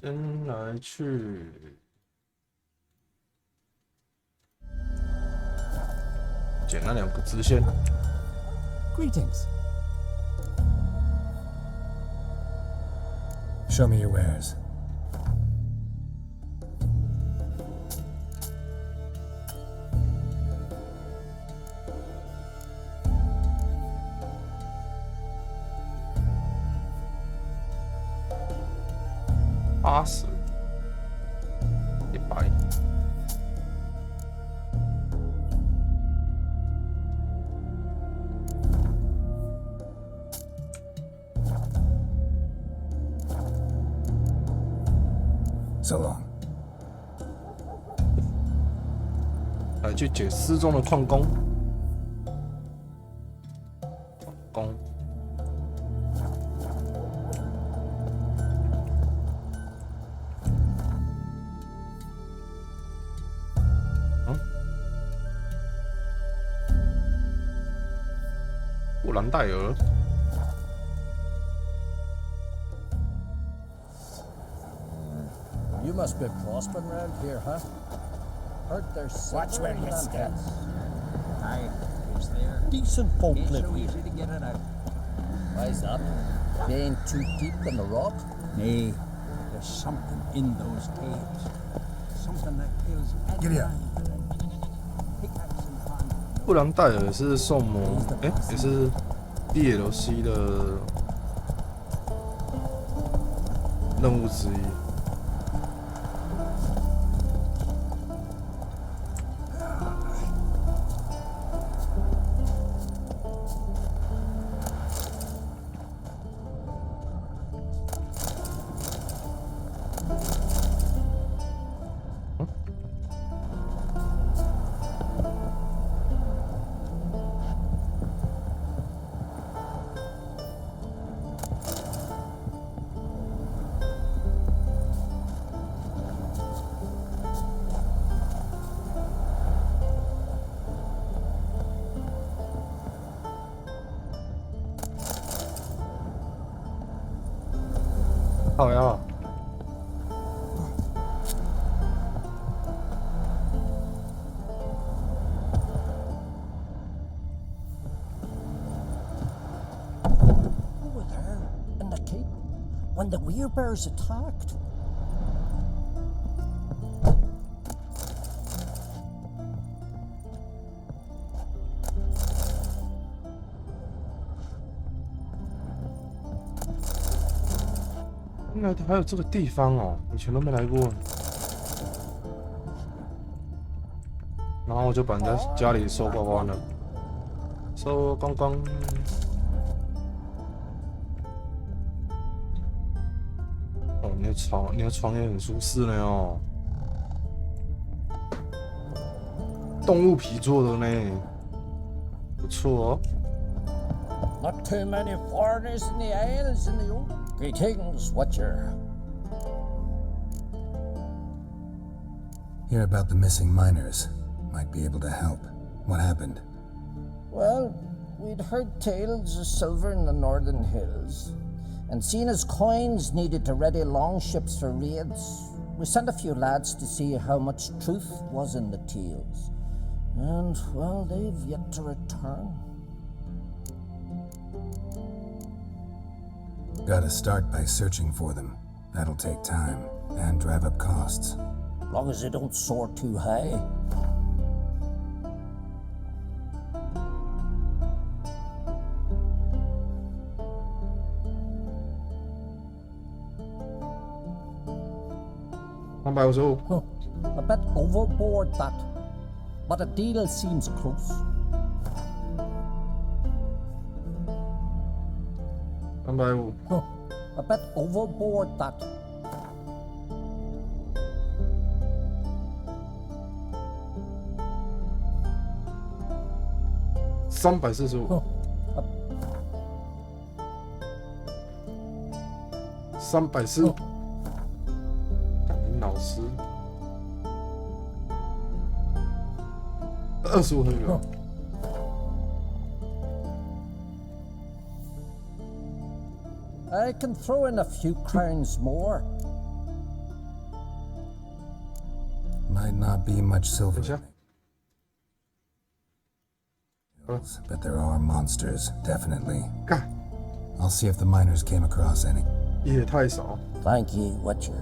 先来去捡那2个支线。Greetings. Show me your wares. $80、100。So long. 来去解失踪的矿工。矿工。布兰戴尔。You must be prospering around here, huh? Heard there's Watch where you step. Aye, it's there. decent folk Ain't live so here. easy to get it out. Why's that? They ain't too deep in the rock. Nay, there's something in those caves. Something that kills Giddy up. Pickaxe in hand. 布兰戴尔是圣魔，也是 DLC 的任务之一。好呀。Over there, in the keep, when the werebears attacked. 原来还有这个地方哦，以前都没来过。然后我就把人家家里收光光了，收光光。哦，你的床也很舒适呢哦，动物皮做的呢，不错哦。Not too many foreigners in the Isles in the open. Greetings, Watcher. Hear about the missing miners. Might be able to help. What happened? Well, we'd heard tales of silver in the northern hills, and seeing as coins needed to ready longships for raids, we sent a few lads to see how much truth was in the tales. And, well, they've yet to return. Gotta start by searching for them. That'll take time and drive up costs. Long as they don't soar too high. $355。A bit overboard, that. But a deal seems close. $350。A bit overboard, that. $345。340。林老师。25很远。I can throw in a few crowns more. Might not be much 等 silver, 一下， but there are monsters, definitely. 干， I'll see if the miners came across any. 也太少。 Thank ye, Witcher.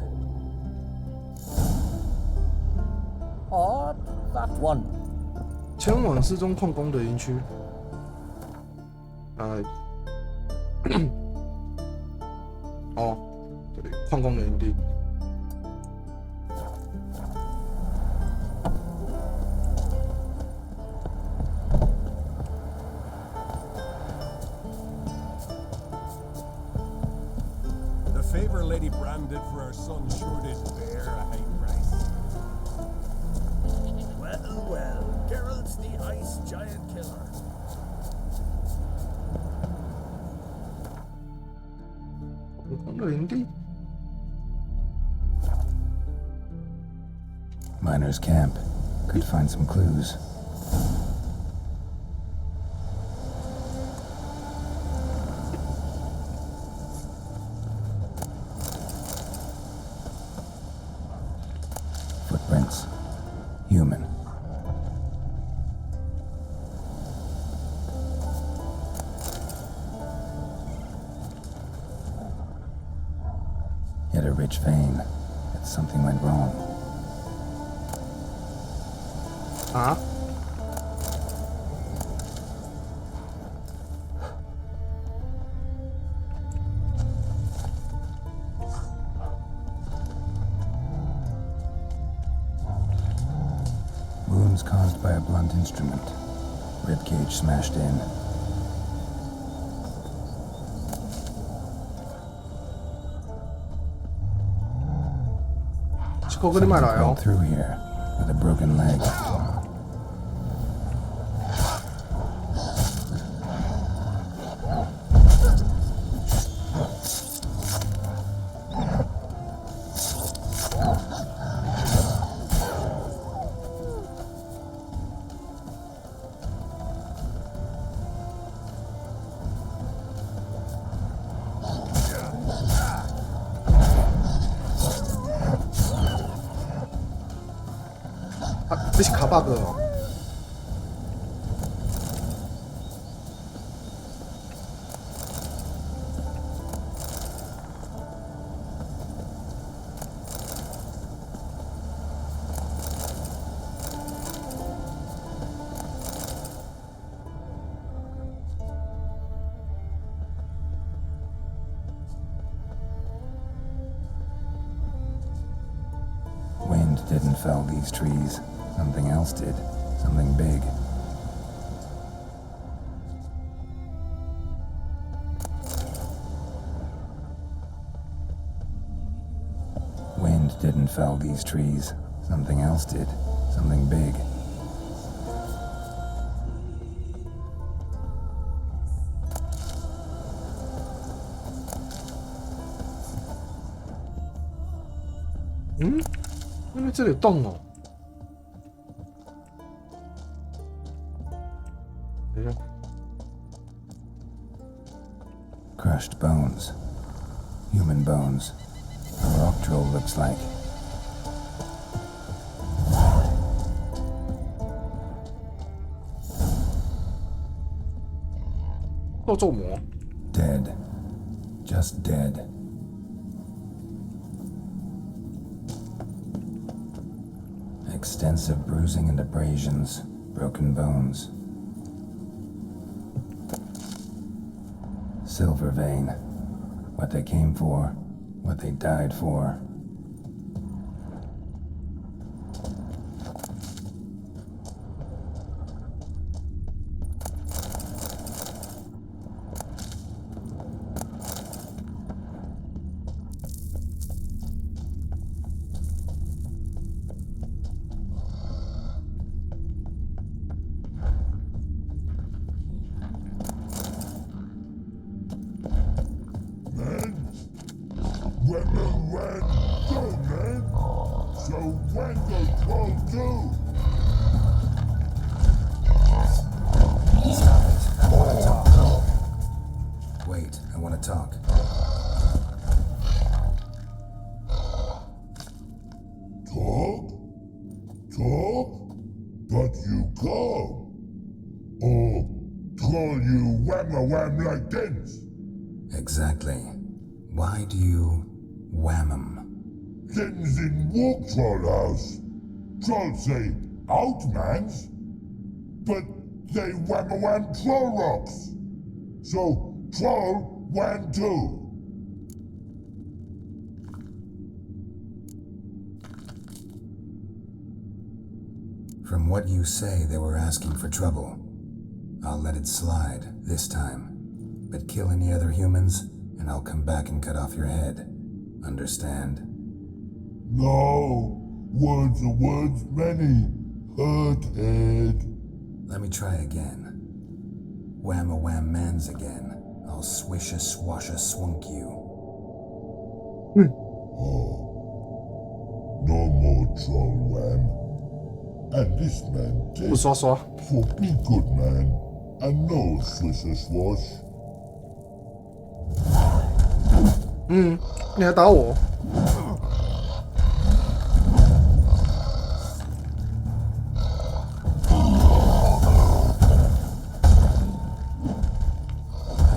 Oh, that one. 前往失踪矿工的营区。哦，这里矿工的营地。 The favor Lady Bran did for our son sure did bear a high price. Well, well, Geralt's the ice giant killer. Miners' camp. Could find some clues. Footprints. Human. Hit a rich vein. But something went wrong. 啊？ Wounds caused by a blunt instrument. Ribcage smashed in. ここに前来 Crawled 哦。 through here with a broken leg. Ah, 你是卡 bug 哦。 Wind didn't fell these trees. Something else did. Something big. Wind didn't fell these trees. Something else did. Something big. Hmm? 因为这里有洞哦。等一下， Crushed bones. Human bones. A rock troll looks like. "构皱膜。 Dead. Just dead. Extensive bruising and abrasions. Broken bones. Silver vein. What they came for. What they died for. When the land go, man. So when the troll do? Stop it. I want to talk. Wait, I want to talk. Talk? wham a wham like this. Exactly. Why do you wham 'em? Things in walk troll house. Trolls say outmans, but they wham a wham troll rocks. So troll wham too. From what you say, they were asking for trouble. I'll let it slide this time. But kill any other humans, and I'll come back and cut off your head. Understand? No, words are words many. Hurt head. Let me try again. Wham a wham mans again. I'll swish a swash a swunk you. No more troll wham. And this man 不 takes 刷刷， for be good man. And no swisher swash. 你还打我？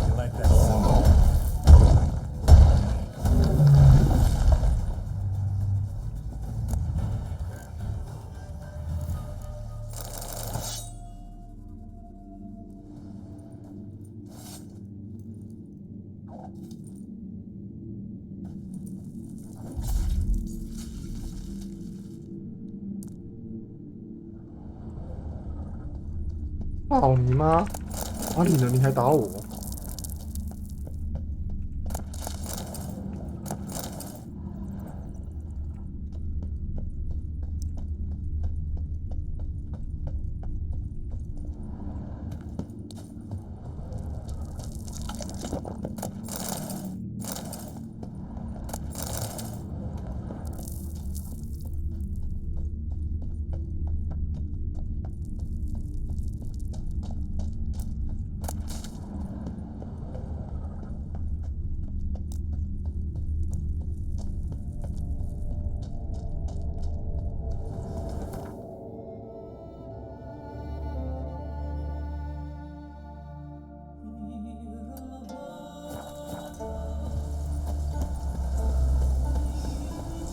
You like that sound? 操你妈！打你了，你还打我？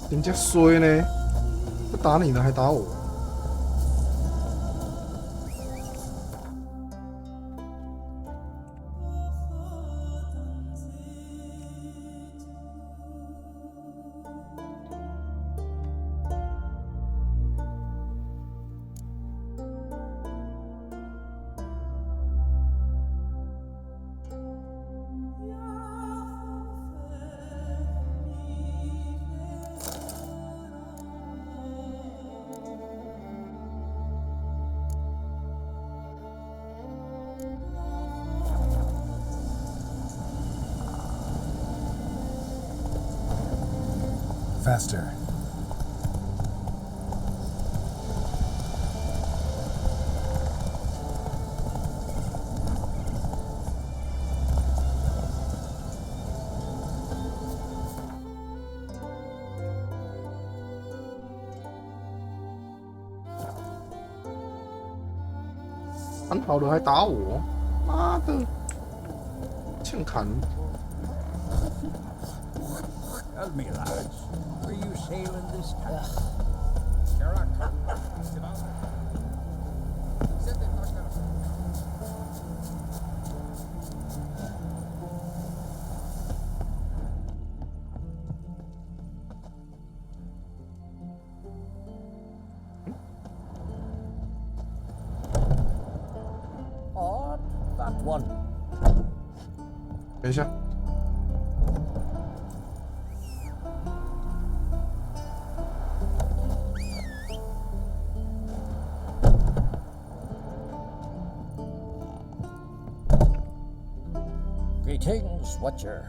人家衰呢，不打你了还打我。Faster. "砍好了还打我，妈的！欠砍！ Tell me, lads, were you sailing this time? Sherlock, get out. Oh, that one. 等一下， Greetings, Watcher.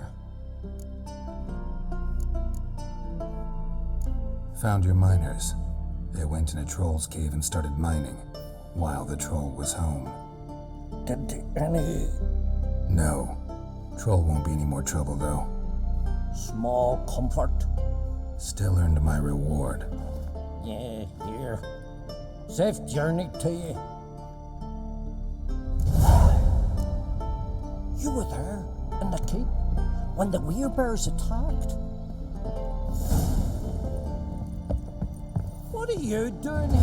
Found your miners. They went in a troll's cave and started mining, while the troll was home. Did any No. Troll won't be any more trouble, though. small comfort? Still earned my reward. Yeah, here. Safe journey to you. You were there in the keep when the werebears attacked. What are you doing here?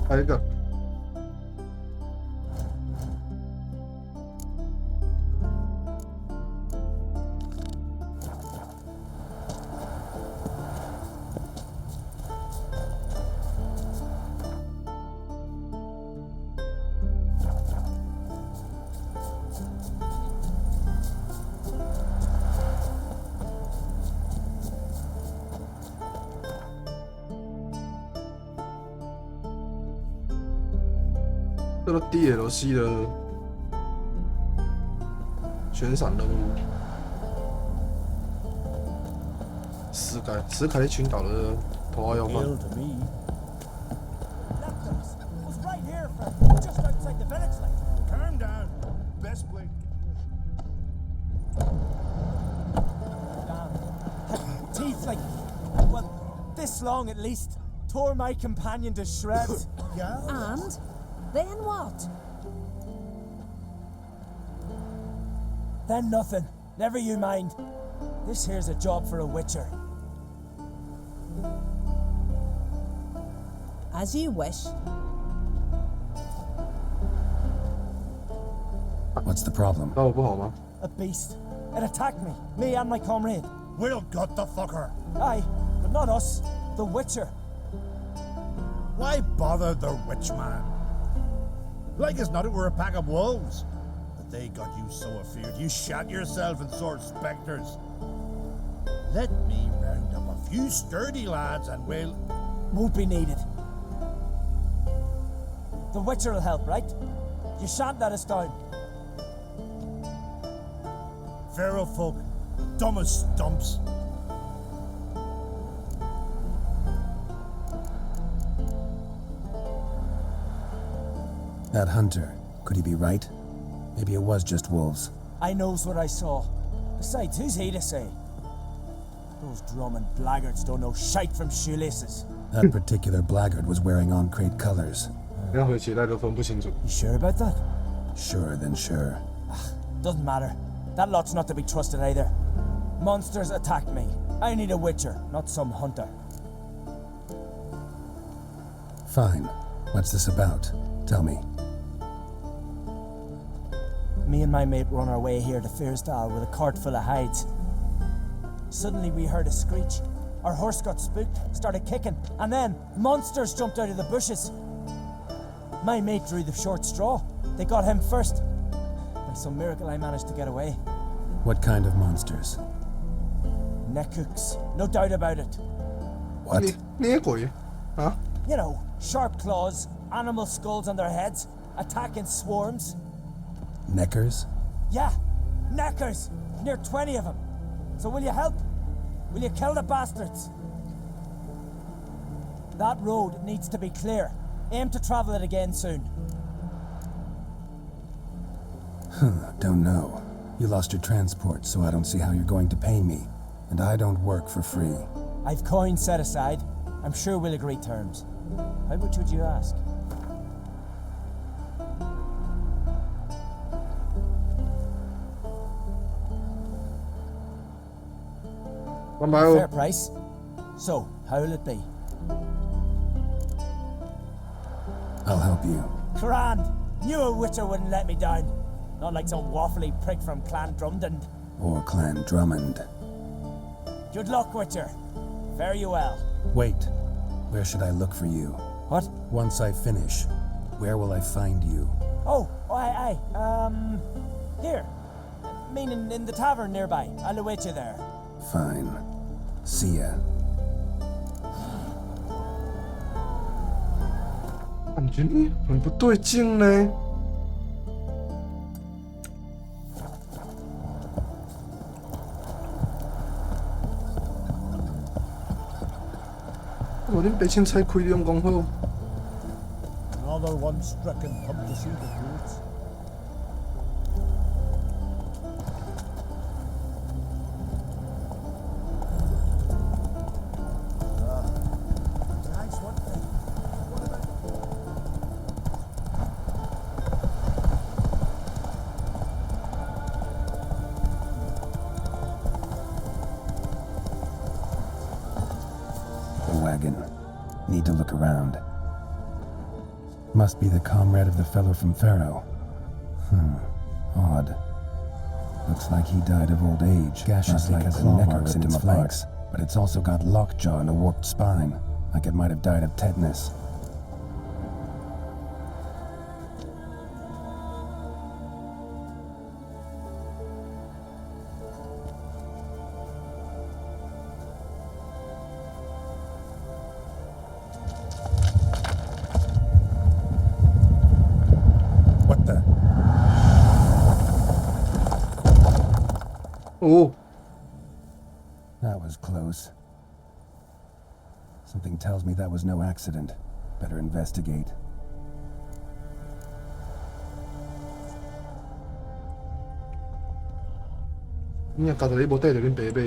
I got. 这个 DLC 的悬赏任务，史凯利群岛的头号要犯。 Hail to me. Left was right here, friend. Just outside the village, like. Calm down. Best place. Damn. Teeth like, well, this long at least. Tore my companion to shreds. Yeah? And then what? Then nothing. Never you mind. This here's a job for a witcher. As you wish. What's the problem? 那我不好吗？ A beast. It attacked me. Me and my comrade. We'll gut the fucker. Aye, but not us. The witcher. Why bother the witch man? Like as not it were a pack of wolves. But they got you so afeard you shat yourself and sort spectres. Let me round up a few sturdy lads and we'll... Won't be needed. The witcher will help, right? You shan't let us down. Feral folk, dumb as stumps. That hunter, could he be right? Maybe it was just wolves. I knows what I saw. Besides, who's he to say? Those drumming blackguards don't know shite from shoelaces. That particular blackguard was wearing on-crate colors. 任何鞋带都分不清楚。 You sure about that? Sure, then sure. Doesn't matter. That lot's not to be trusted either. Monsters attacked me. I need a witcher, not some hunter. Fine. What's this about? Tell me. Me and my mate were on our way here to Fiersdal with a cart full of hides. Suddenly we heard a screech. Our horse got spooked, started kicking, and then monsters jumped out of the bushes. My mate drew the short straw. They got him first. By some miracle I managed to get away. What kind of monsters? Neckhooks, no doubt about it. What? 捏鬼啊？ You know, sharp claws, animal skulls on their heads, attack in swarms. Neckers? Yeah, knackers, near 20 of them. So will you help? Will you kill the bastards? That road needs to be clear. Aim to travel it again soon. Don't know. You lost your transport, so I don't see how you're going to pay me. And I don't work for free. I've coins set aside. I'm sure we'll agree terms. How much would you ask? Fair price. So, how will it be? I'll help you. Grand! Knew a witcher wouldn't let me down. Not like some waffly prick from Clan Drumden. Or Clan Drummond. Good luck, witcher. Fare you well. Wait. Where should I look for you? What? Once I finish, where will I find you? Oh, aye. Here. Meaning in the tavern nearby. I'll await you there. Fine. See ya. 感觉很不对劲呢。我恁白青菜开利用讲好。 Another one struck and come to see the roots. to look around. Must be the comrade of the fellow from Pharaoh. Odd. Looks like he died of old age. Gashes like claw marks in its flanks, but it's also got lockjaw and a warped spine, like it might have died of tetanus. What the? Oh. That was close. Something tells me that was no accident. Better investigate.你也搞到你无带着恁爸爸。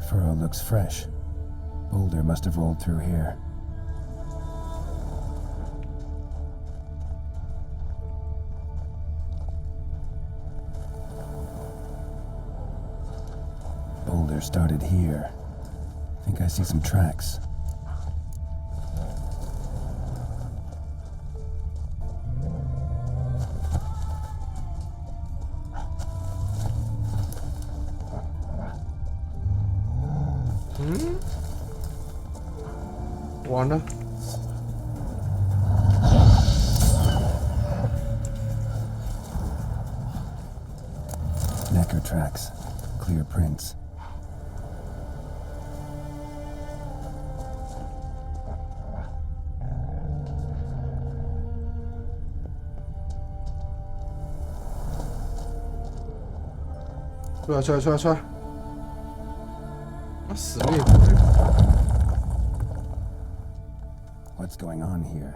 Furrow looks fresh. Boulder must have rolled through here. Boulder started here. Think I see some tracks. Hmm? 完了。Necker tracks. Clear prints.出来！啊，死灭鬼！ What's going on here?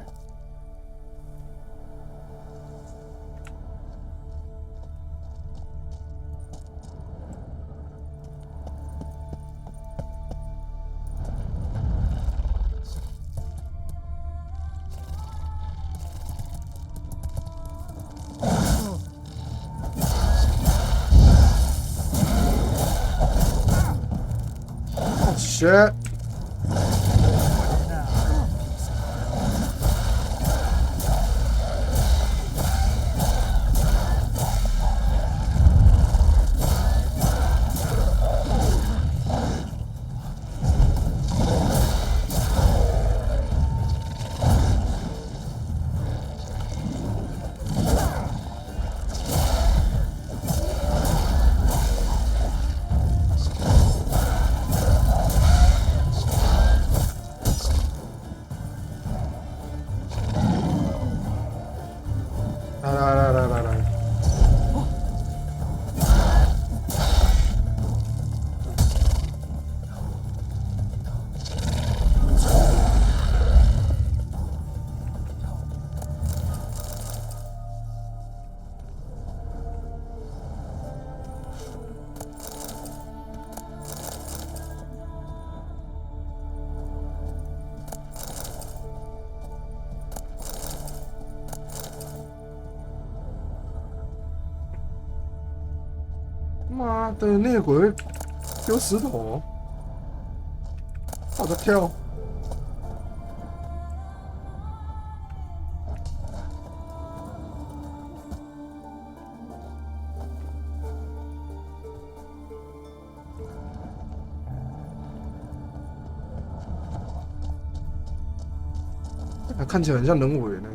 Shit.来。妈的，那鬼丢石头，我在跳。看起来很像人尾呢。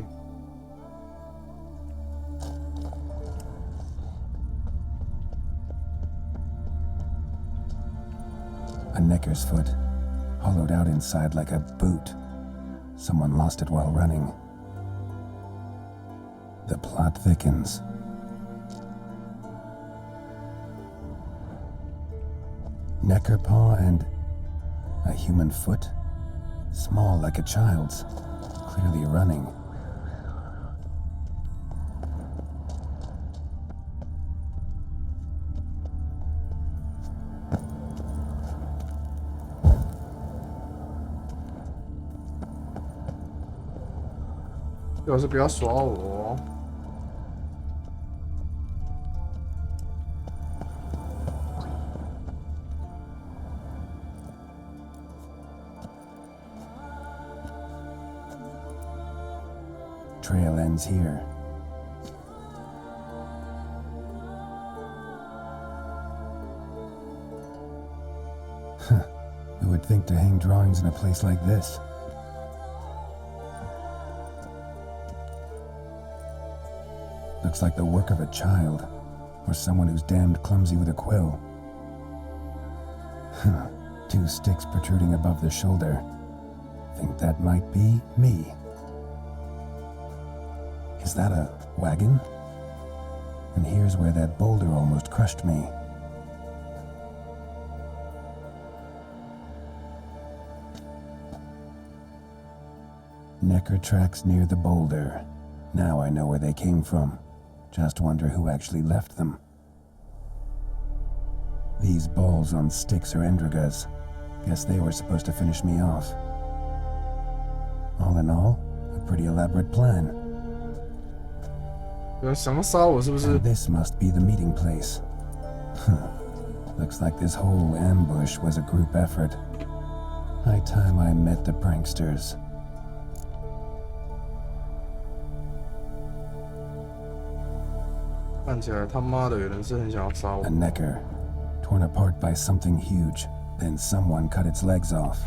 A necker's foot, hollowed out inside like a boot. Someone lost it while running. The plot thickens. Necker paw and a human foot, small like a child's, clearly running. 最好是不要耍我。trail ends here. Who would think to hang drawings in a place like this? Looks like the work of a child, or someone who's damned clumsy with a quill. 2 sticks protruding above the shoulder. Think that might be me. Is that a wagon? And here's where that boulder almost crushed me. Necker tracks near the boulder. Now I know where they came from. Just wonder who actually left them. These balls on sticks are Endrigas. Guess they were supposed to finish me off. All in all, a pretty elaborate plan. 想要杀我是不是？ And this must be the meeting place. Looks like this whole ambush was a group effort. High time I met the pranksters. 看起来他妈的有人是很想要杀我 A。necker, torn apart by something huge. Then someone cut its legs off.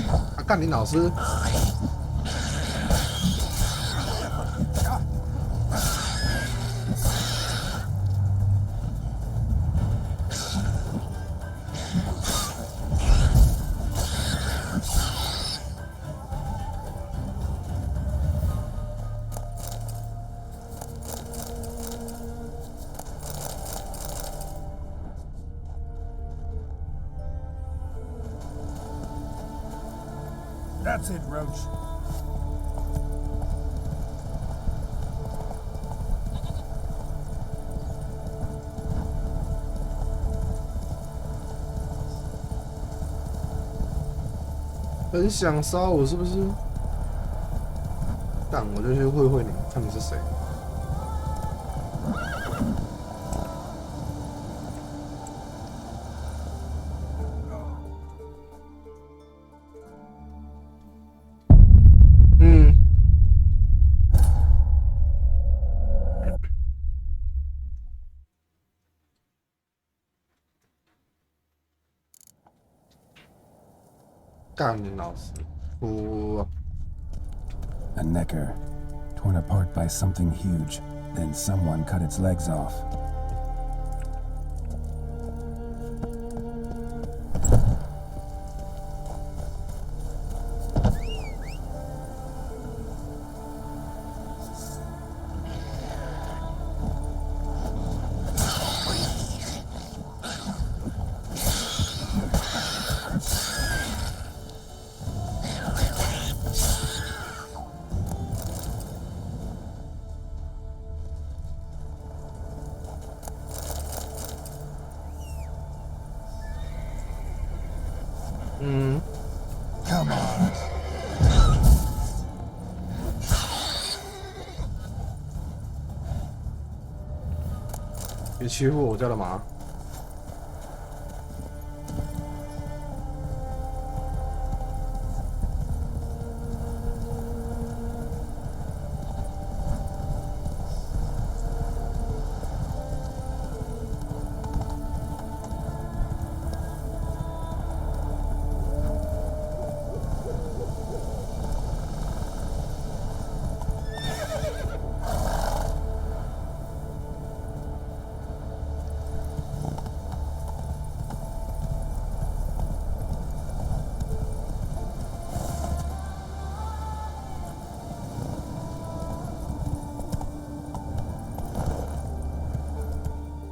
Ah, 干你老师！ That's it, Roach.很想杀我是不是？干，我就去会会你，看你是谁。干你老师，哭！ A necker, torn apart by something huge. Then someone cut its legs off. Come on. 别欺负我家的马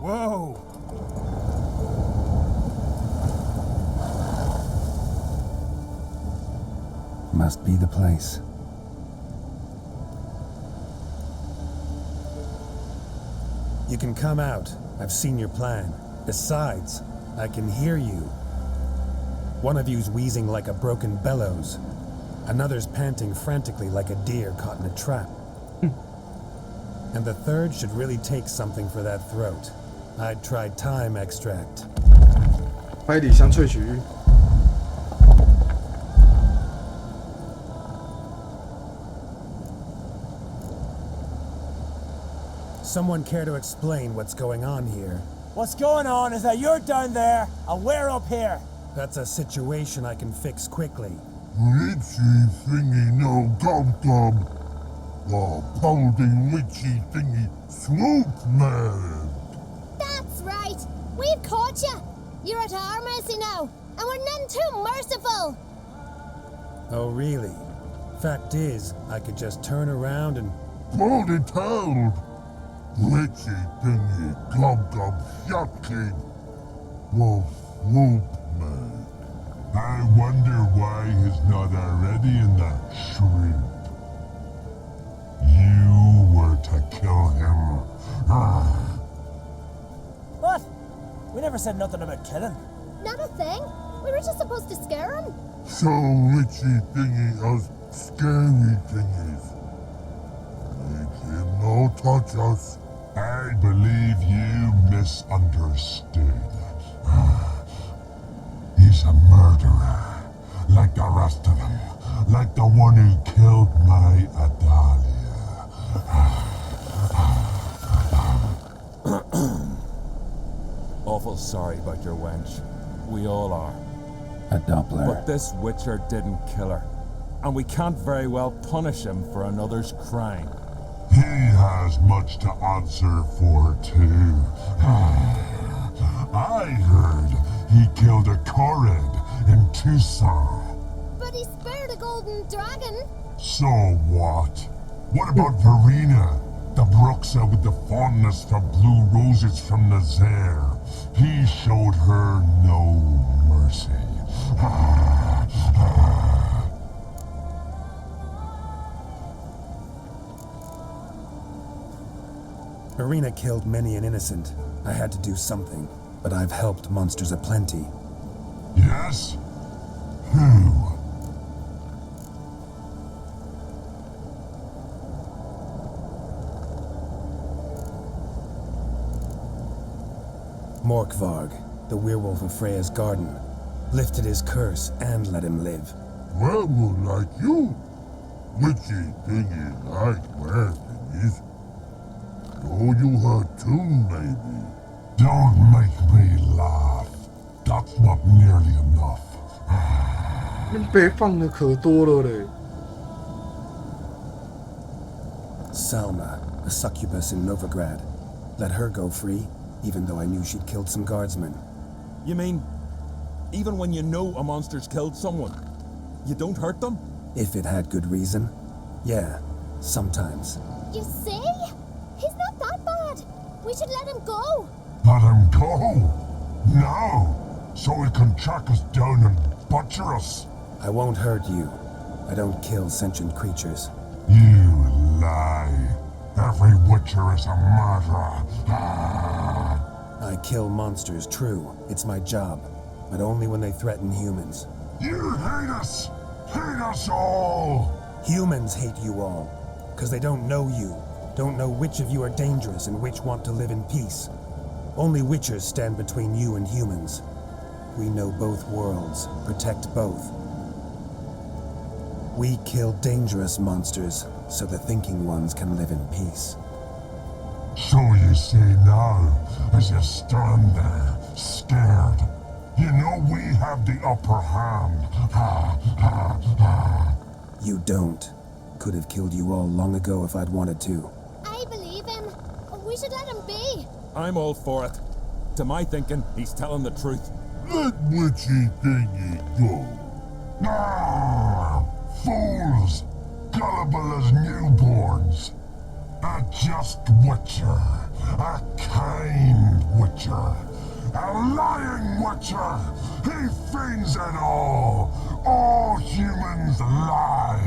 ！Whoa! Must be the place. You can come out. I've seen your plan. Besides, I can hear you. One of you's wheezing like a broken bellows. Another's panting frantically like a deer caught in a trap. And the third should really take something for that throat. I'd try thyme extract. 百里香萃取液。Someone care to explain what's going on here? What's going on is that you're down there and we're up here. That's a situation I can fix quickly. Witchy thingy no gum. Oh, pounding witchy thingy swoop man. That's right. We've caught you. You're at our mercy now, and we're none too merciful. Oh, really? Fact is, I could just turn around and... Hold it held. Witchy thingy gum shocking. Whoa, swoop man. I wonder why he's not already in that shrimp. You were to kill him. What? We never said nothing about killing. Not a thing. We were just supposed to scare him. So witchy thingy us scary thingies. Make him no touch us. I believe you misunderstood. He's a murderer, like the rest of them. Like the one who killed my Adalia. Awful sorry about your wench. We all are. A Doppler. But this Witcher didn't kill her. And we can't very well punish him for another's crime. He has much to answer for, too. I heard he killed a Korid in Tucson. But he spared a golden dragon. So what? What about Verena? The Bruxa with the fondness for blue roses from Nazaire. He showed her no mercy. Verena killed many an innocent. I had to do something, but I've helped monsters aplenty. Yes? Who? Morkvarg, the werewolf of Freya's garden, lifted his curse and let him live. Werewolf like you? Witchy thingy like werewolves. Oh, you hurt too, maybe. Don't make me laugh. That's not nearly enough. 被放的可多了嘞。 Salma, a succubus in Novigrad. Let her go free, even though I knew she'd killed some guardsmen. You mean, even when you know a monster's killed someone, you don't hurt them? If it had good reason. Yeah, sometimes. You see? He's not that bad. We should let him go. Let him go? Now, so he can track us down and butcher us. I won't hurt you. I don't kill sentient creatures. You lie. Every Witcher is a murderer. I kill monsters, true. It's my job. But only when they threaten humans. You hate us! Hate us all! Humans hate you all. Because they don't know you. Don't know which of you are dangerous and which want to live in peace. Only Witchers stand between you and humans. We know both worlds, protect both. We kill dangerous monsters, so the thinking ones can live in peace. So you say now, as you stand there, scared. You know we have the upper hand. You don't. Could have killed you all long ago if I'd wanted to. I believe him. We should let him be. I'm all for it. To my thinking, he's telling the truth. Let witchy thingy go. Fools! Gullible as newborns. A just Witcher. A kind Witcher. A lying Witcher. He feigns it all. All humans lie.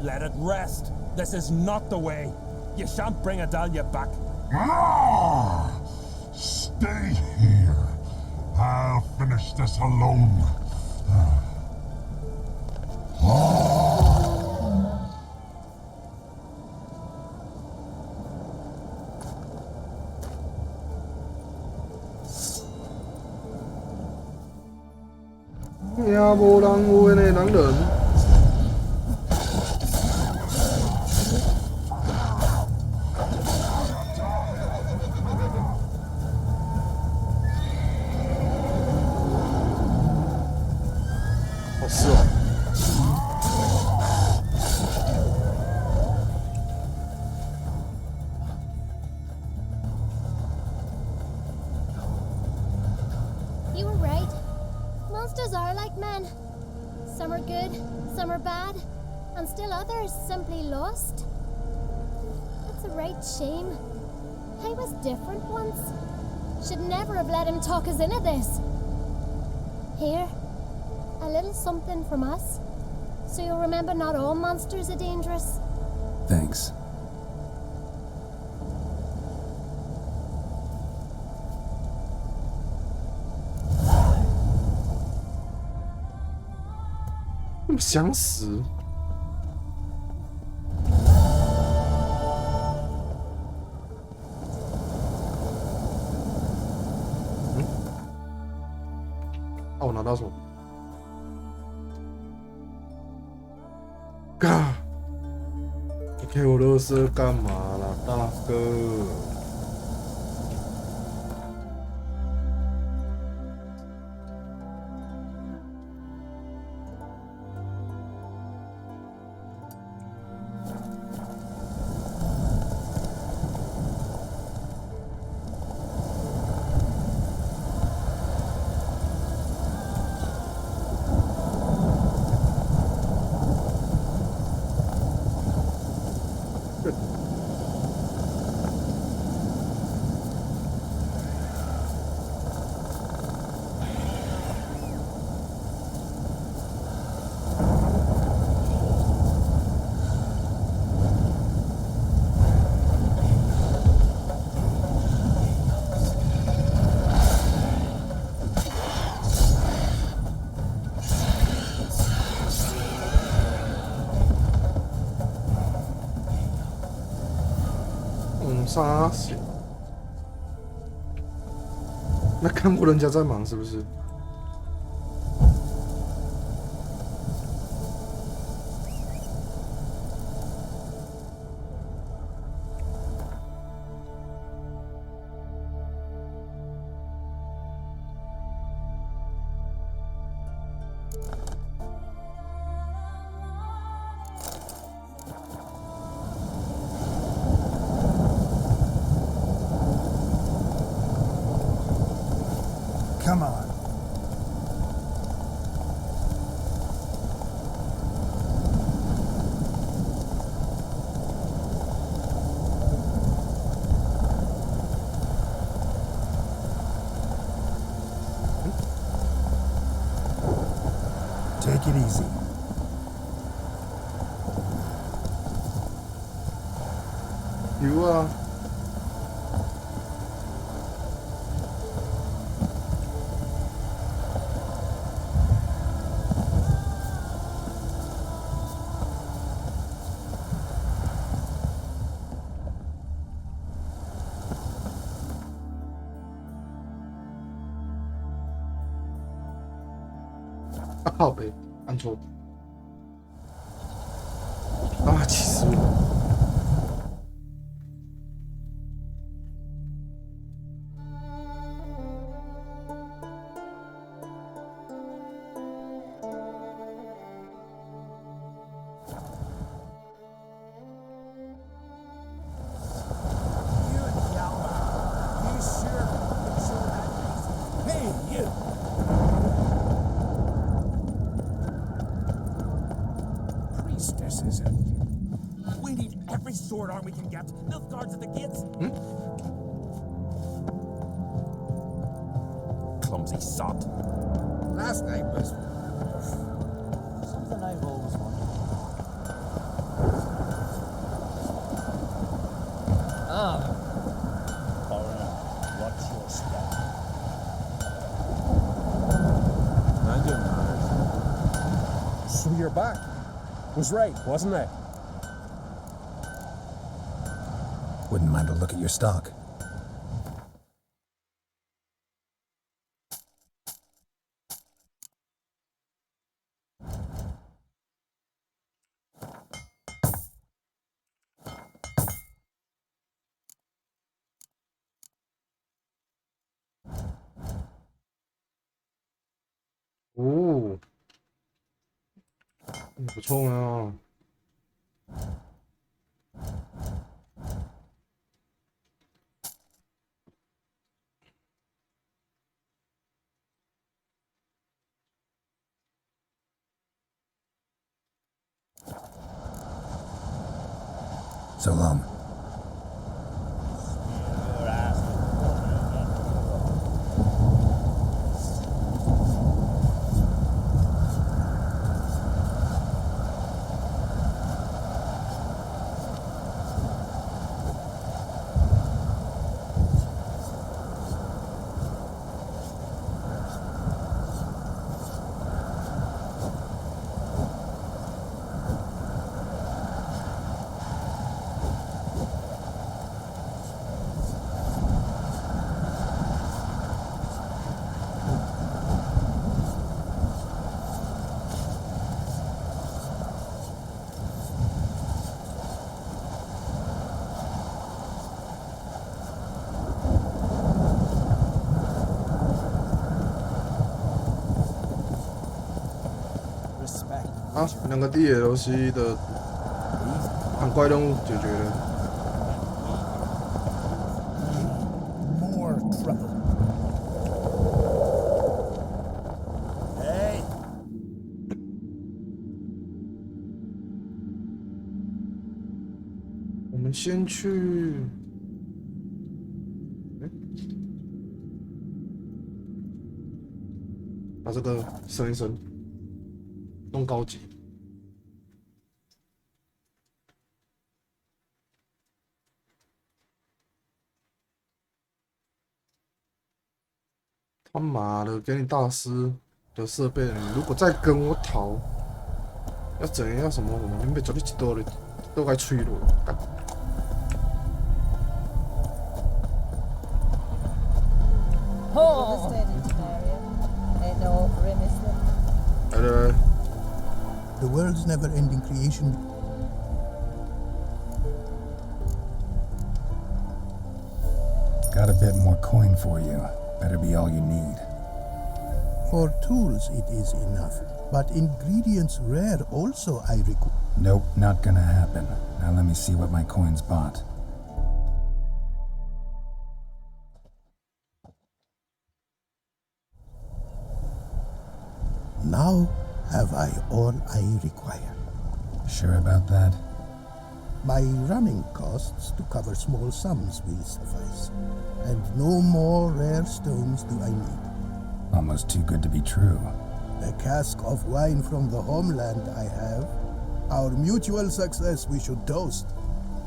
Let it rest. This is not the way. You shan't bring Adalia back. Ah! Stay here. I'll finish this alone. 呀，无人有的呢，人。好是哦。You were right. Monsters are like men. Some are good, some are bad, and still others simply lost. It's a right shame. I was different once. Should never have let him talk us into this. Here, a little something from us, so you'll remember not all monsters are dangerous. Thanks.那么想死？啊，我拿到什么？嘎！你给我垃圾干嘛啦，大哥？傻小，那看过人家在忙是不是？Come on. Take it easy. You are.啊靠北，按错。啊，气死我！We need every sword arm we can get. Milk guards at the gates. Clumsy sod. Last night was Something I've always wondered. Coroner, what's your back. Was right, wasn't I? Wouldn't mind a look at your stock. Oh. 不错啊。So long. Respect. 啊，2个 DLC 的喊怪任务解决了。 More trouble. Hey! 我们先去，把这个升一升，弄高级。他妈的，给你大师的设备了，你如果再跟我讨，要怎样什么，我们被找你几多了，都该吹了。干 Oh! Ain't no remiss. 来来来， The world's never-ending creation. Got a bit more coin for you. Better be all you need. For tools it is enough, but ingredients rare also I require. Nope, not gonna happen. Now let me see what my coins bought. Now have I all I require. Sure about that? My running costs to cover small sums will suffice, and no more rare stones do I need. Almost too good to be true. A cask of wine from the homeland I have. Our mutual success we should toast.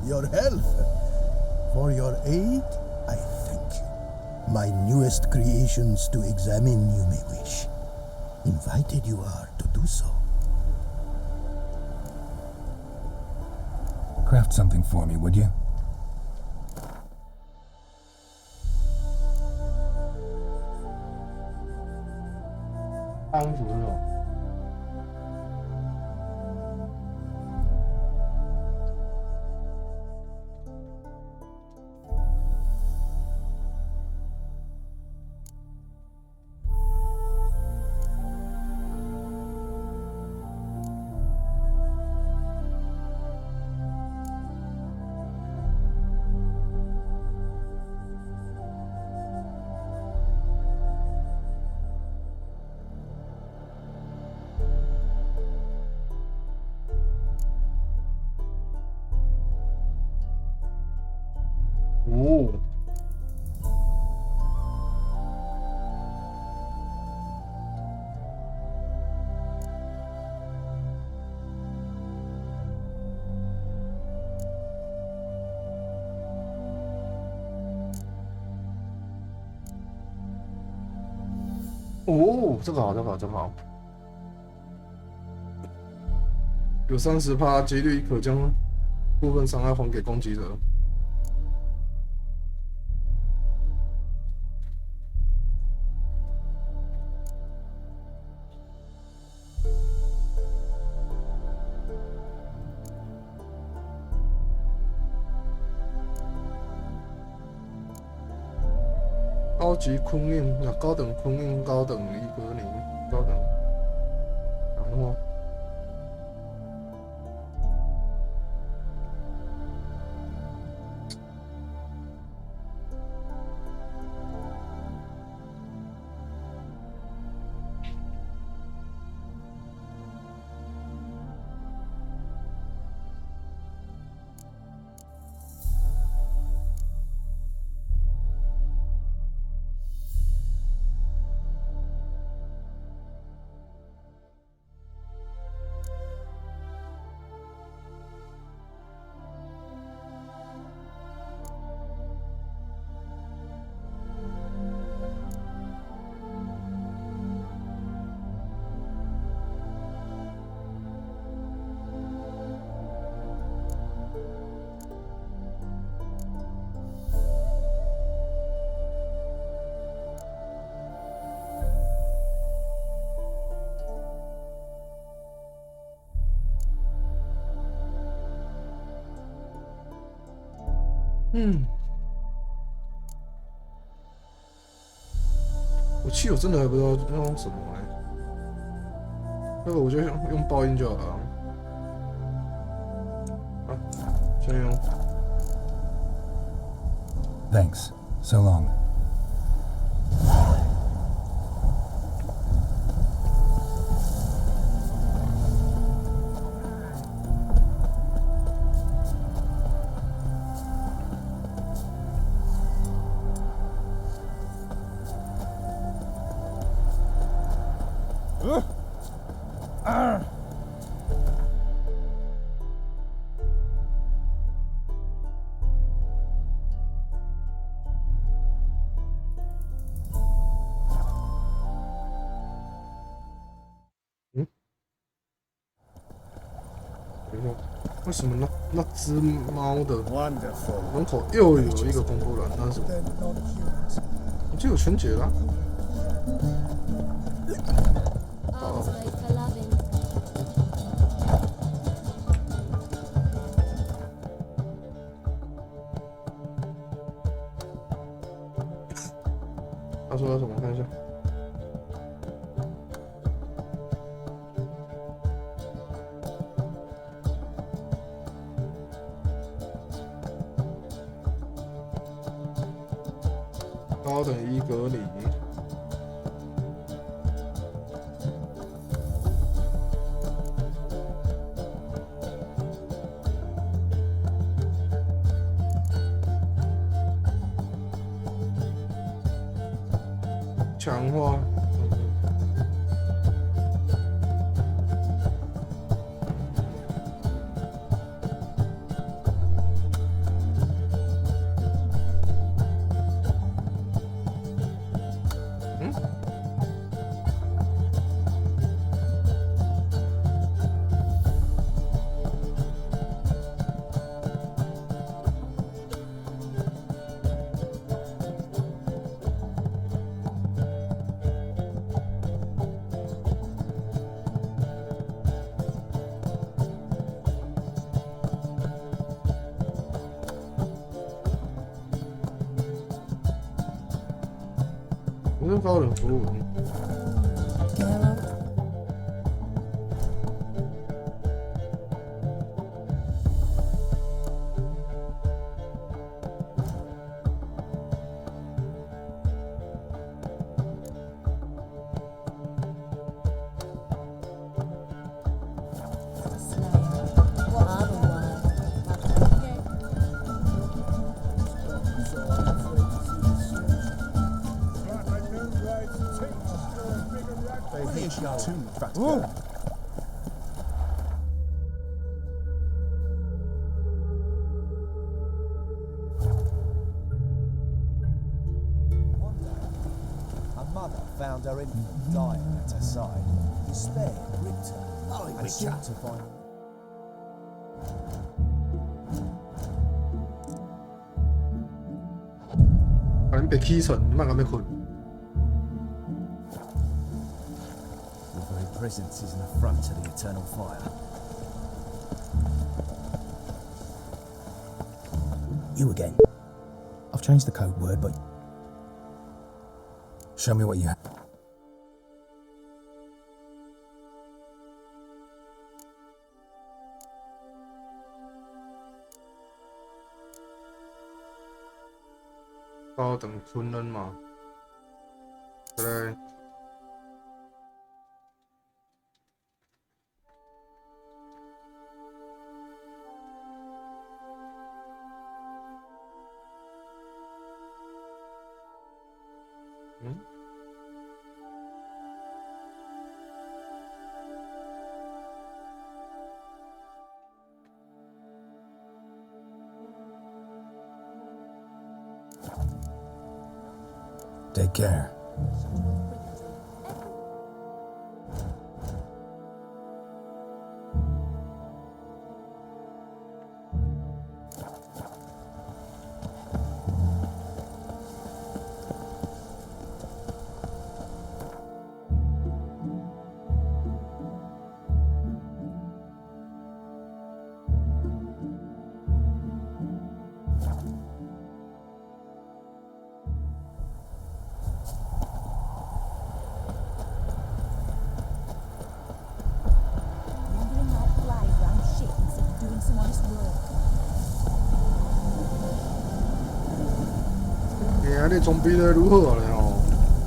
Your health. For your aid, I thank you. My newest creations to examine you may wish. Invited you are to do so. Craft something for me, would you? 安抚这种。哦，哦，这个好，这个好，这个好。有30%几率可将部分伤害还给攻击者。高级昆运，高等昆运，高等伊格尼，高等，然后。武器我真的还不知道要用什么那个我就用爆音就好了。啊，先用。Thanks. So long.为什么那只猫的门口又有一个公布栏？那是什么？我记得有全解了。他说要什么？看一下。高等一格里。强化。我是高冷服务。Found her infant dying at her side. Despair gripped her, and sought to find 把恁别起床，莫甲要困。 Your very presence is an affront to the eternal fire. You again. I've changed the code word, but... Show me what you have.高等村人嘛，对。 Take care.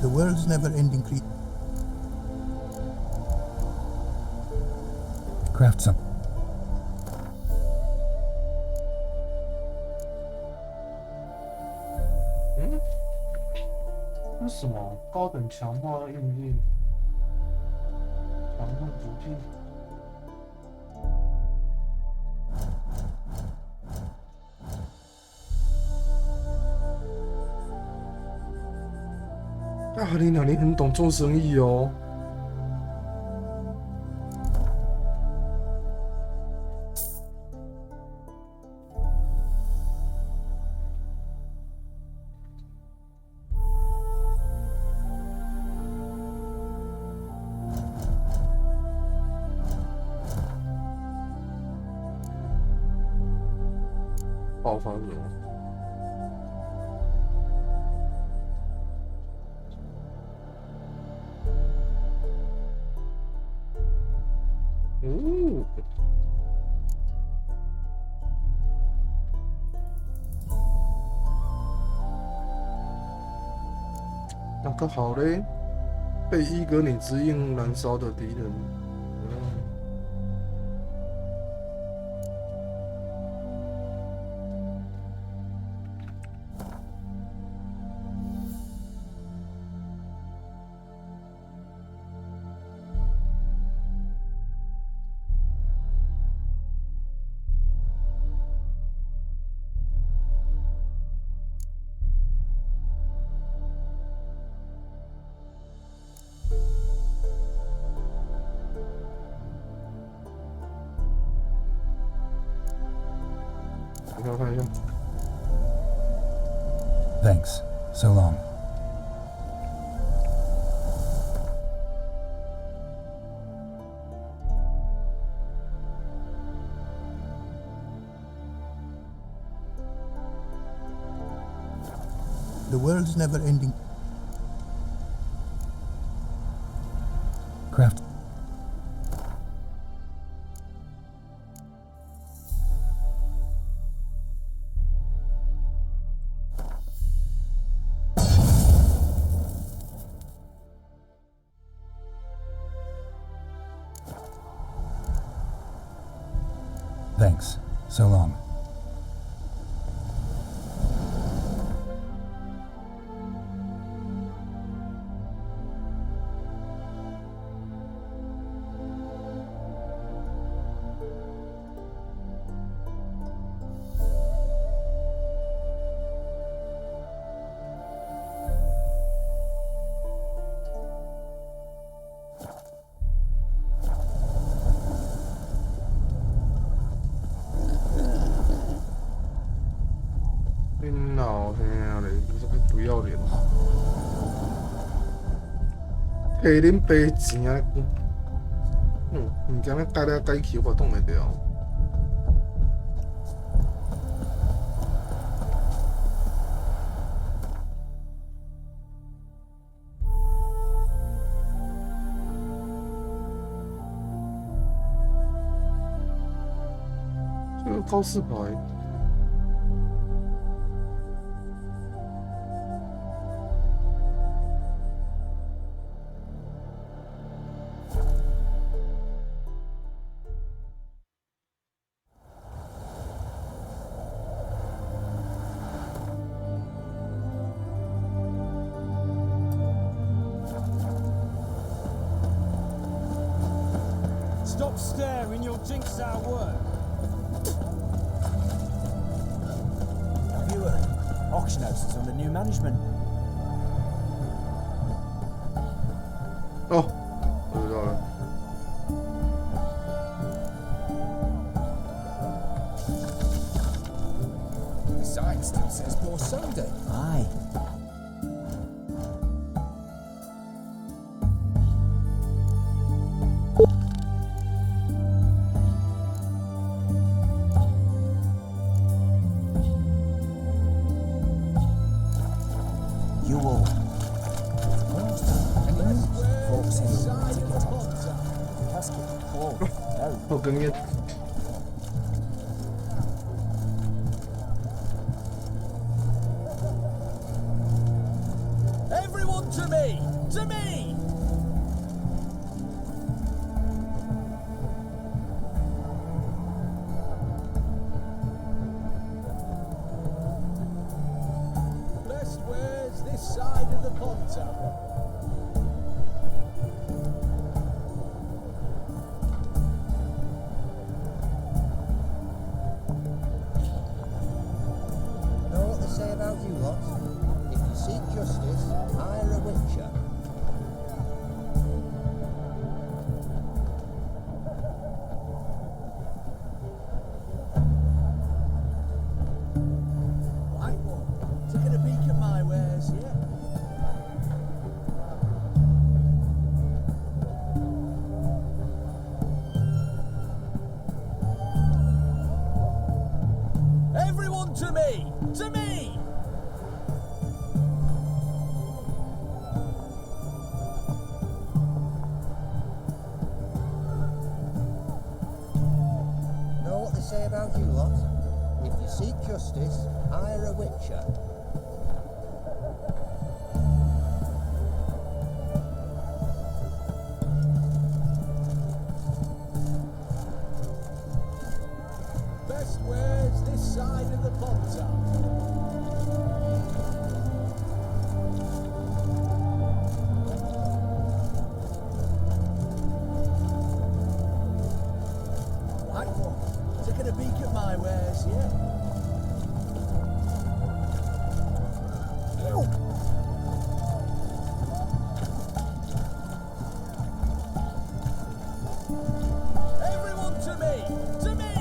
The world's never-ending creature. Craft some. 那什么高等强化硬件，强化足迹。啊，你俩你很懂做生意哦。爆发者。 哦，那个好嘞，被伊格里之印燃烧的敌人。给我看一下。Thanks. So long. The world's never-ending. Craft. Thanks. So long. 不要脸！摕恁爸钱啊！物件咧改来改去，我挡袂着。这个告示牌。Stop staring, you'll jinx our work. Have you heard? Auction house is under new management. 哦，我知道了。The sign still says pour soda. Aye. You all. Folks in ticket office. Casket full. Very. 后跟面。Everyone to me! To me! Best wares this side of the ponton. Know what they say about you lot? If you seek justice, hire a witcher. Right one. Taking a peek at my wares, yeah? Everyone to me! To me! Know what they say about you lot? If you seek justice, hire a witcher. Best wares this side of the ponton. Right one. Taking a peek at my wares, yeah? Everyone to me! To me!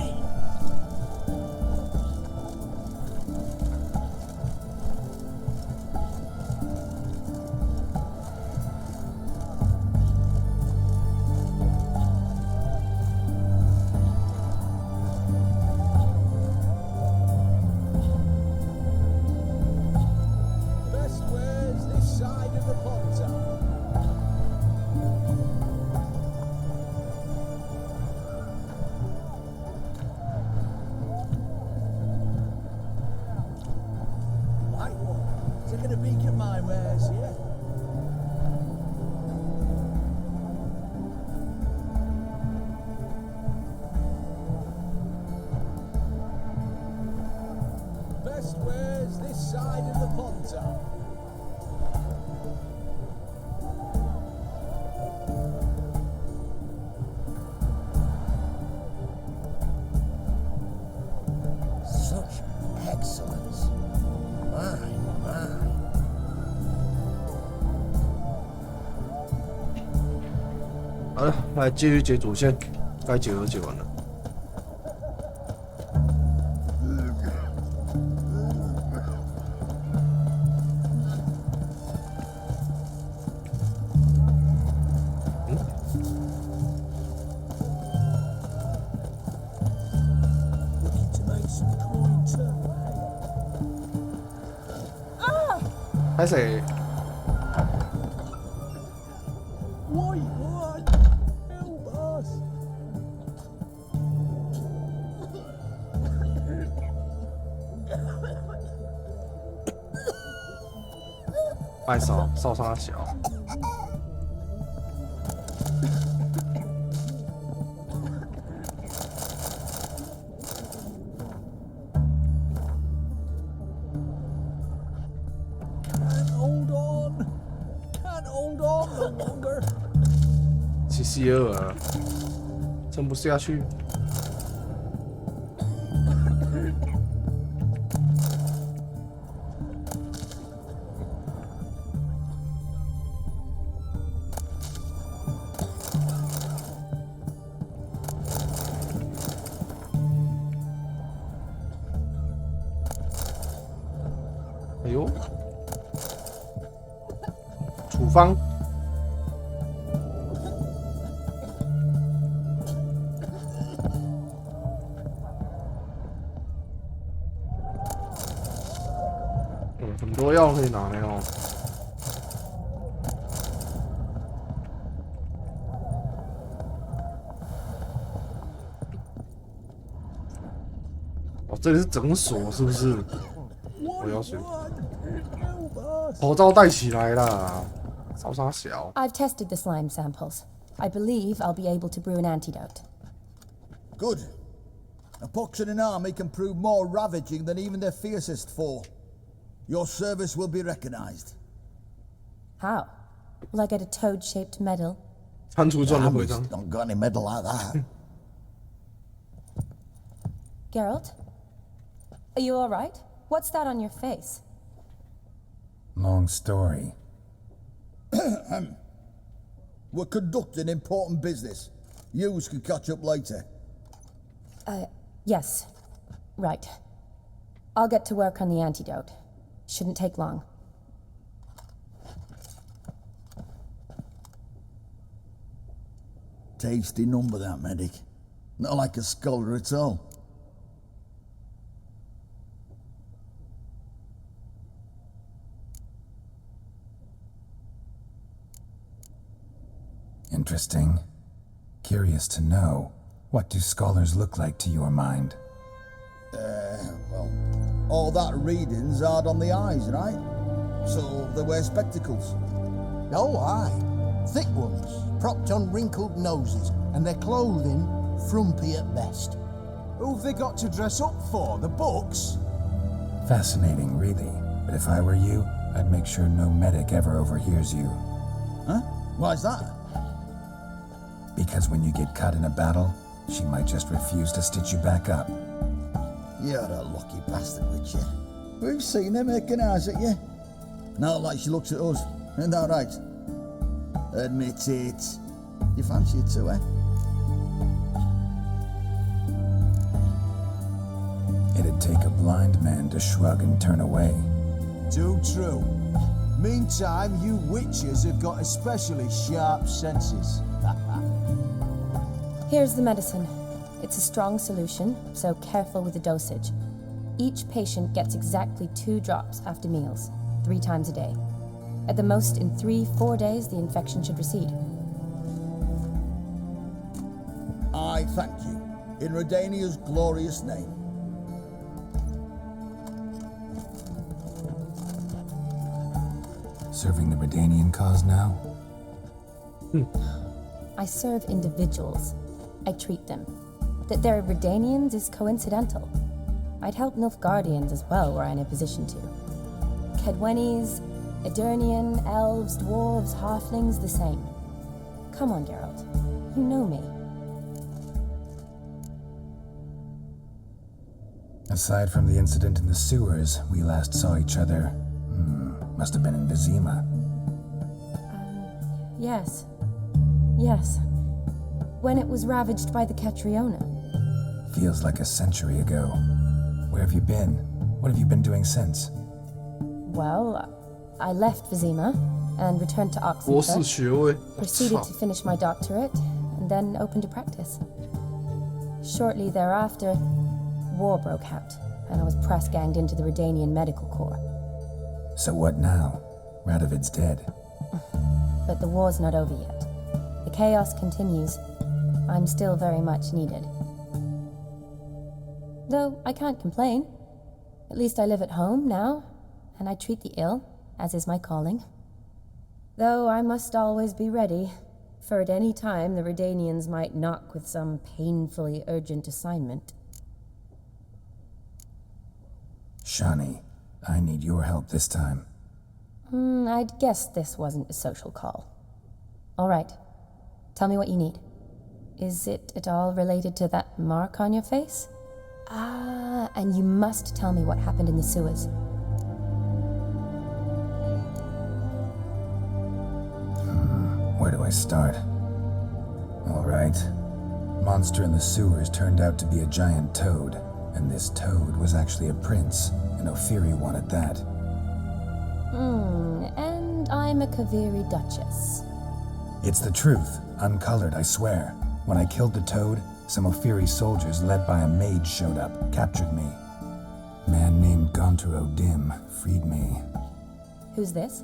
Best wares this side of the ponton. Right one. Taking a peek at my wares, yeah? Best wares this side of the ponton. Such excellence. My, my. 好了，来继续解主线，该解都解完了。拍谁？ White one! Help us! 卖烧烧啥小？ Can't hold on! Can't hold on no longer! 72了，撑不下去。哎呦，处方。 很多药可以拿的哦。哦，这里是诊所是不是？我要水。口罩戴起来啦，烧啥小？ I've tested the slime samples. I believe I'll be able to brew an antidote. Good. A pox in an army can prove more ravaging than even their fiercest foe. Your service will be recognized. How? Will I get a toad-shaped medal? 参出传的徽 Army's 章。 not got any medal like that. Geralt? Are you alright? What's that on your face? Long story. We're conducting important business. Yous can catch up later. Yes. Right. I'll get to work on the antidote. Shouldn't take long. Tasty number, that medic. Not like a scholar at all. Interesting. Curious to know, what do scholars look like to your mind? Well, all that reading's hard on the eyes, right? So they wear spectacles. Oh, aye. Thick ones, propped on wrinkled noses, and their clothing frumpy at best. Who've they got to dress up for? The books? Fascinating, really. But if I were you, I'd make sure no medic ever overhears you. Huh? Why's that? Because when you get caught in a battle, she might just refuse to stitch you back up. You're a lucky bastard, Witcher. We've seen her making eyes at you. Not like she looks at us. Isn't that right? Admit it. You fancy it too, eh? It'd take a blind man to shrug and turn away. Too true. Meantime, you witches have got especially sharp senses. Here's the medicine. It's a strong solution, so careful with the dosage. Each patient gets exactly 2 drops after meals, 3 times a day. At the most, in 3-4 days, the infection should recede. I thank you. In Redania's glorious name. Serving the Redanian cause now? I serve individuals. I treat them. That they're Redanians is coincidental. I'd help Nilfgaardians as well were I in a position to. Kedwenis, Edirnian, elves, dwarves, halflings, the same. Come on, Geralt. You know me. Aside from the incident in the sewers, we last saw each other. Must have been in Vizima. Yes. Yes. When it was ravaged by the Catriona. Feels like a century ago. Where have you been? What have you been doing since? Well, I left Vizima and returned to Oxenfurt. Proceeded to finish my doctorate and then opened a practice. Shortly thereafter, war broke out and I was press-ganged into the Redanian Medical Corps. So what now? Radovid's dead. But the war's not over yet. The chaos continues. I'm still very much needed. Though I can't complain. At least I live at home now, and I treat the ill, as is my calling. Though I must always be ready, for at any time the Redanians might knock with some painfully urgent assignment. Shani, I need your help this time. I'd guessed this wasn't a social call. All right. Tell me what you need. Is it at all related to that mark on your face? Ah, and you must tell me what happened in the sewers. Where do I start? All right. Monster in the sewers turned out to be a giant toad, and this toad was actually a prince, an Ophiri one at that. And I'm a Kaviri duchess. It's the truth, uncolored, I swear. When I killed the toad, some Ophiri soldiers led by a mage showed up, captured me. A man named Gontaro Dim freed me. Who's this?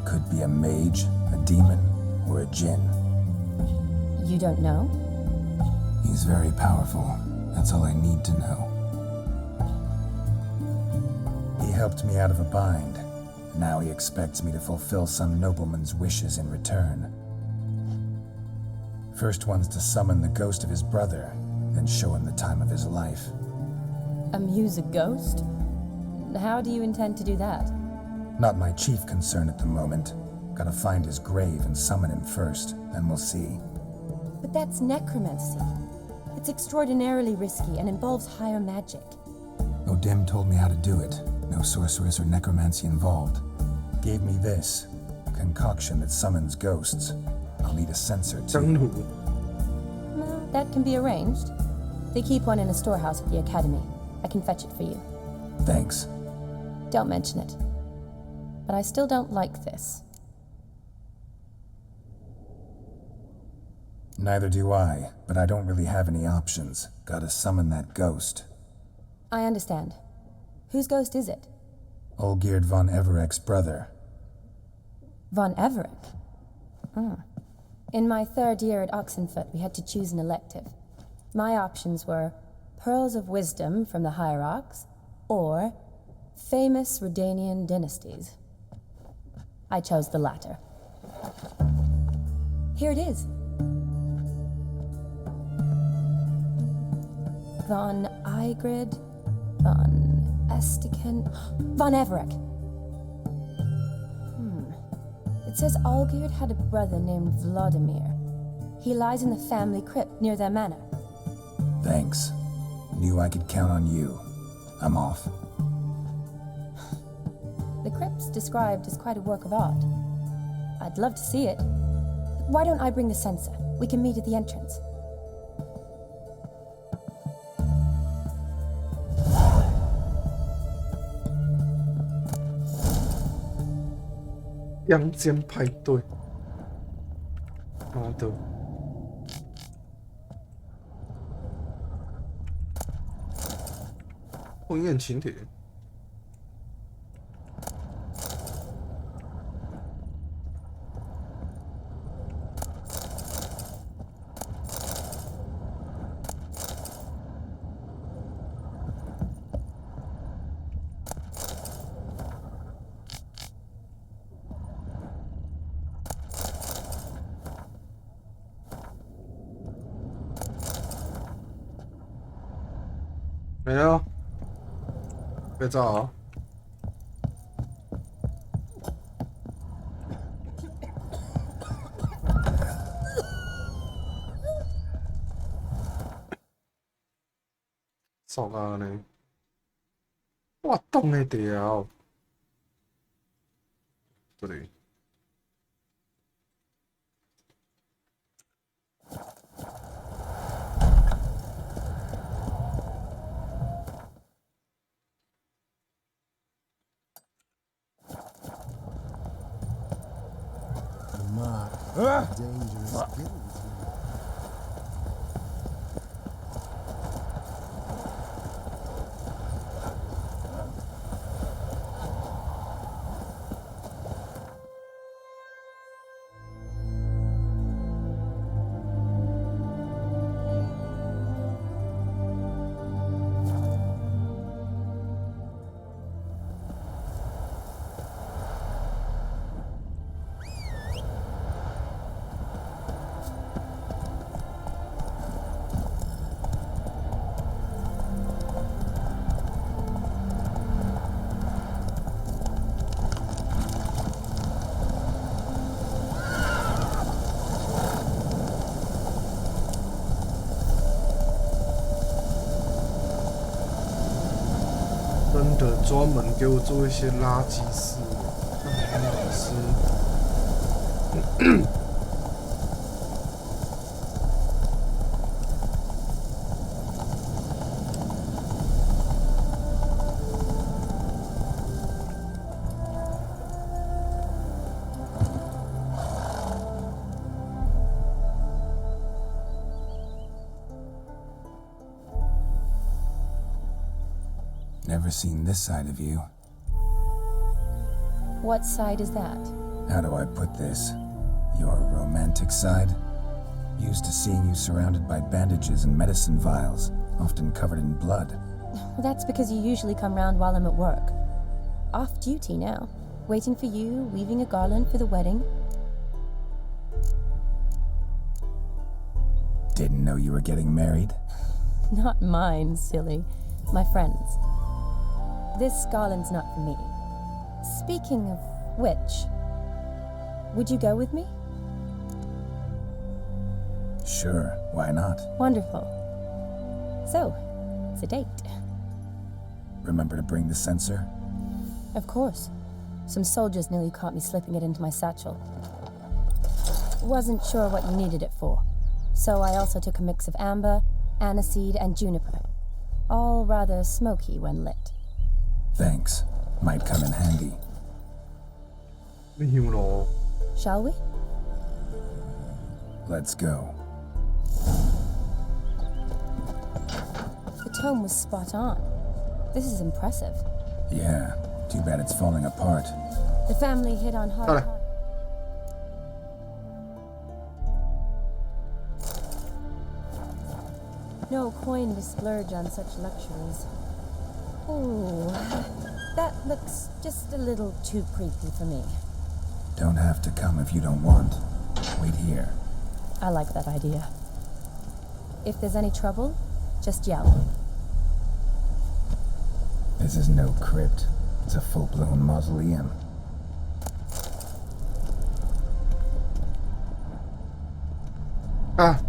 Could be a mage, a demon, or a djinn. You don't know? He's very powerful. That's all I need to know. He helped me out of a bind. Now he expects me to fulfill some nobleman's wishes in return. First one's to summon the ghost of his brother, then show him the time of his life. Amuse a ghost? How do you intend to do that? Not my chief concern at the moment. Gotta find his grave and summon him first, then we'll see. But that's necromancy. It's extraordinarily risky and involves higher magic. Odim told me how to do it. No sorceress or necromancy involved. Gave me this, a concoction that summons ghosts. I'll need a censer too. Well, that can be arranged. They keep one in a storehouse at the academy. I can fetch it for you. Thanks. Don't mention it. But I still don't like this. Neither do I, but I don't really have any options. Gotta summon that ghost. I understand. Whose ghost is it? Olgierd von Everek's brother. Von Everek? In my third year at Oxenfoot, we had to choose an elective. My options were Pearls of Wisdom from the Hierarchs, or Famous Redanian Dynasties. I chose the latter. Here it is. Von Igrid, Von Estiken, Von Everek. It says Olgierd had a brother named Vladimir. He lies in the family crypt near their manor. Thanks. Knew I could count on you. I'm off. The crypt's described as quite a work of art. I'd love to see it. Why don't I bring the censer? We can meet at the entrance.阳间派对，妈的！婚宴请帖。没了，别照啊！糟糕呢，我冻得掉，这里。Dangerous. 的专门给我做一些垃圾事，那很好吃。Never seen this side of you. What side is that? How do I put this? Your romantic side? Used to seeing you surrounded by bandages and medicine vials, often covered in blood. Well, that's because you usually come round while I'm at work. Off duty now. Waiting for you, weaving a garland for the wedding. Didn't know you were getting married? Not mine, silly. My friend's. This garland's not for me. Speaking of which, would you go with me? Sure, why not? Wonderful. So, it's a date. Remember to bring the censer? Of course. Some soldiers nearly caught me slipping it into my satchel. Wasn't sure what you needed it for, so I also took a mix of amber, aniseed, and juniper. All rather smoky when lit. Thanks. Might come in handy. Shall we? Let's go. The tome was spot on. This is impressive. Yeah, too bad it's falling apart. The family hit on hard. No coin to splurge on such luxuries. Ooh, that looks just a little too creepy for me. Don't have to come if you don't want. Wait here. I like that idea. If there's any trouble, just yell. This is no crypt. It's a full-blown mausoleum. Ah!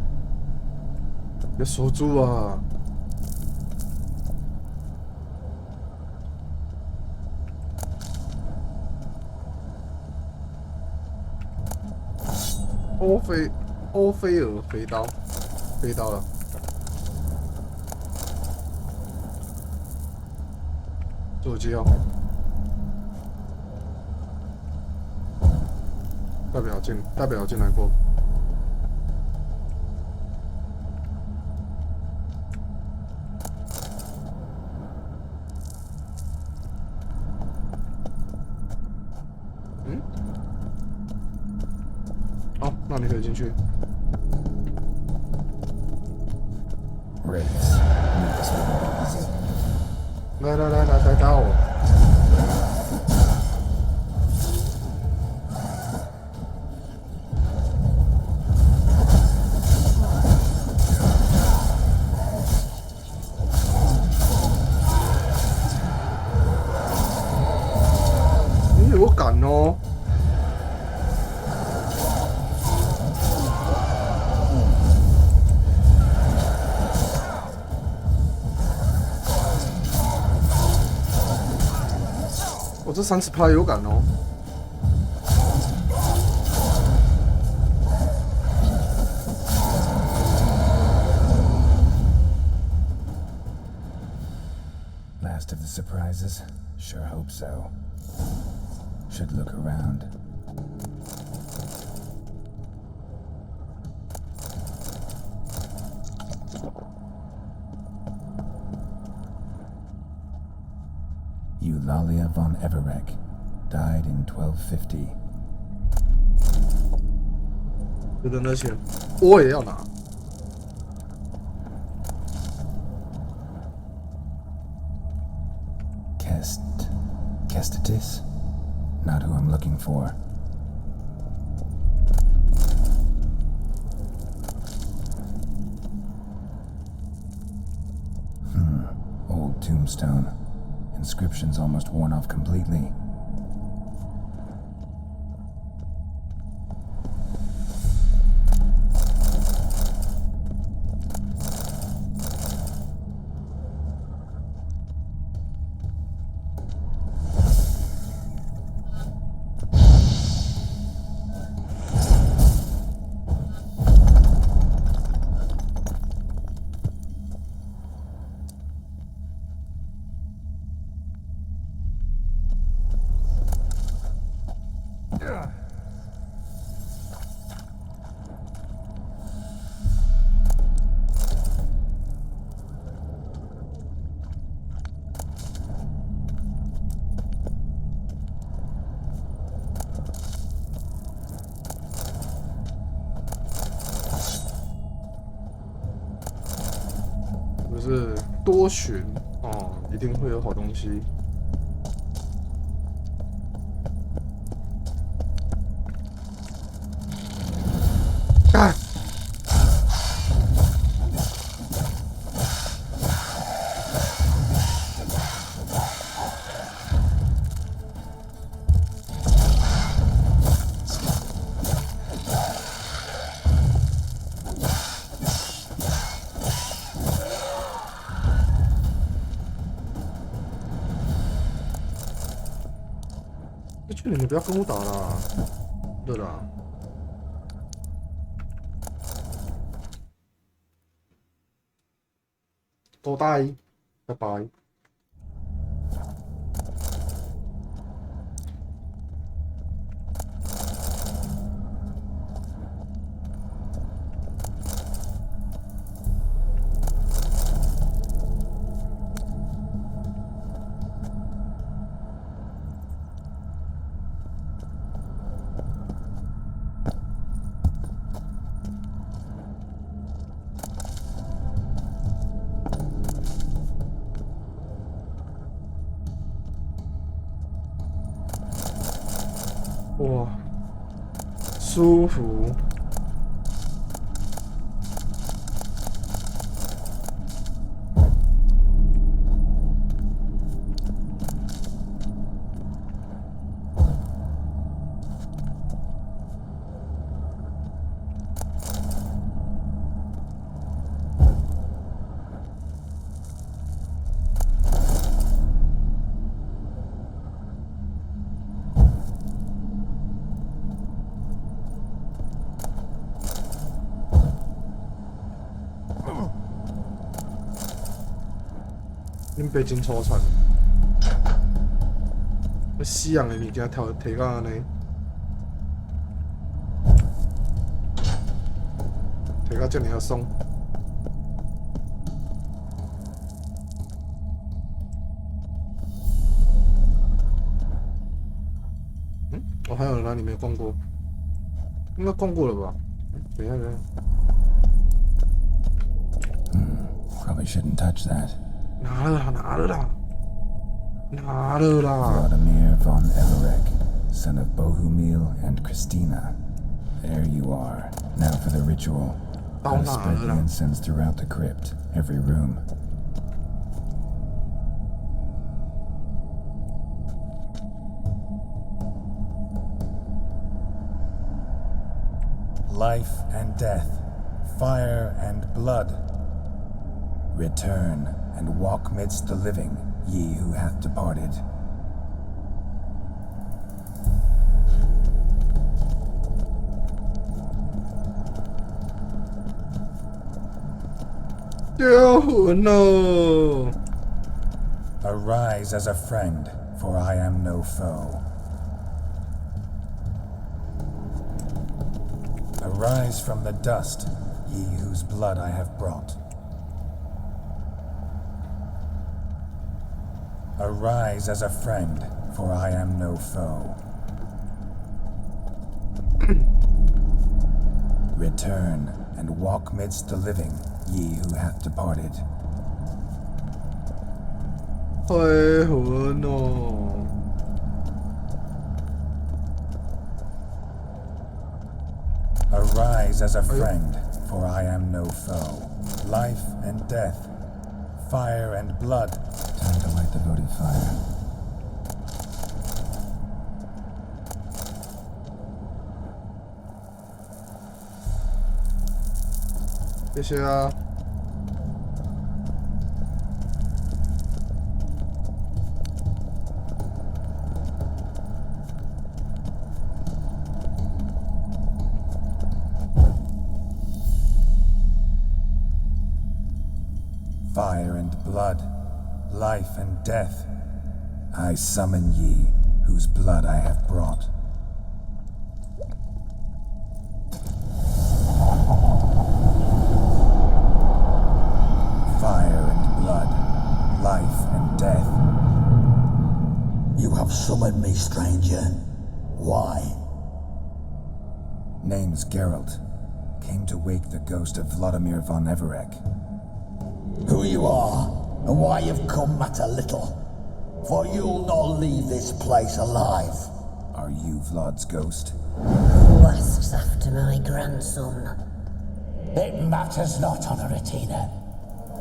要锁住啊！欧菲尔飞刀，飞刀了。手机哦，代表进来过。嗯？好，那你可以进去。来打我！你有敢哦！我这30趴有感哦。Last of the surprises? Sure hope so. Should look around. Eulalia von Everek died in 1250. 有的那些，我也要拿。Kestitis? Not who I'm looking for. Old tombstone. Inscription's almost worn off completely. 就是多寻哦，一定会有好东西。干！去你们不要跟我打啦！对啦。多大？拜拜。哇，舒服。恁爸真粗残，西洋的物件摕到安尼，摕到遮尔爽。我还有哪里没逛过？应该逛过了吧？等一下，等一下。Probably shouldn't touch that. 拿了啦，拿了啦，拿了啦。Vladimir von Everek, son of Bohumil and Christina. There you are. Now for the ritual. I'll spread the incense throughout the crypt, every room. Life and death, fire and blood. Return and walk midst the living, ye who hath departed. Oh no! Arise as a friend, for I am no foe. Arise from the dust, ye whose blood I have brought. Arise as a friend, for I am no foe. Return and walk midst the living, ye who hath departed. 回魂哦！ Arise as a friend, for I am no foe. Life and death, fire and blood. Time to light the votive fire. 谢谢啊。Fire and blood, life and death. I summon ye, whose blood I have brought. Fire and blood, life and death. You have summoned me, stranger. Why? Name's Geralt. Came to wake the ghost of Vladimir von Everek. Who you are, and why you've come matter little. For you'll not leave this place alive. Are you Vlad's ghost? Who asks after my grandson? It matters not, Honoratina.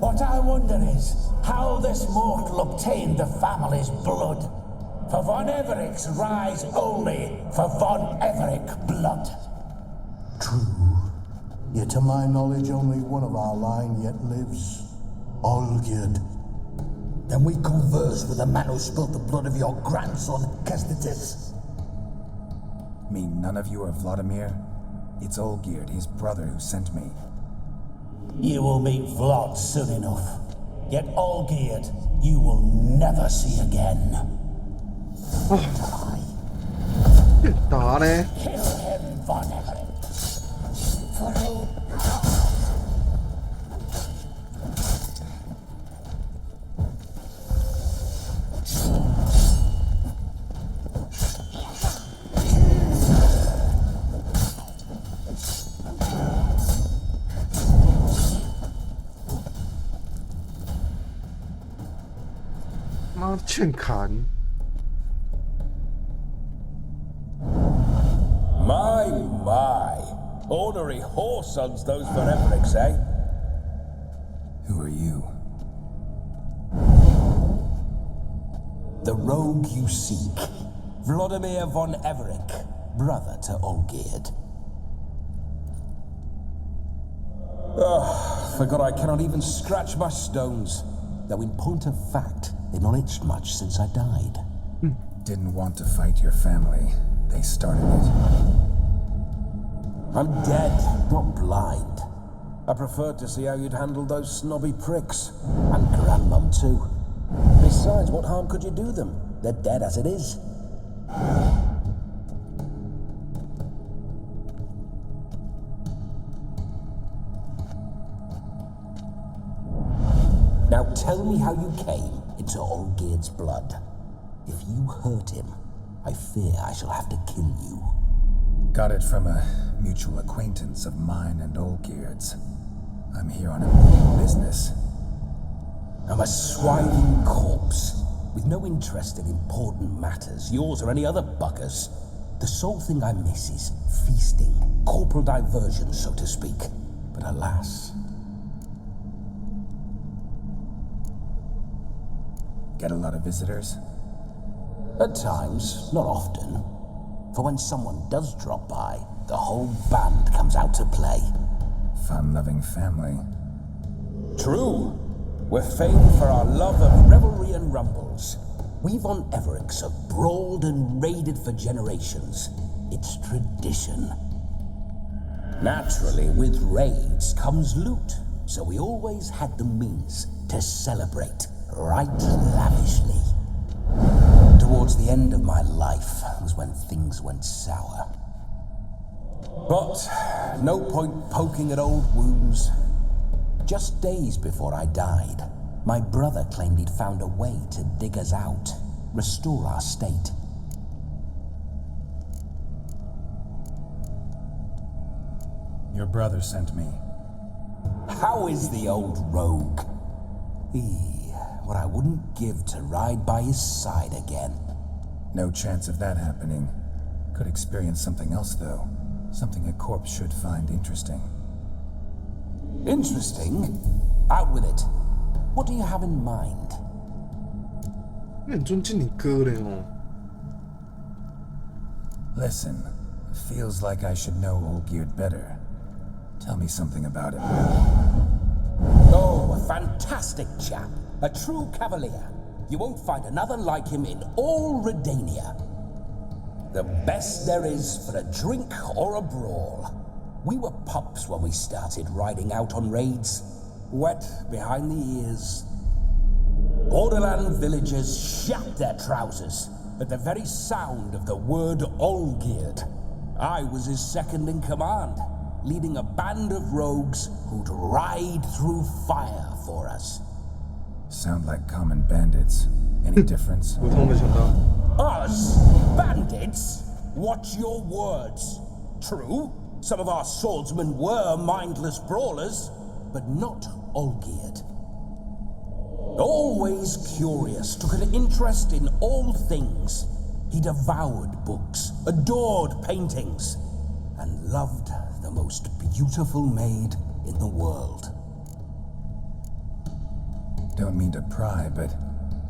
What I wonder is how this mortal obtained the family's blood. For von Evericks rise only for von Everik blood. True. Yet to my knowledge, only one of our line yet lives. Olgierd. Then we converse with the man who spilled the blood of your grandson, Kestitis. Mean none of you are Vladimir? It's Olgierd, his brother, who sent me. You will meet Vlad soon enough. Yet Olgierd, you will never see again. 打嘞！ Kill him, von Everik. For who? 妈欠砍！ My. Ornery whoresons those von Evericks, eh? Who are you? The rogue you seek. Vladimir von Everik, brother to Olgierd. Forgot I cannot even scratch my stones. Though in point of fact, they've not itched much since I died. Didn't want to fight your family. They started it. I'm dead, not blind. I preferred to see how you'd handle those snobby pricks. And Grandmum, too. Besides, what harm could you do them? They're dead as it is. Now tell me how you came into Olgierd's blood. If you hurt him, I fear I shall have to kill you. Got it from a mutual acquaintance of mine and Olgierd's. I'm here on a business. I'm a swiving corpse, with no interest in important matters, yours or any other buggers. The sole thing I miss is feasting, corporal diversion, so to speak. But alas... Get a lot of visitors? At times, not often. For when someone does drop by, the whole band comes out to play. Fun-loving family. True. We're famed for our love of revelry and rumbles. We von Evericks have brawled and raided for generations. It's tradition. Naturally, with raids comes loot, so we always had the means to celebrate right lavishly. Towards the end of my life was when things went sour. But no point poking at old wounds. Just days before I died, my brother claimed he'd found a way to dig us out, restore our state. Your brother sent me. How is the old rogue? What I wouldn't give to ride by his side again. No chance of that happening. Could experience something else, though. Something a corpse should find interesting. Interesting? Out with it. What do you have in mind? 你很尊敬你哥嘞哦。 Listen, feels like I should know Olgierd better. Tell me something about him. Oh, a fantastic chap. A true cavalier. You won't find another like him in all Redania. The best there is for a drink or a brawl. We were pups when we started riding out on raids. Wet behind the ears. Borderland villagers shat their trousers at the very sound of the word Olgierd. I was his second in command, leading a band of rogues who'd ride through fire for us. Sound like common bandits. Any difference? Us? Bandits? Watch your words. True, some of our swordsmen were mindless brawlers, but not Olgierd. Always curious, took an interest in all things. He devoured books, adored paintings, and loved the most beautiful maid in the world. Don't mean to pry, but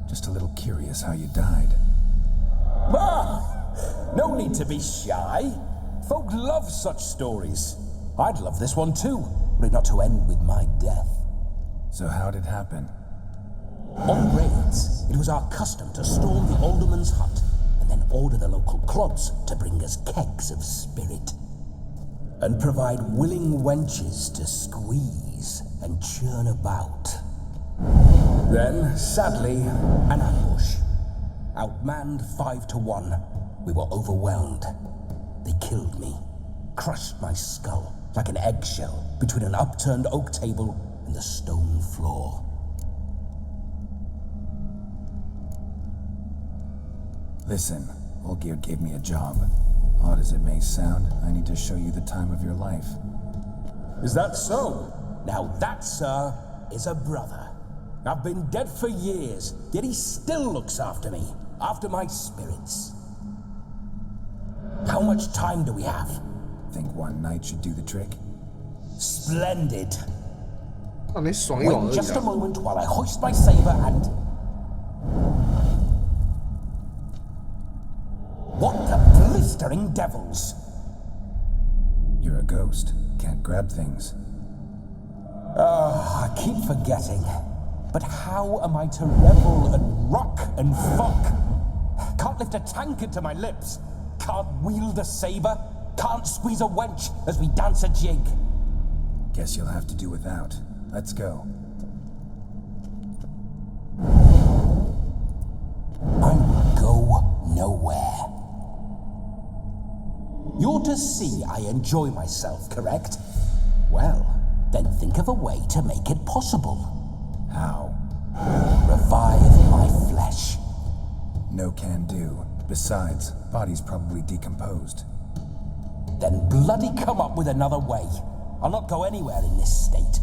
just a little curious how you died. No need to be shy. Folk love such stories. I'd love this one too, were it not to end with my death. So how'd it happen? On raids, it was our custom to storm the alderman's hut and then order the local clubs to bring us kegs of spirit and provide willing wenches to squeeze and churn about. Then, sadly, an ambush. Outmanned 5 to 1, we were overwhelmed. They killed me, crushed my skull like an eggshell between an upturned oak table and the stone floor. Listen, Olgierd gave me a job. Odd as it may sound, I need to show you the time of your life. Is that so? Now that, sir, is a brother. I've been dead for years, yet he still looks after me, after my spirits. How much time do we have? Think one night should do the trick? Splendid. 让你爽一爽而 Wait 已 just a 啊。 moment while I hoist my saber and... What the blistering devils? You're a ghost. Can't grab things. I keep forgetting. But how am I to revel and rock and fuck? Can't lift a tankard to my lips. Can't wield a saber. Can't squeeze a wench as we dance a jig. Guess you'll have to do without. Let's go. I will go nowhere. You're to see I enjoy myself, correct? Well, then think of a way to make it possible. How? Revive my flesh. No can do. Besides, body's probably decomposed. Then bloody come up with another way. I'll not go anywhere in this state.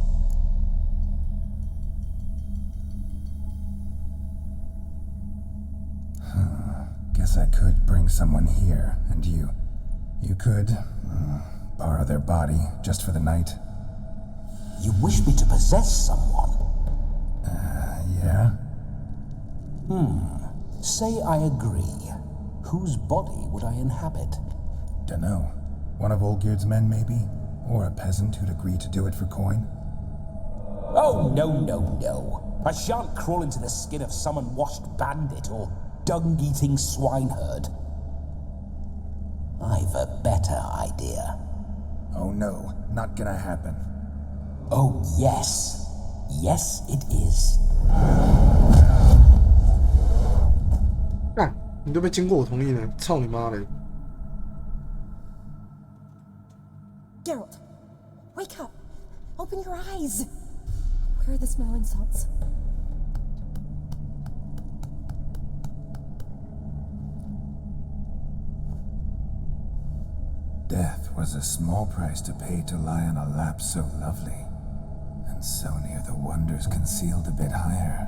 Guess I could bring someone here, and you could borrow their body just for the night. You wish me to possess someone? Yeah? Say I agree. Whose body would I inhabit? Dunno. One of Olgierd's men, maybe? Or a peasant who'd agree to do it for coin? Oh, no. I shan't crawl into the skin of some unwashed bandit or dung-eating swineherd. I've a better idea. Oh no, not gonna happen. Oh, yes. Yes, it is. 干，你都被经过我同意呢，操你妈嘞！ Geralt, wake up! Open your eyes! Where are the smelling salts? Death was a small price to pay to lie on a lap so lovely, and so near the wonders concealed a bit higher.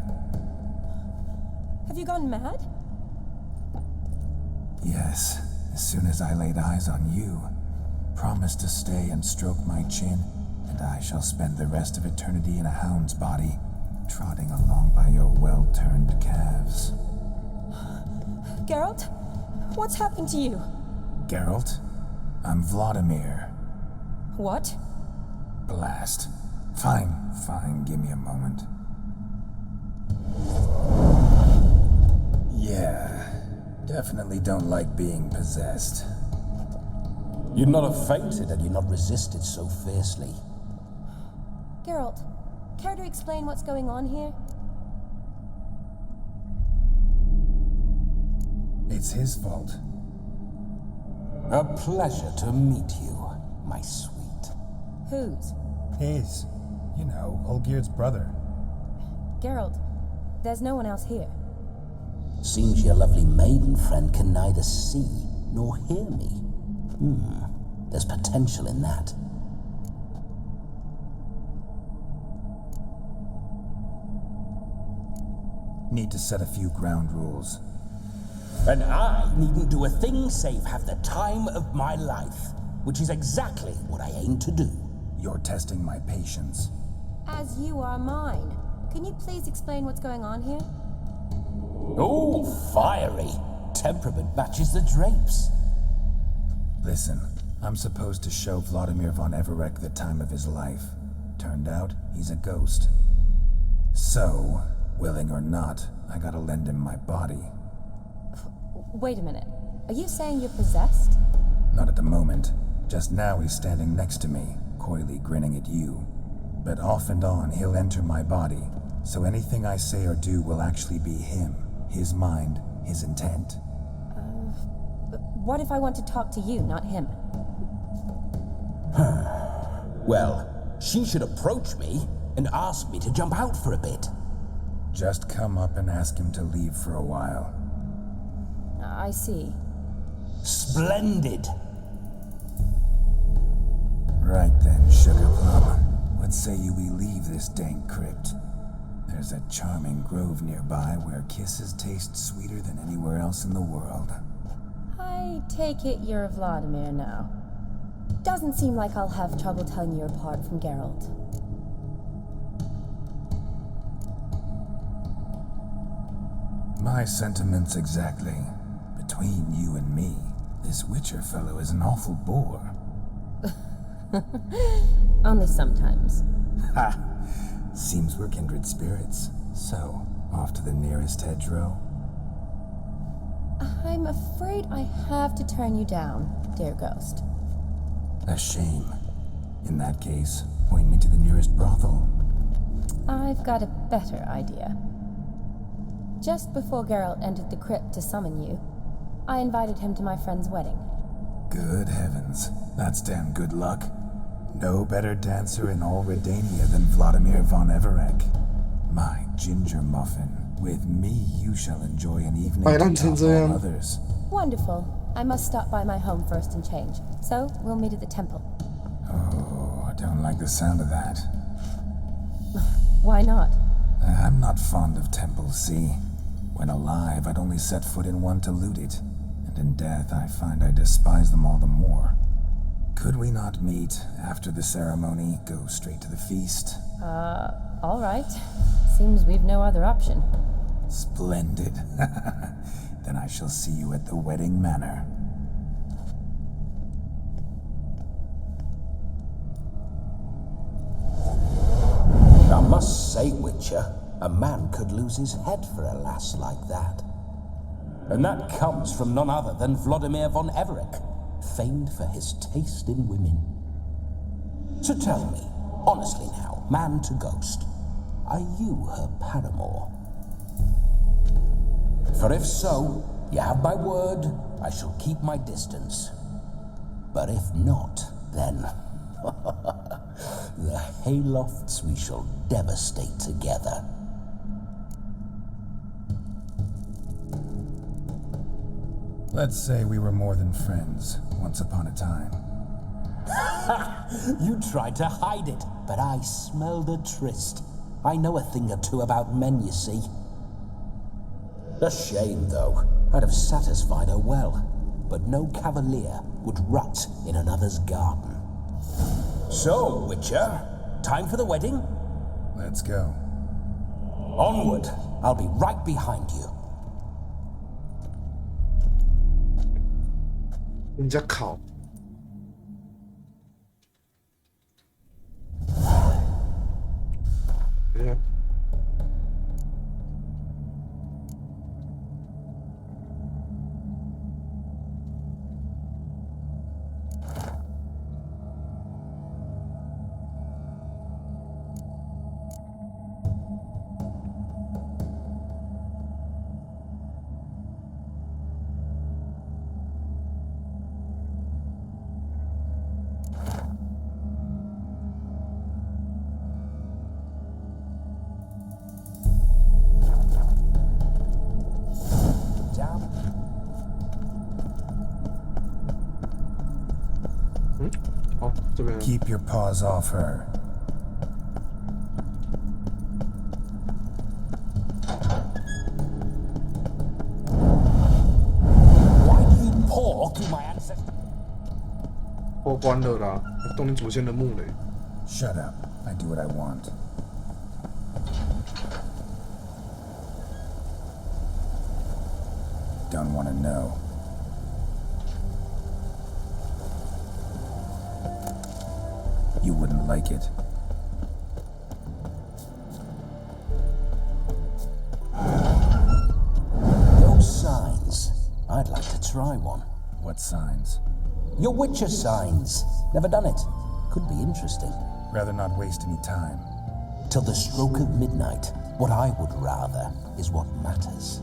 Have you gone mad? Yes, as soon as I laid eyes on you, promise to stay and stroke my chin, and I shall spend the rest of eternity in a hound's body, trotting along by your well-turned calves. Geralt, what's happened to you? Geralt, I'm Vladimir. What? Blast. Fine, give me a moment. Yeah, definitely don't like being possessed. You'd not have fainted had you not resisted so fiercely. Geralt, care to explain what's going on here? It's his fault. A pleasure to meet you, my sweet. Whose? His. You know, Olgierd's brother. Geralt, there's no one else here. Seems your lovely maiden friend can neither see nor hear me. There's potential in that. Need to set a few ground rules. And I needn't do a thing save have the time of my life, which is exactly what I aim to do. You're testing my patience. As you are mine. Can you please explain what's going on here? Oh, fiery. Temperament matches the drapes. Listen, I'm supposed to show Vladimir von Everek the time of his life. Turned out, he's a ghost. So, willing or not, I gotta lend him my body. Wait a minute. Are you saying you're possessed? Not at the moment. Just now he's standing next to me, coyly grinning at you. But off and on, he'll enter my body. So anything I say or do will actually be him. His mind, his intent. What if I want to talk to you, not him? Well, she should approach me and ask me to jump out for a bit. Just come up and ask him to leave for a while. I see. Splendid. Right then, Sugar Plum. What say you we leave this dank crypt? There's a charming grove nearby where kisses taste sweeter than anywhere else in the world. I take it you're Vladimir now. Doesn't seem like I'll have trouble telling you apart from Geralt. My sentiments exactly. Between you and me, this Witcher fellow is an awful bore. Only sometimes. Ha! Seems we're kindred spirits. So, off to the nearest hedgerow? I'm afraid I have to turn you down, dear ghost. A shame. In that case, point me to the nearest brothel. I've got a better idea. Just before Geralt entered the crypt to summon you, I invited him to my friend's wedding. Good heavens. That's damn good luck. No better dancer in all Redania than Vladimir von Everek. My ginger muffin. With me, you shall enjoy an evening to top all others. Wonderful. I must stop by my home first and change. So, we'll meet at the temple. Oh, I don't like the sound of that. Why not? I'm not fond of temples, see? When alive, I'd only set foot in one to loot it. And in death, I find I despise them all the more. Could we not meet after the ceremony, go straight to the feast? All right. Seems we've no other option. Splendid. Then I shall see you at the wedding manor. I must say, Witcher, a man could lose his head for a lass like that. And that comes from none other than Vladimir von Everek, famed for his taste in women. So tell me, honestly now, man to ghost, are you her paramour? For if so, you have my word, I shall keep my distance. But if not, then the haylofts we shall devastate together. Let's say we were more than friends, once upon a time. You tried to hide it, but I smelled a tryst. I know a thing or two about men, you see. A shame, though. I'd have satisfied her well, but no cavalier would rut in another's garden. So, Witcher, time for the wedding? Let's go. Onward. I'll be right behind you. 人家考。哎呀。Keep your paws off her. 关了啦，动你祖先的墓嘞。Shut up. I do what I want. Don't want to know. You wouldn't like it. Those signs. I'd like to try one. What signs? Your Witcher signs. Never done it. Could be interesting. Rather not waste any time. Till the stroke of midnight, what I would rather is what matters.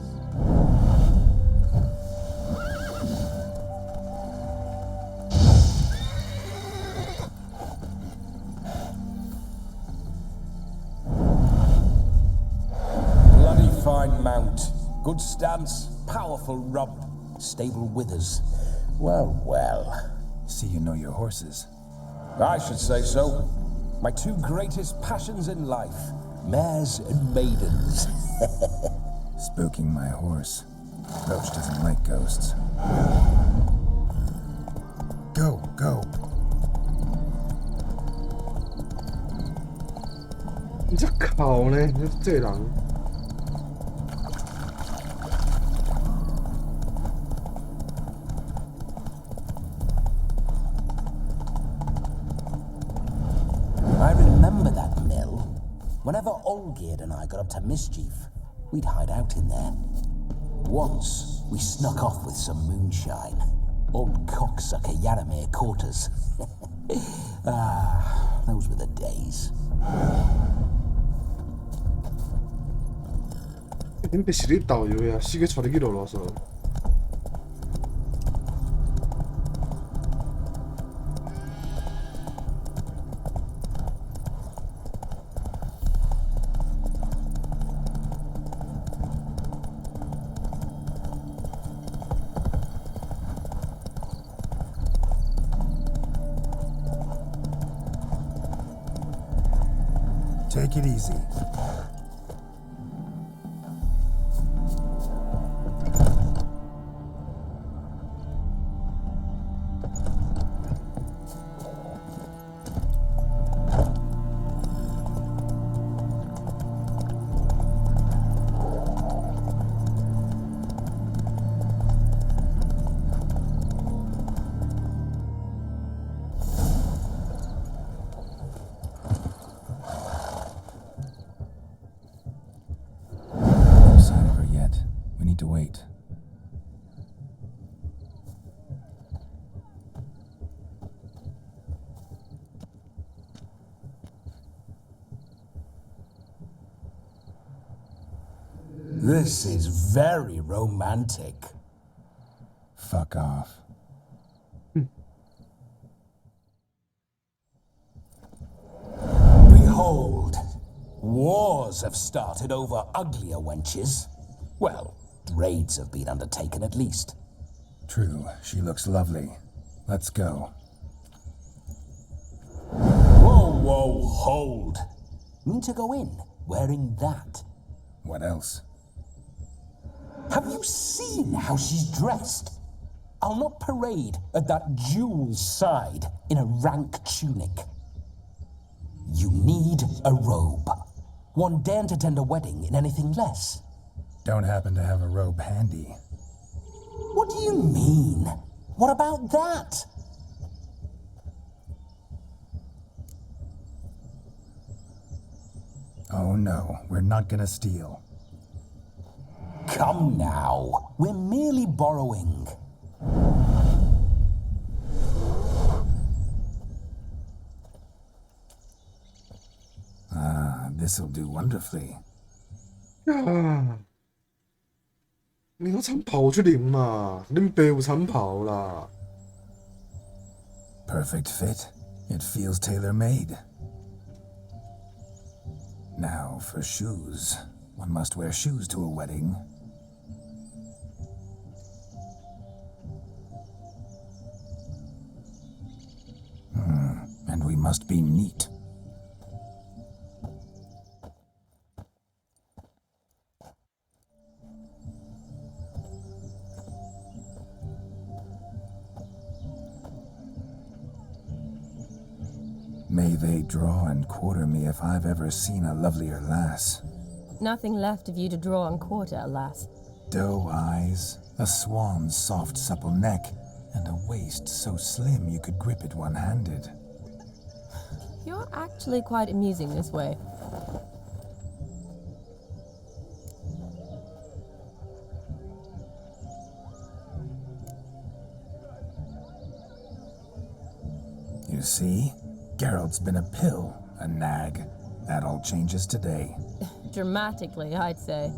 Bloody fine mount. Good stance, powerful rump, stable withers. Well, well. See you know your horses. I should say so. My two greatest passions in life, mares and maidens. Spooking my horse. Roach doesn't like ghosts. Go, go. 你这考呢？你这人。I remember that mill. Whenever Olgierd and I got up to mischief, we'd hide out in there. Once, we snuck off with some moonshine. Old cocksucker Yaramir caught us. Those were the days. 恁别是你导游呀，死个带你去落所。Take it easy. No sign of her yet. We need to wait. This is very romantic. Fuck off. Behold, wars have started over uglier wenches. Well, raids have been undertaken at least. True, she looks lovely. Let's go. Whoa, whoa, hold. Mean to go in wearing that? What else? Have you seen how she's dressed? I'll not parade at that jewel's side in a rank tunic. You need a robe. One daren't attend a wedding in anything less. Don't happen to have a robe handy. What do you mean? What about that? Oh no, we're not gonna steal. Come now, we're merely borrowing. Ah, this'll do wonderfully. 呀，你有长袍去领嘛？恁爸有长袍啦。Perfect fit. It feels tailor-made. Now for shoes. One must wear shoes to a wedding. And we must be neat. May they draw and quarter me if I've ever seen a lovelier lass. Nothing left of you to draw and quarter, alas. Doe eyes, a swan's soft supple neck, and a waist so slim you could grip it one-handed. You're actually quite amusing this way. You see? Geralt's been a pill, a nag. That all changes today. Dramatically, I'd say.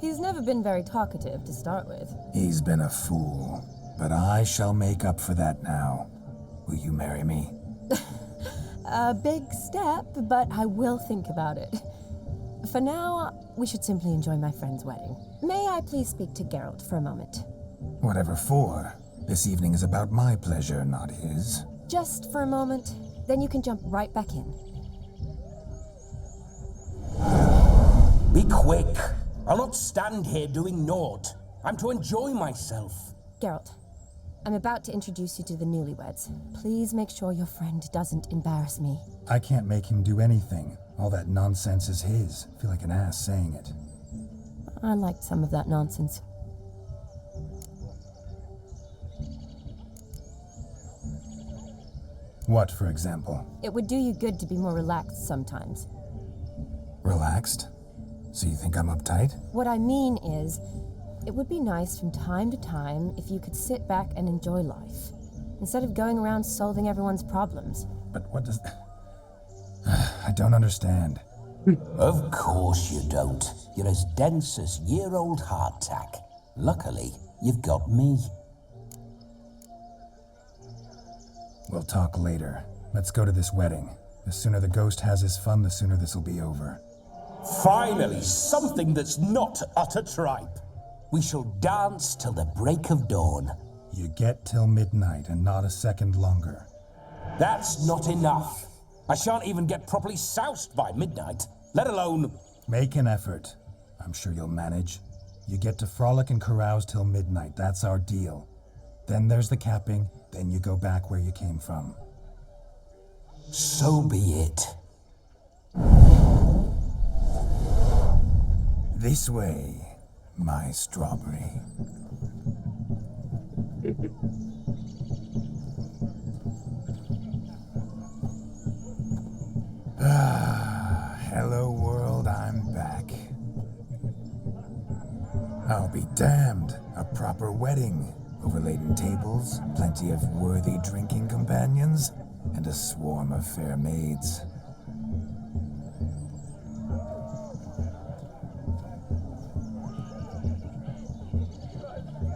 He's never been very talkative to start with. He's been a fool, but I shall make up for that now. Will you marry me? A big step, but I will think about it. For now, we should simply enjoy my friend's wedding. May I please speak to Geralt for a moment? Whatever for. This evening is about my pleasure, not his. Just for a moment, then you can jump right back in. Be quick. I'll not stand here doing naught. I'm to enjoy myself. Geralt, I'm about to introduce you to the newlyweds. Please make sure your friend doesn't embarrass me. I can't make him do anything. All that nonsense is his. I feel like an ass saying it. I liked some of that nonsense. What, for example? It would do you good to be more relaxed sometimes. Relaxed? So you think I'm uptight? What I mean is, it would be nice from time to time if you could sit back and enjoy life, instead of going around solving everyone's problems. But what does... I don't understand. Of course you don't. You're as dense as year-old hardtack. Luckily, you've got me. We'll talk later. Let's go to this wedding. The sooner the ghost has his fun, the sooner this'll be over. Finally, something that's not utter tripe. We shall dance till the break of dawn. You get till midnight and not a second longer. That's not enough. I shan't even get properly soused by midnight, let alone... Make an effort. I'm sure you'll manage. You get to frolic and carouse till midnight. That's our deal. Then there's the capping, then you go back where you came from. So be it. This way, my strawberry. Hello world, I'm back. I'll be damned. A proper wedding. Overladen tables, plenty of worthy drinking companions, and a swarm of fair maids.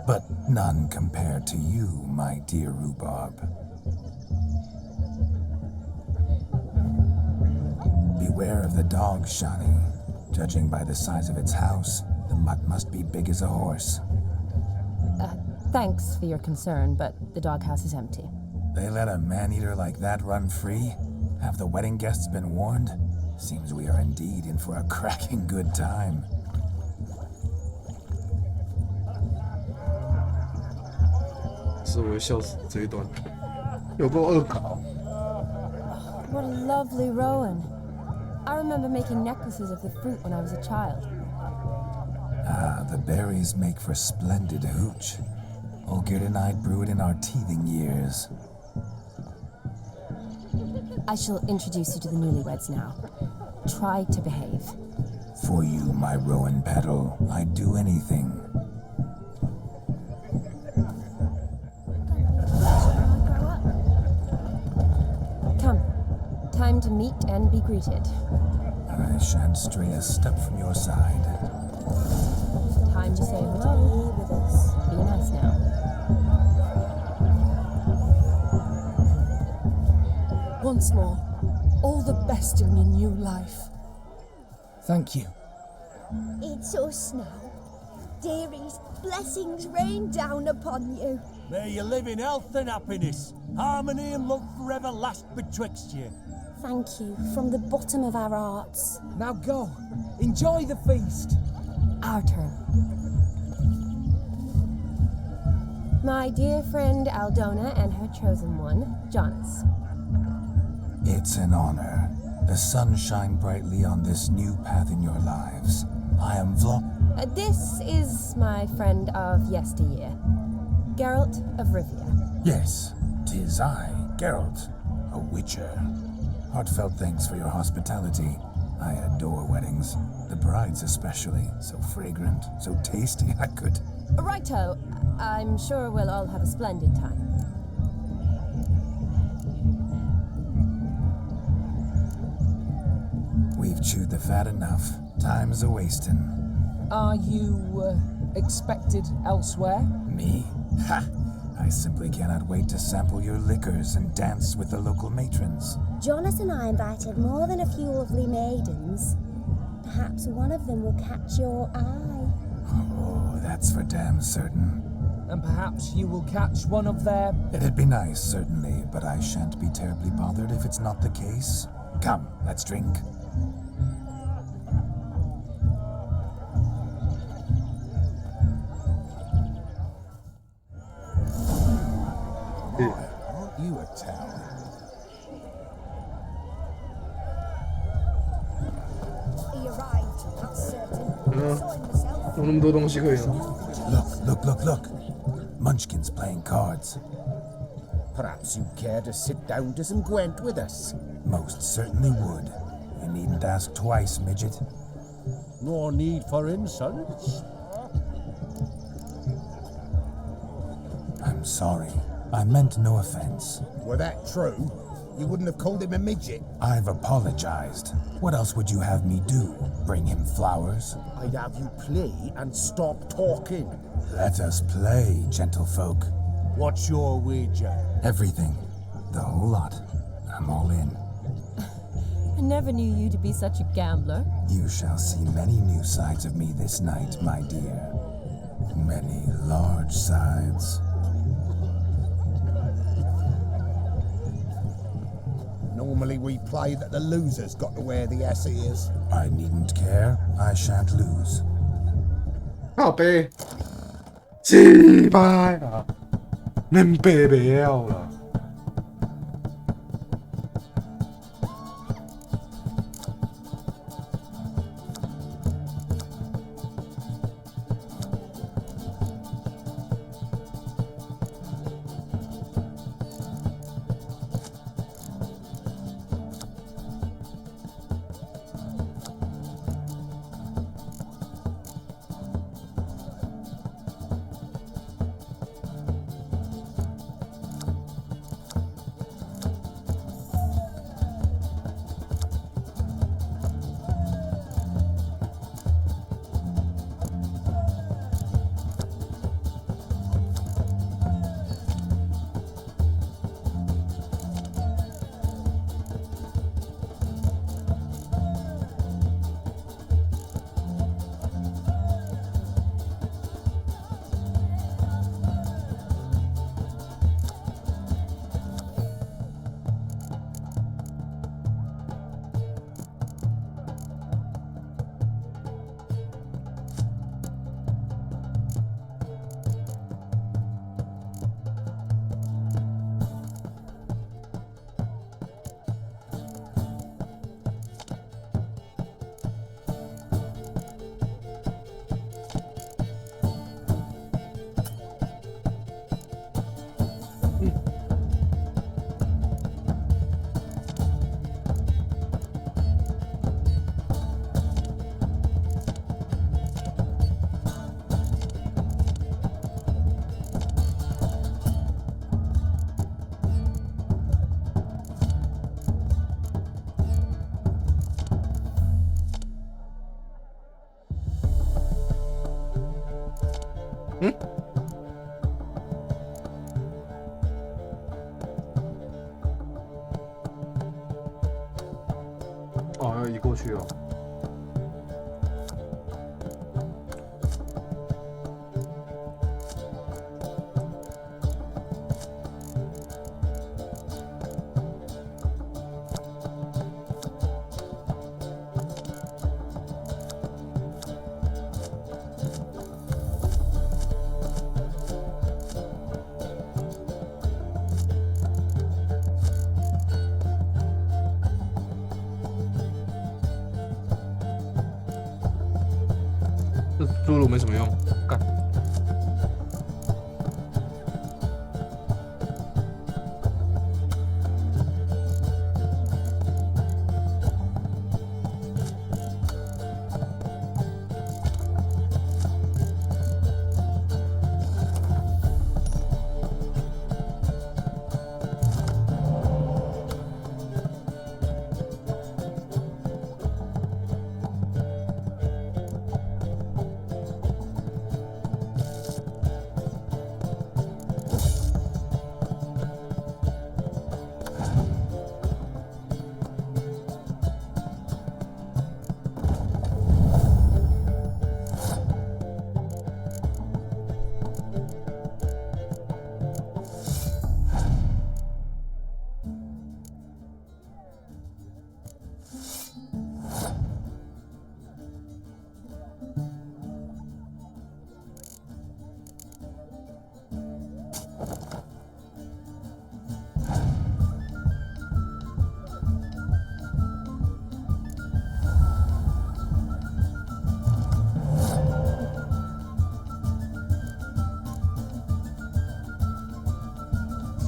But none compared to you, my dear rhubarb. Beware of the dog, Shani. Judging by the size of its house, the mutt must be big as a horse. Thanks for your concern, but the doghouse is empty. They let a man-eater like that run free? Have the wedding guests been warned? Seems we are indeed in for a cracking good time. What a lovely rowan. I remember making necklaces of the fruit when I was a child. Ah, the berries make for splendid hooch. Olgerd and I brewed in our teething years. I shall introduce you to the newlyweds now. Try to behave. For you, my rowan petal, I'd do anything. Come. Time to meet and be greeted. I shan't stray a step from your side. Time to say hello. With us. Be nice now. Once more, all the best in your new life. Thank you. It's us now. Dearies, blessings rain down upon you. May you live in health and happiness. Harmony and love forever last betwixt you. Thank you, from the bottom of our hearts. Now go. Enjoy the feast. Our turn. My dear friend Aldona and her chosen one, Jonas. It's an honor. The sun shine brightly on this new path in your lives. I am This is my friend of yesteryear, Geralt of Rivia. Yes, 'tis I, Geralt, a witcher. Heartfelt thanks for your hospitality. I adore weddings. The brides especially. So fragrant, so tasty, I could... Righto. I'm sure we'll all have a splendid time. We've chewed the fat enough. Time's a-wasting. Are you, expected elsewhere? Me? Ha! I simply cannot wait to sample your liquors and dance with the local matrons. Jonas and I invited more than a few lovely maidens. Perhaps one of them will catch your eye. Oh, that's for damn certain. And perhaps you will catch one of their... It'd be nice, certainly, but I shan't be terribly bothered if it's not the case. Come, let's drink. Aren't you a tower? He arrived, that's certain. Saw him myself. 有那么多东西可以拿。 Look. Munchkin's playing cards. Perhaps you'd care to sit down to some Gwent with us. Most certainly would. You needn't ask twice, midget. No need for insults. I'm sorry. I meant no offense. Were that true, you wouldn't have called him a midget. I've apologized. What else would you have me do? Bring him flowers? I'd have you play and stop talking. Let us play, gentlefolk. What's your wager? Everything. The whole lot. I'm all in. I never knew you to be such a gambler. You shall see many new sides of me this night, my dear. Many large sides. Normally we play that the loser's got to wear the ears. I needn't care. I shan't lose. 靠背，击败了，恁白不要了。哦，要移过去哦。露露没什么用，干。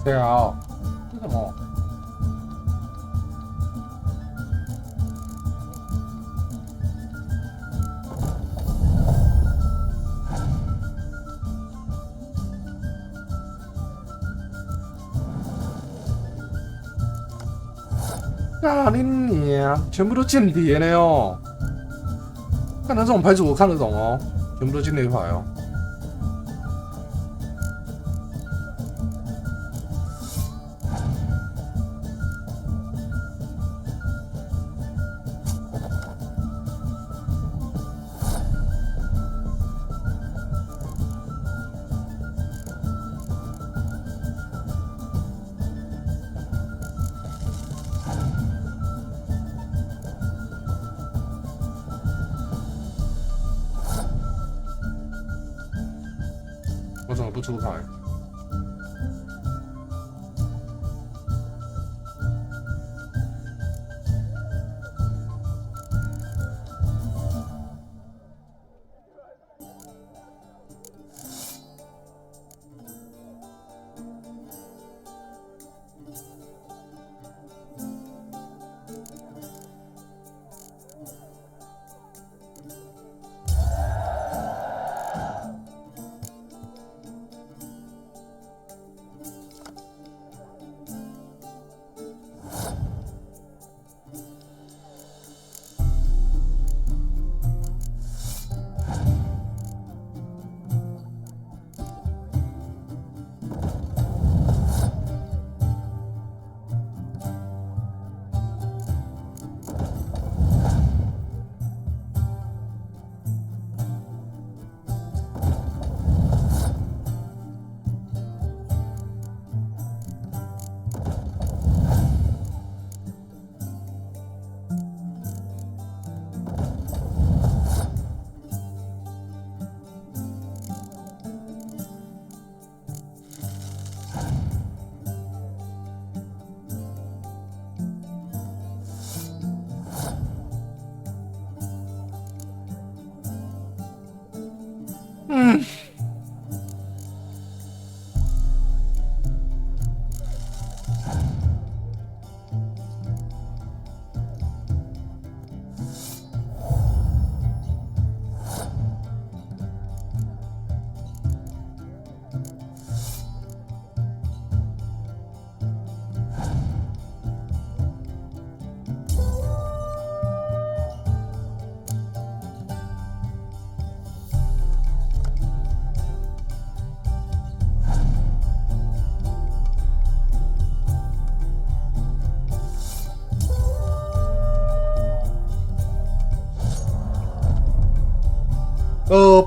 对啊，这什么？啊你娘！全部都间谍呢哦！看他这种牌组我看得懂哦，全部都间谍牌哦。我怎么不出牌？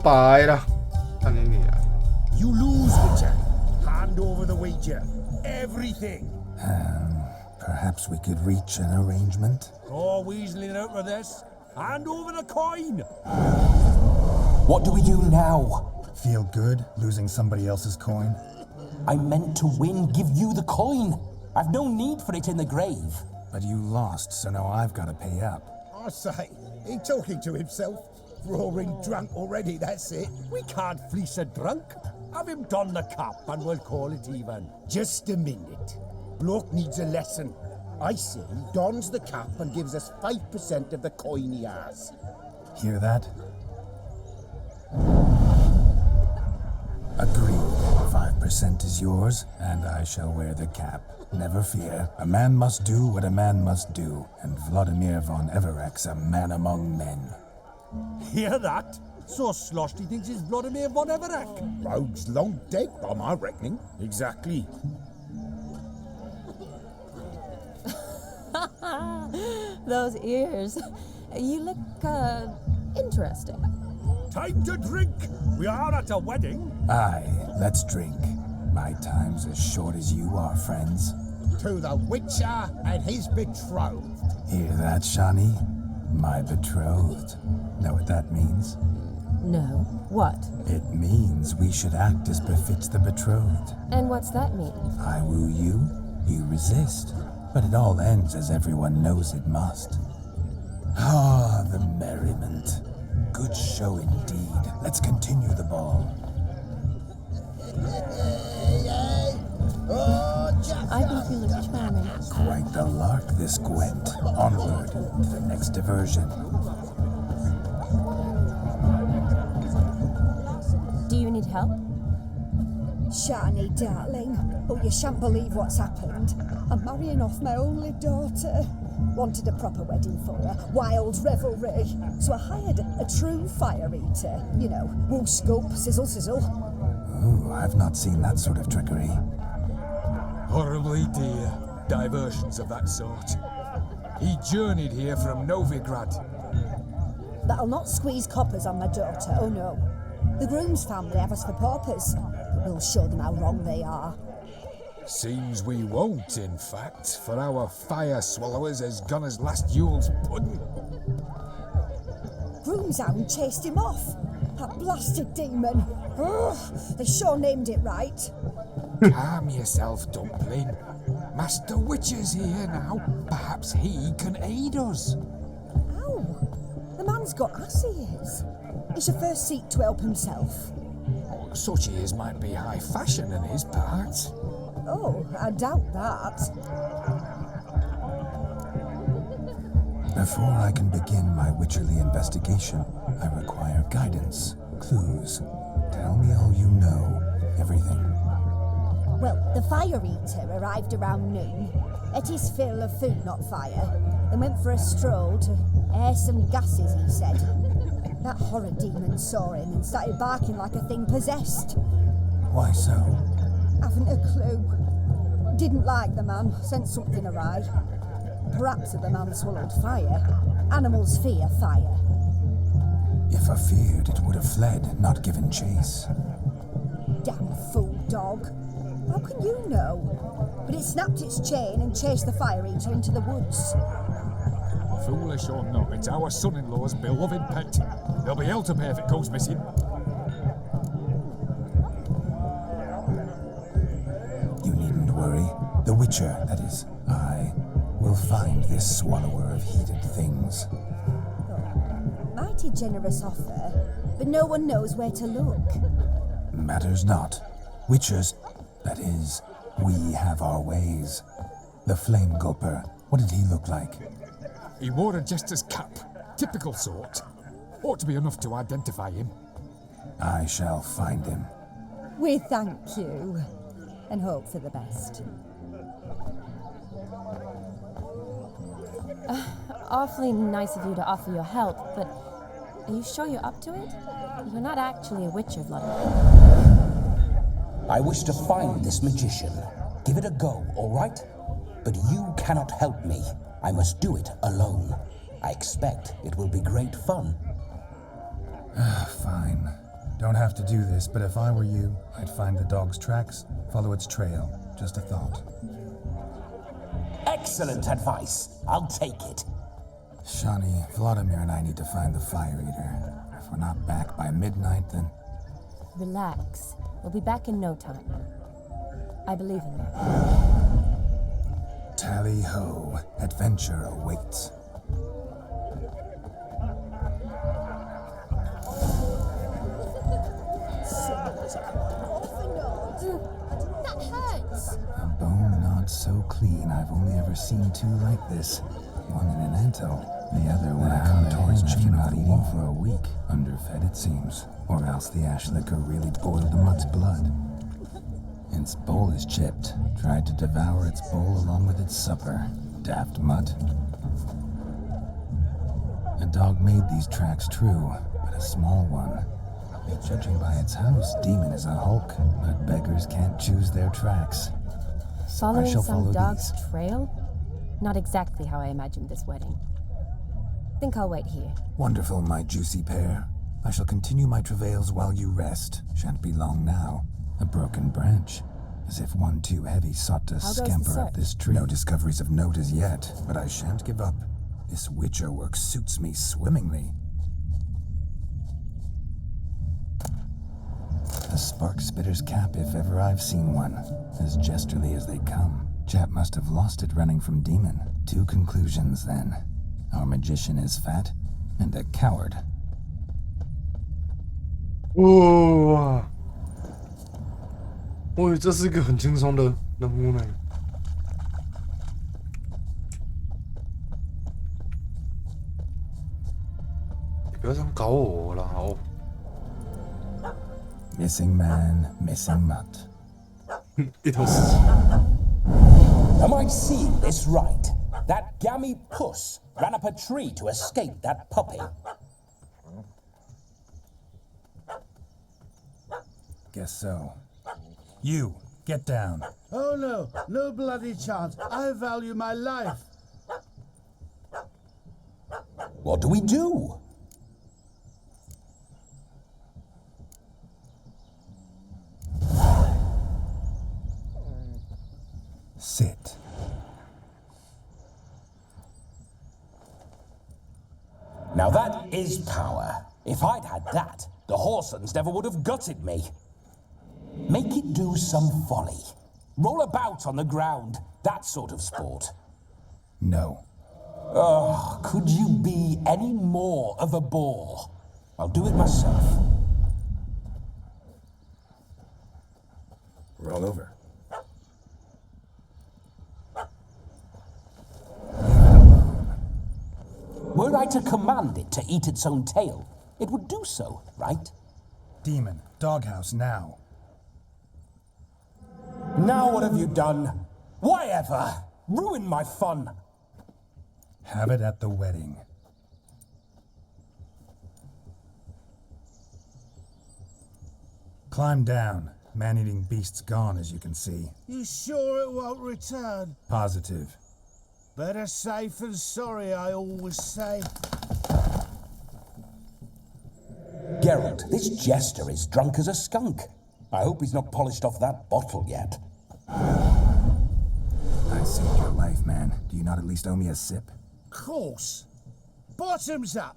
白了，看你啊！ You lose, Witcher. Hand over the wager. Everything. Perhaps we could reach an arrangement? Oh, weaseling out of this. Hand over the coin. What do we do now? Feel good losing somebody else's coin? I meant to win, give you the coin. I've no need for it in the grave. But you lost, so now I've got to pay up. I say, he talking to himself? Roaring drunk already, that's it. We can't fleece a drunk. Have him don the cap and we'll call it even. Just a minute. Bloke needs a lesson. I say he dons the cap and gives us 5% of the coin he has. Hear that? Agreed. 5% is yours, and I shall wear the cap. Never fear. A man must do what a man must do, and Vladimir von Everek's a man among men. Hear that? So sloshed he thinks he's Vladimir von Everek. Rogue's long dead by my reckoning. Exactly. Those ears. You look, interesting. Time to drink. We are at a wedding. Aye, let's drink. My time's as short as you are, friends. To the Witcher and his betrothed. Hear that, Shani? My betrothed. Know what that means? No. What? It means we should act as befits the betrothed. And what's that mean? I woo you, you resist. But it all ends as everyone knows it must. Ah, the merriment. Good show indeed. Let's continue the ball. I think you look charming. Quite the lark, this Gwent. Onward to the next diversion. Do you need help? Shani, darling. Oh, you shan't believe what's happened. I'm marrying off my only daughter. Wanted a proper wedding for her, wild revelry. So I hired a true fire eater. You know, woo scoop, sizzle sizzle. Ooh, I've not seen that sort of trickery. Horribly dear diversions of that sort. He journeyed here from Novigrad. That'll not squeeze coppers on my daughter, oh no. The groom's family have us for paupers, but we'll show them how wrong they are. Seems we won't, in fact, for our fire swallowers has gone as last Yule's pudding. Groomshound chased him off. That blasted demon. Ugh, they sure named it right. Calm yourself, Dumpling. Master Witcher's here now. Perhaps he can aid us. Ow, the man's got ass ears. He should first seek to help himself. Such ears might be high fashion in his parts. Oh, I doubt that. Before I can begin my witcherly investigation, I require guidance, clues. Tell me all you know, everything. Well, the fire eater arrived around noon, ate his fill of food, not fire, then went for a stroll to air some gases, he said. That horror demon saw him and started barking like a thing possessed. Why so? Haven't a clue. Didn't like the man, sent something awry. Perhaps if the man swallowed fire. Animals fear fire. If I feared, it would have fled, not given chase. Damn fool dog. How can you know? But it snapped its chain and chased the fire eater into the woods. Foolish or not, it's our son-in-law's beloved pet. There'll be hell to pay if it goes missing. You needn't worry. The Witcher, that is, I, will find this swallower of heated things. Mighty generous offer, but no one knows where to look. Matters not. Witchers, that is, we have our ways. The Flame Gulper, what did he look like? He wore a jester's cap. Typical sort. Ought to be enough to identify him. I shall find him. We thank you, and hope for the best. Awfully nice of you to offer your help, but are you sure you're up to it? You're not actually a witcher, Vladimir. I wish to find this magician. Give it a go, all right? But you cannot help me. I must do it alone. I expect it will be great fun. Fine. Don't have to do this, but if I were you, I'd find the dog's tracks, follow its trail. Just a thought. Excellent advice. I'll take it. Shani, Vladimir and I need to find the fire eater. If we're not back by midnight, then... Relax. We'll be back in no time. I believe in you. Tally-ho. Adventure awaits. seen two like this. One in an anthill, the other when a contouring chicken not eating for a week. Underfed, it seems. Or else the ash liquor really boiled the mutt's blood. Its bowl is chipped. Tried to devour its bowl along with its supper. Daft mutt. A dog made these tracks true, but a small one. Judging by its house, Demon is a hulk, but beggars can't choose their tracks. Following I shall some follow dog's these. trail? Not exactly how I imagined this wedding. Think I'll wait here. Wonderful, my juicy pair. I shall continue my travails while you rest. Shan't be long now. A broken branch. As if one too heavy sought to How goes the scamper up search? this tree. No discoveries of note as yet, but I shan't give up. This witcher work suits me swimmingly. A spark spitter's cap if ever I've seen one. As jesterly as they come. Chap must have lost it running from Demon. Two conclusions then. Our magician is fat, and a coward.哇！我以为这是一个很轻松的任务呢。你不要这样搞我啦！哦。 Missing man, missing mutt. Am I seeing this right? That gammy puss ran up a tree to escape that puppy. Guess so. You, get down. Oh no, no bloody chance. I value my life. What do we do? Sit. Now that is power. If I'd had that, the Horsons never would have gutted me. Make it do some folly. Roll about on the ground. That sort of sport. No. Oh, could you be any more of a bore? I'll do it myself. Roll over. Were I to command it to eat its own tail, it would do so, right? Demon, doghouse now. Now what have you done? Why ever? Ruin my fun. Have it at the wedding. Climb down. Man-eating beast's gone, as you can see. You sure it won't return? Positive. Better safe than sorry, I always say. Geralt, this jester is drunk as a skunk. I hope he's not polished off that bottle yet. I saved your life, man. Do you not at least owe me a sip? Course. Bottoms up.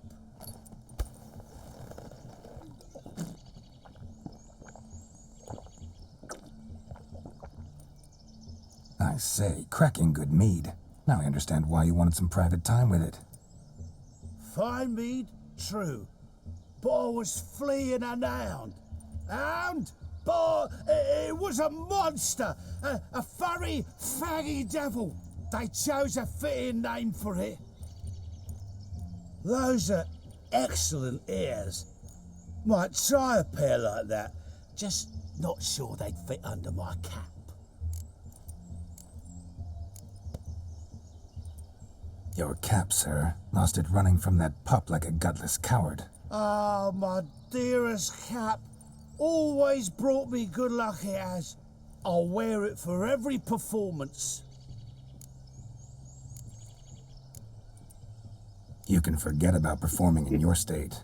I say, cracking good mead. Now I understand why you wanted some private time with it. Fine mead, true. But I was fleeing an hound. Hound? But it was a monster. A furry, faggy devil. They chose a fitting name for it. Those are excellent ears. Might try a pair like that. Just not sure they'd fit under my cap. Your cap, sir. Lost it running from that pup like a gutless coward. Ah, my dearest cap. Always brought me good luck it has. I'll wear it for every performance. You can forget about performing in your state.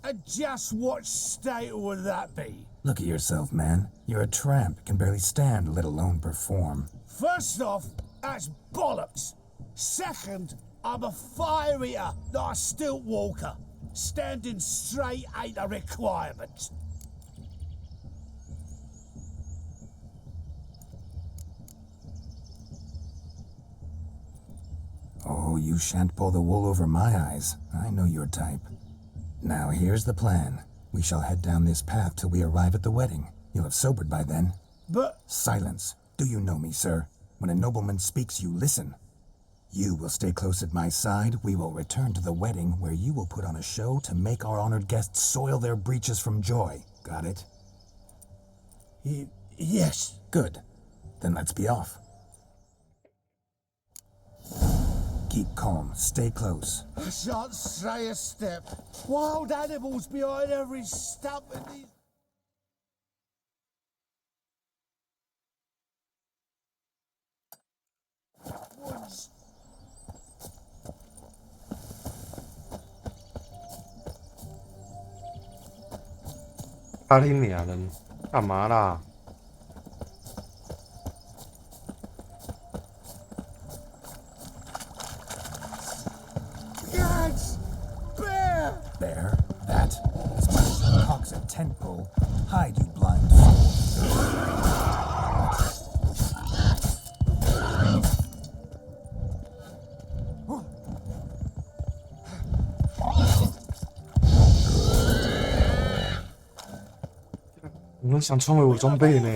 And just what state would that be? Look at yourself, man. You're a tramp, can barely stand, let alone perform. First off, that's bollocks. Second, I'm a fire eater, not a stilt walker. Standing straight ain't a requirement. Oh, you shan't pull the wool over my eyes. I know your type. Now, here's the plan. We shall head down this path till we arrive at the wedding. You'll have sobered by then. But... Silence. Do you know me, sir? When a nobleman speaks, you listen. You will stay close at my side. We will return to the wedding, where you will put on a show to make our honored guests soil their breeches from joy. Got it? Yes. Good. Then let's be off. Keep calm. Stay close. I shan't stray a step. Wild animals behind every stump in these... woods. 他听你啊，人干嘛啦？ Yes! Bear! Bear? That? As much as the cock's a tent pole. Hide, you blind fool. 我们想穿回我装备呢。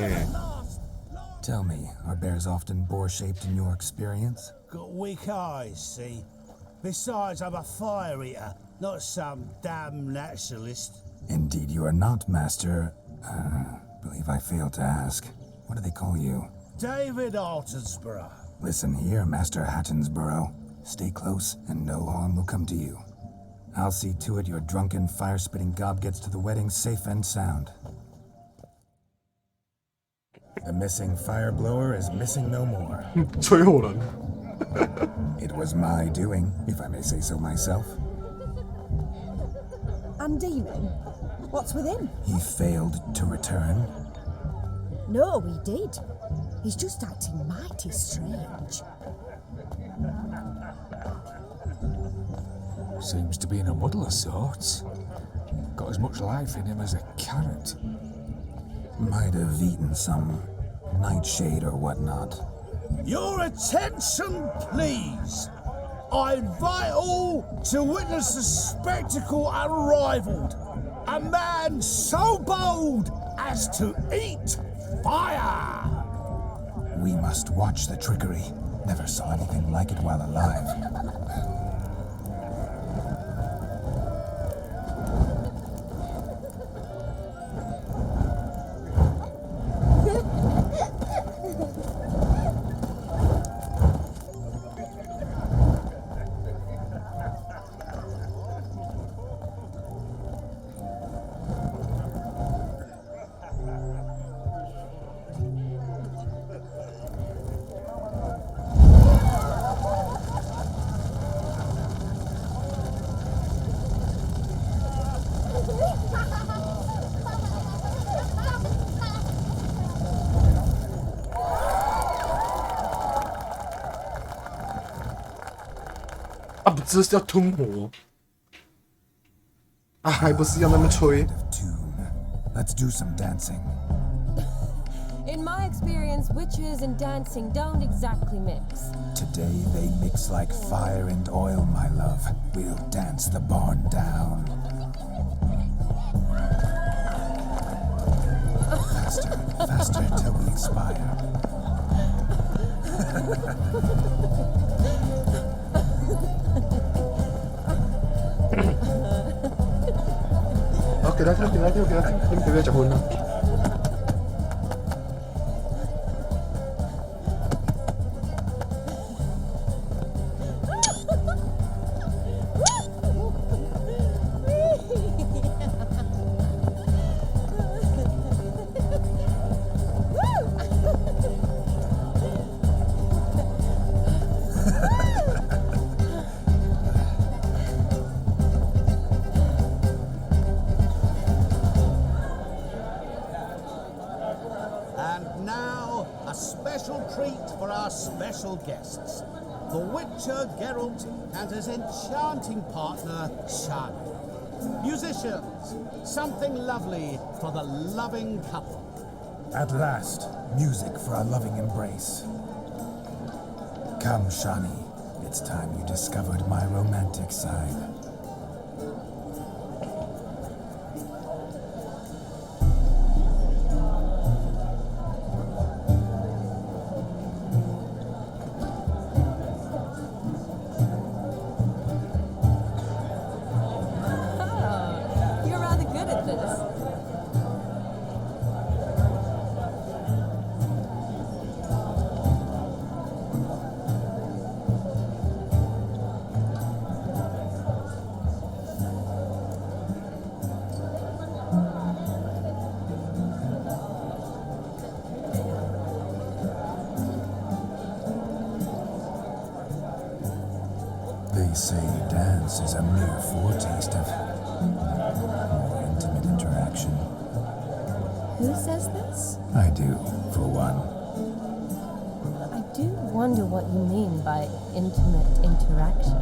Tell me, are bears often boar-shaped in your experience? Got weak eyes, see? Besides, I'm a fire eater, not some damn naturalist. Indeed you are not, Master. Believe I failed to ask. What do they call you? David Altonsborough. Listen here, Master Hattonsborough. Stay close, and no harm will come to you. I'll see to it your drunken, fire-spitting gob gets to the wedding safe and sound. The missing fire blower is missing no more. 吹火人。 It was my doing, if I may say so myself. And Demon? What's with him? He failed to return. No, he did. He's just acting mighty strange. Seems to be in a muddle of sorts. Got as much life in him as a carrot. Might have eaten some nightshade or whatnot. Your attention, please. I invite all to witness a spectacle unrivaled. A man so bold as to eat fire. We must watch the trickery. Never saw anything like it while alive.啊，不只是要吞火，啊，还不是要那么吹。 Let's do some dancing. In my experience, witches and dancing don't exactly mix. Today they mix like fire and oil, my love. We'll dance the barn down. Faster, faster till we expire. OK， 给他跳，给他跳，给他跳，你们不要结婚了。 And now, a special treat for our special guests. The Witcher Geralt and his enchanting partner, Shani. Musicians, something lovely for the loving couple. At last, music for a loving embrace. Come, Shani. It's time you discovered my romantic side. say dance is a mere foretaste of more intimate interaction. Who says this? I do, for one. I do wonder what you mean by intimate interaction.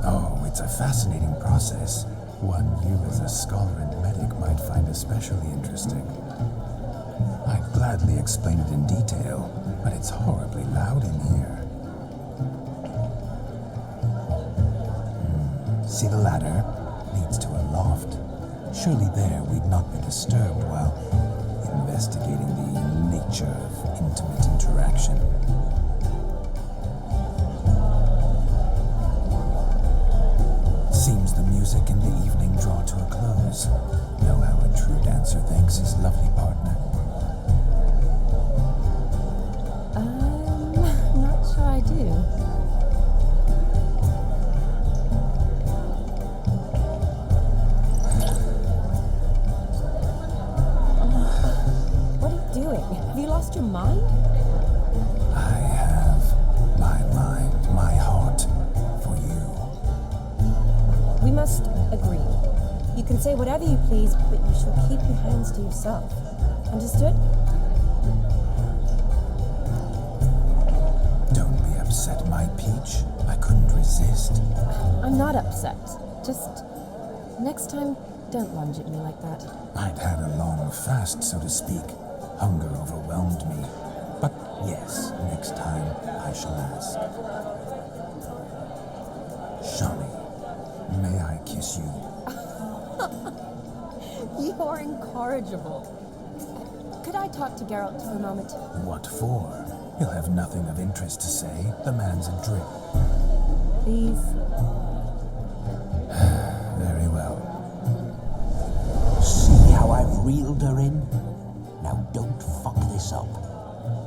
Oh, it's a fascinating process. One you as a scholar and medic might find especially interesting. I'd gladly explain it in detail, but it's horribly loud in here. See the ladder? Leads to a loft. Surely there we'd not be disturbed while investigating the nature of intimate interaction. Seems the music and the evening draw to a close. Know how a true dancer thanks his lovely partner. Not sure I do. What are you doing? Have you lost your mind? I have my mind, my heart for you. We must agree. You can say whatever you please, but you shall keep your hands to yourself. Understood? Don't be upset, my peach. I couldn't resist. I'm not upset. Just next time, don't lunge at me like that. I'd had a long fast, so to speak. Hunger overwhelmed me. But yes, next time I shall ask. Shani, may I kiss you? You're incorrigible. Could I talk to Geralt for a moment? What for? He'll have nothing of interest to say. The man's adrift. Please. Very well. See how I've reeled her in? Now don't fuck this up.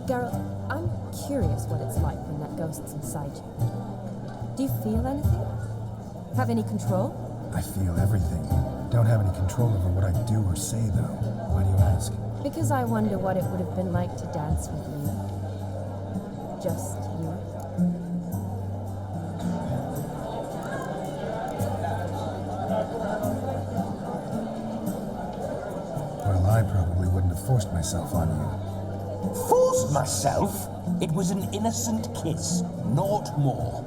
Geralt, I'm curious what it's like when that ghost's inside you. Do you feel anything? Have any control? I feel everything. Don't have any control over what I do or say, though. Why do you ask? Because I wonder what it would have been like to dance with you. Just you. Well, I probably wouldn't have forced myself on you. Forced myself? It was an innocent kiss, naught more.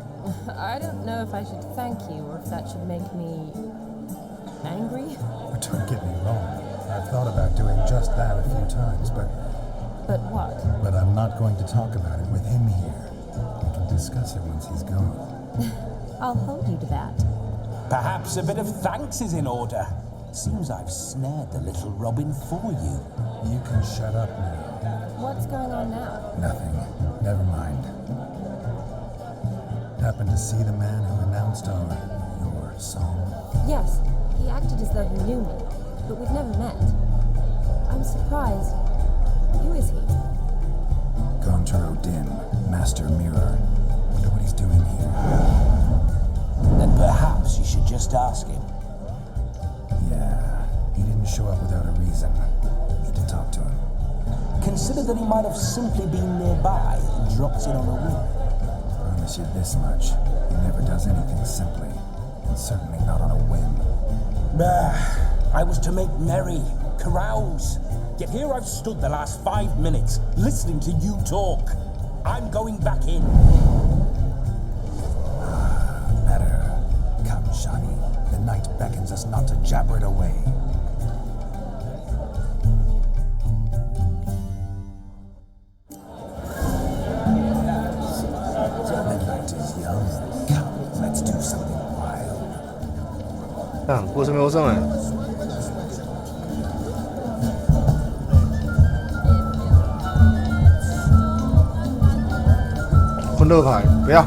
I don't know if I should thank you or if that should make me angry. Don't get me wrong. I've thought about doing just that a few times, but what? But I'm not going to talk about it with him here. We can discuss it once he's gone. I'll hold you to that. Perhaps a bit of thanks is in order. Seems I've snared the little Robin for you. You can shut up now. What's going on now? Nothing. Never mind. Happened to see the man who announced your song? Yes, he acted as though he knew me, but we've never met. I'm surprised. Who is he? Gontaro Dim, Master Mirror. Wonder what he's doing here. Then perhaps you should just ask him. Yeah, he didn't show up without a reason. Need to talk to him. Consider that he might have simply been nearby and dropped in on a whim. Promise you this much. He never does anything simply. And certainly not on a whim. I was to make merry, carouse. Yet here I've stood the last 5 minutes, listening to you talk. I'm going back in. Better. Come, Shani. The night beckons us not to jabber it away. The night is young. Come, let's do something wild. 过程没有上来。混乐牌不要。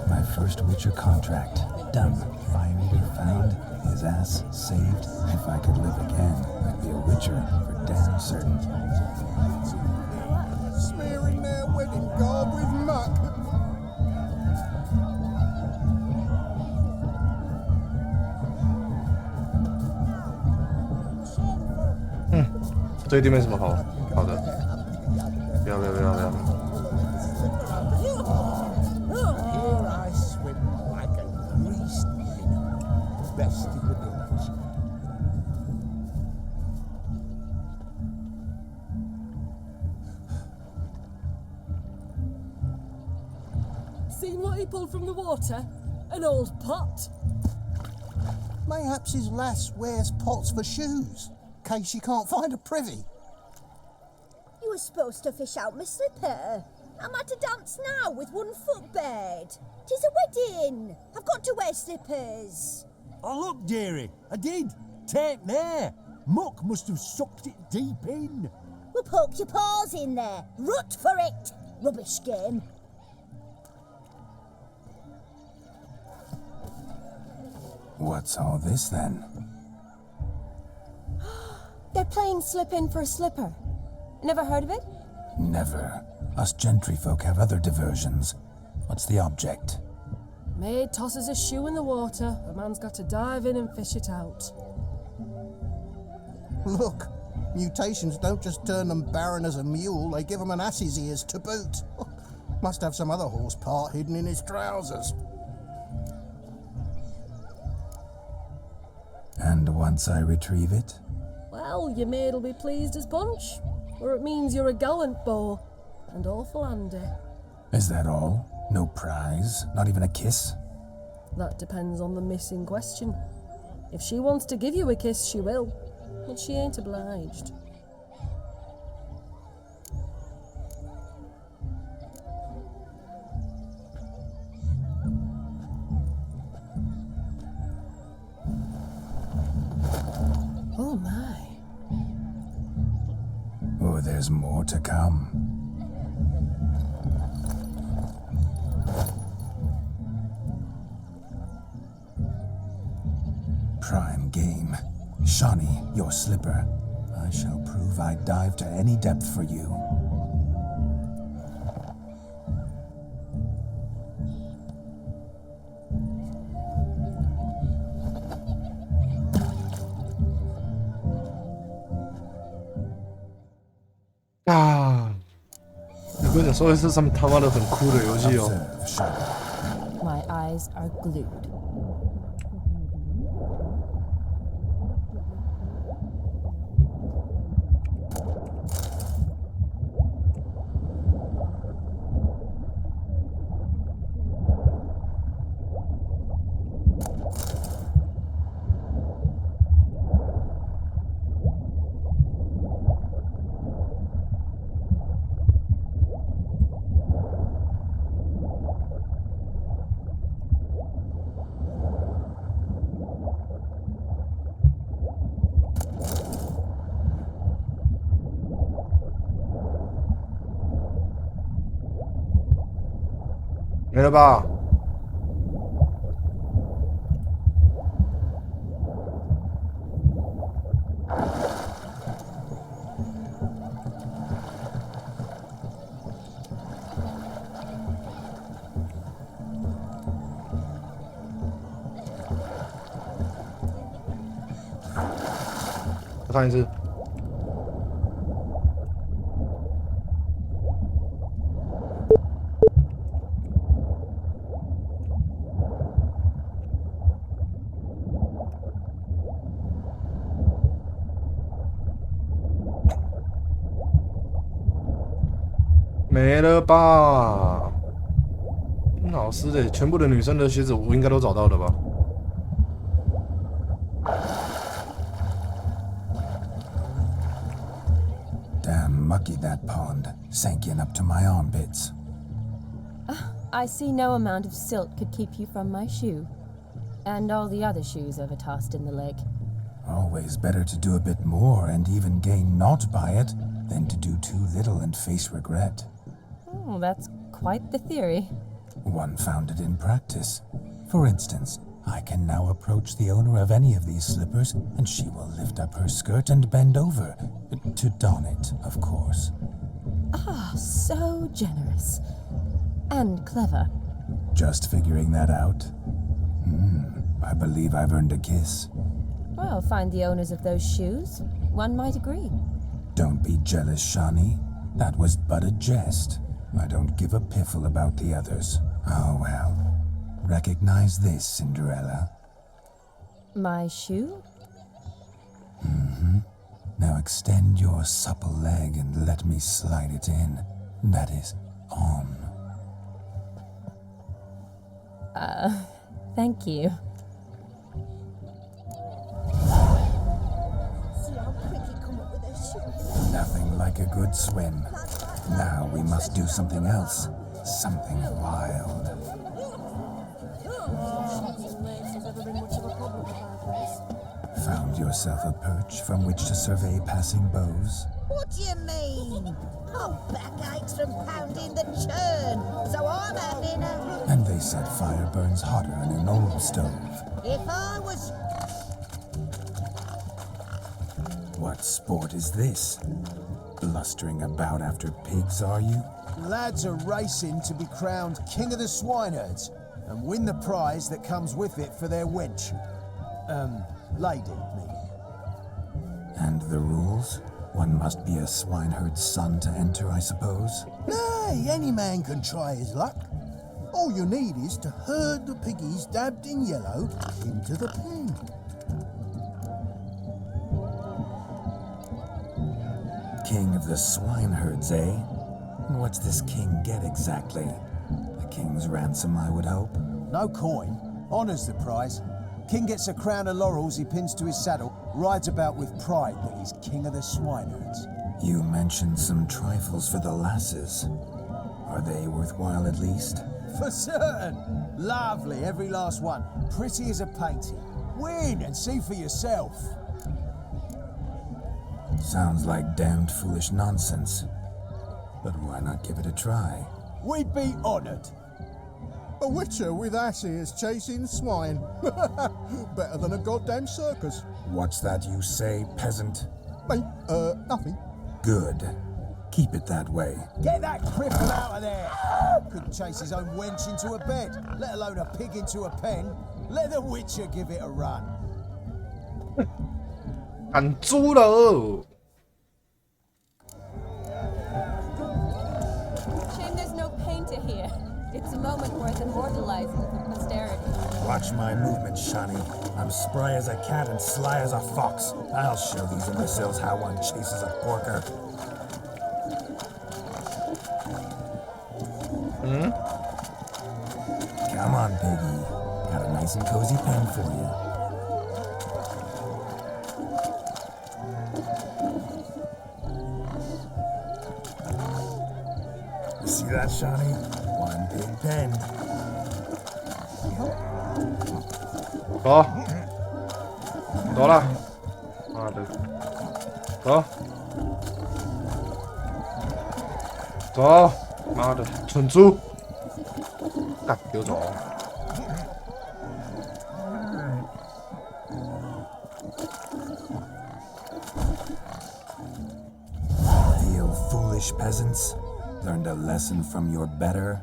My first Witcher contract. Done. Fire eater found. his ass saved. If I could live again, I'd be a witcher for damn certain. Smearing their wedding garb with muck.这一定没什么好的。不要。 Here I swim like a greased minnow, best in the village. Seen what he pulled from the water? An old pot. Mayhaps his lass wears pots for shoes, in case she can't find a privy. You were supposed to fish out my slipper. I'm at a dance now with one foot bared. 'Tis a wedding. I've got to wear slippers. Oh, look, dearie, I did. Take there. Muck must have sucked it deep in. Well, poke your paws in there. Rut for it. Rubbish game. What's all this then? They're playing slip in for a slipper. Never heard of it? Never. Us gentry folk have other diversions. What's the object? Maid tosses a shoe in the water. A man's got to dive in and fish it out. Look, mutations don't just turn them barren as a mule, they give them an ass's ears to boot. Must have some other horse part hidden in his trousers. And once I retrieve it? Well, your maid'll be pleased as punch. Or it means you're a gallant beau. And awful handy. Is that all? No prize? Not even a kiss? That depends on the miss in question. If she wants to give you a kiss, she will. But she ain't obliged. Oh my. Oh, there's more to come. Prime game. Shawnee, your slipper. I shall prove I'd dive to any depth for you.啊！你跟我讲说的是他们他妈的很酷的游戏哦。 My eyes are glued.没了吧？再看一次。 没了吧？老师的，全部的女生的鞋子我应该都找到了吧？ Damn mucky that pond, sank in up to my armpits. I see no amount of silt could keep you from my shoe. And all the other shoes ever tossed in the lake. Always better to do a bit more and even gain naught by it than to do too little and face regret. Oh, that's quite the theory. One founded in practice. For instance, I can now approach the owner of any of these slippers, and she will lift up her skirt and bend over. To don it, of course. Ah, so generous. And clever. Just figuring that out? I believe I've earned a kiss. Well, find the owners of those shoes. One might agree. Don't be jealous, Shani. That was but a jest. I don't give a piffle about the others. Oh well. Recognize this, Cinderella. My shoe? Now extend your supple leg and let me slide it in. That is, on. Thank you. See how quick he come up with a shoe. Nothing like a good swim. Now we must do something else. Something wild. Found yourself a perch from which to survey passing beaux? What do you mean? My back aches from pounding the churn, so I'm having a... And they said fire burns hotter in an old stove. If I was... What sport is this? Blustering about after pigs, are you? Lads are racing to be crowned King of the Swineherds and win the prize that comes with it for their wench. Lady, me. And the rules? One must be a swineherd's son to enter, I suppose? Nay, any man can try his luck. All you need is to herd the piggies dabbed in yellow into the pen. King of the swineherds, eh? What's this king get exactly? A king's ransom, I would hope. No coin. Honours the prize. King gets a crown of laurels he pins to his saddle, rides about with pride that he's king of the swineherds. You mentioned some trifles for the lasses. Are they worthwhile at least? For certain. Lovely, every last one. Pretty as a painting. Win and see for yourself. Sounds like damned foolish nonsense. But why not give it a try? We'd be honoured. A witcher with asses chasing swine. Better than a goddamn circus. What's that you say, peasant? Me? Nothing. Good. Keep it that way. Get that cripple out of there! Couldn't chase his own wench into a bed, let alone a pig into a pen. Let the witcher give it a run. 赶猪了。 Shame there's no painter here. It's a moment worth immortalizing for posterity. Watch my movement, Shani. I'm spry as a cat and sly as a fox. I'll show these imbeciles how one chases a porker. Come on, piggy. Got a nice and cozy pen for you. See that, Shani? One big pen. 走，走了，妈的，走，走，妈的，蠢猪，干，给我走！ Feel foolish, peasants? Learned a lesson from your better?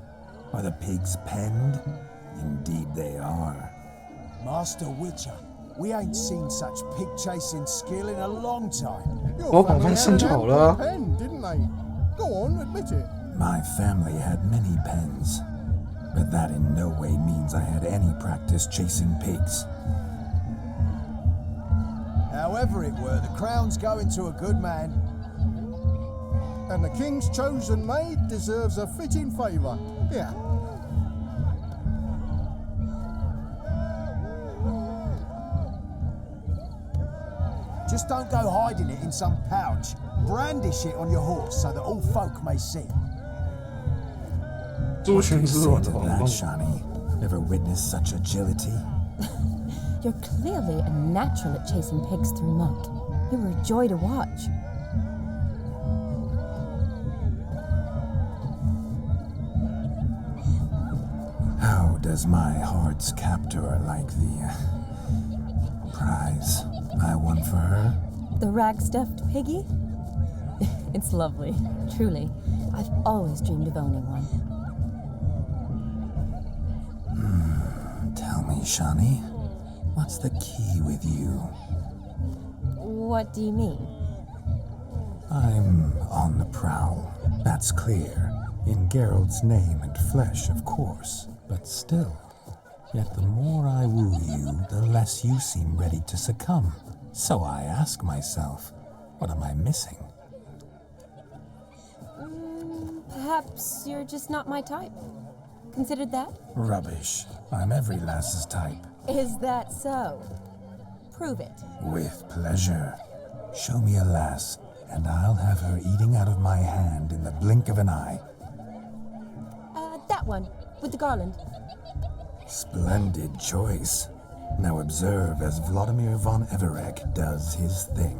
Are the pigs penned? Indeed they are. Master Witcher, we ain't seen such pig-chasing skill in a long time. Your family had a pen, didn't they? Go on, admit it. My family had many pens, but that in no way means I had any practice chasing pigs. However it were, the crown's going to a good man. And the king's chosen maid deserves a fitting favour. Yeah. Just don't go hiding it in some pouch. Brandish it on your horse so that all folk may see. What do you say to that, Shani? Never witnessed such agility? You're clearly a natural at chasing pigs through muck. You were a joy to watch. How does my heart's captor like the prize I won for her? The rag-stuffed piggy? It's lovely, truly. I've always dreamed of owning one. Tell me, Shani, what's the key with you? What do you mean? I'm on the prowl. That's clear. In Geralt's name and flesh, of course. But still. Yet the more I woo you, the less you seem ready to succumb. So I ask myself, what am I missing? Perhaps you're just not my type. Considered that? Rubbish. I'm every lass's type. Is that so? Prove it. With pleasure. Show me a lass, and I'll have her eating out of my hand in the blink of an eye. That one, with the garland. Splendid choice. Now observe as Vladimir von Everek does his thing.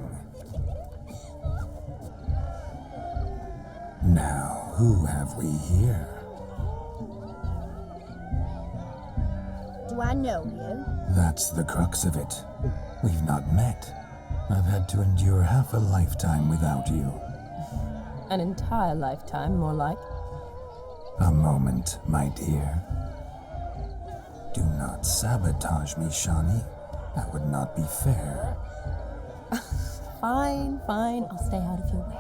Now, who have we here? Do I know you? That's the crux of it. We've not met. I've had to endure half a lifetime without you. An entire lifetime, more like. A moment, my dear. Do not sabotage me, Shani. That would not be fair. Fine, fine. I'll stay out of your way.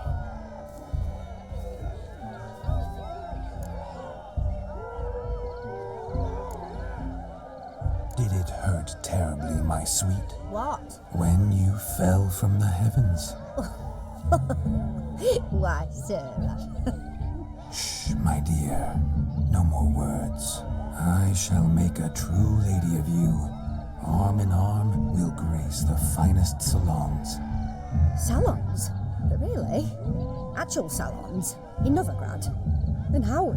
Did it hurt terribly, my sweet? What? When you fell from the heavens. Why, Sarah. Shh, my dear. No more words. I shall make a true lady of you. Arm in arm, we'll grace the finest salons. Salons? Really? Actual salons? In Novigrad? Then how?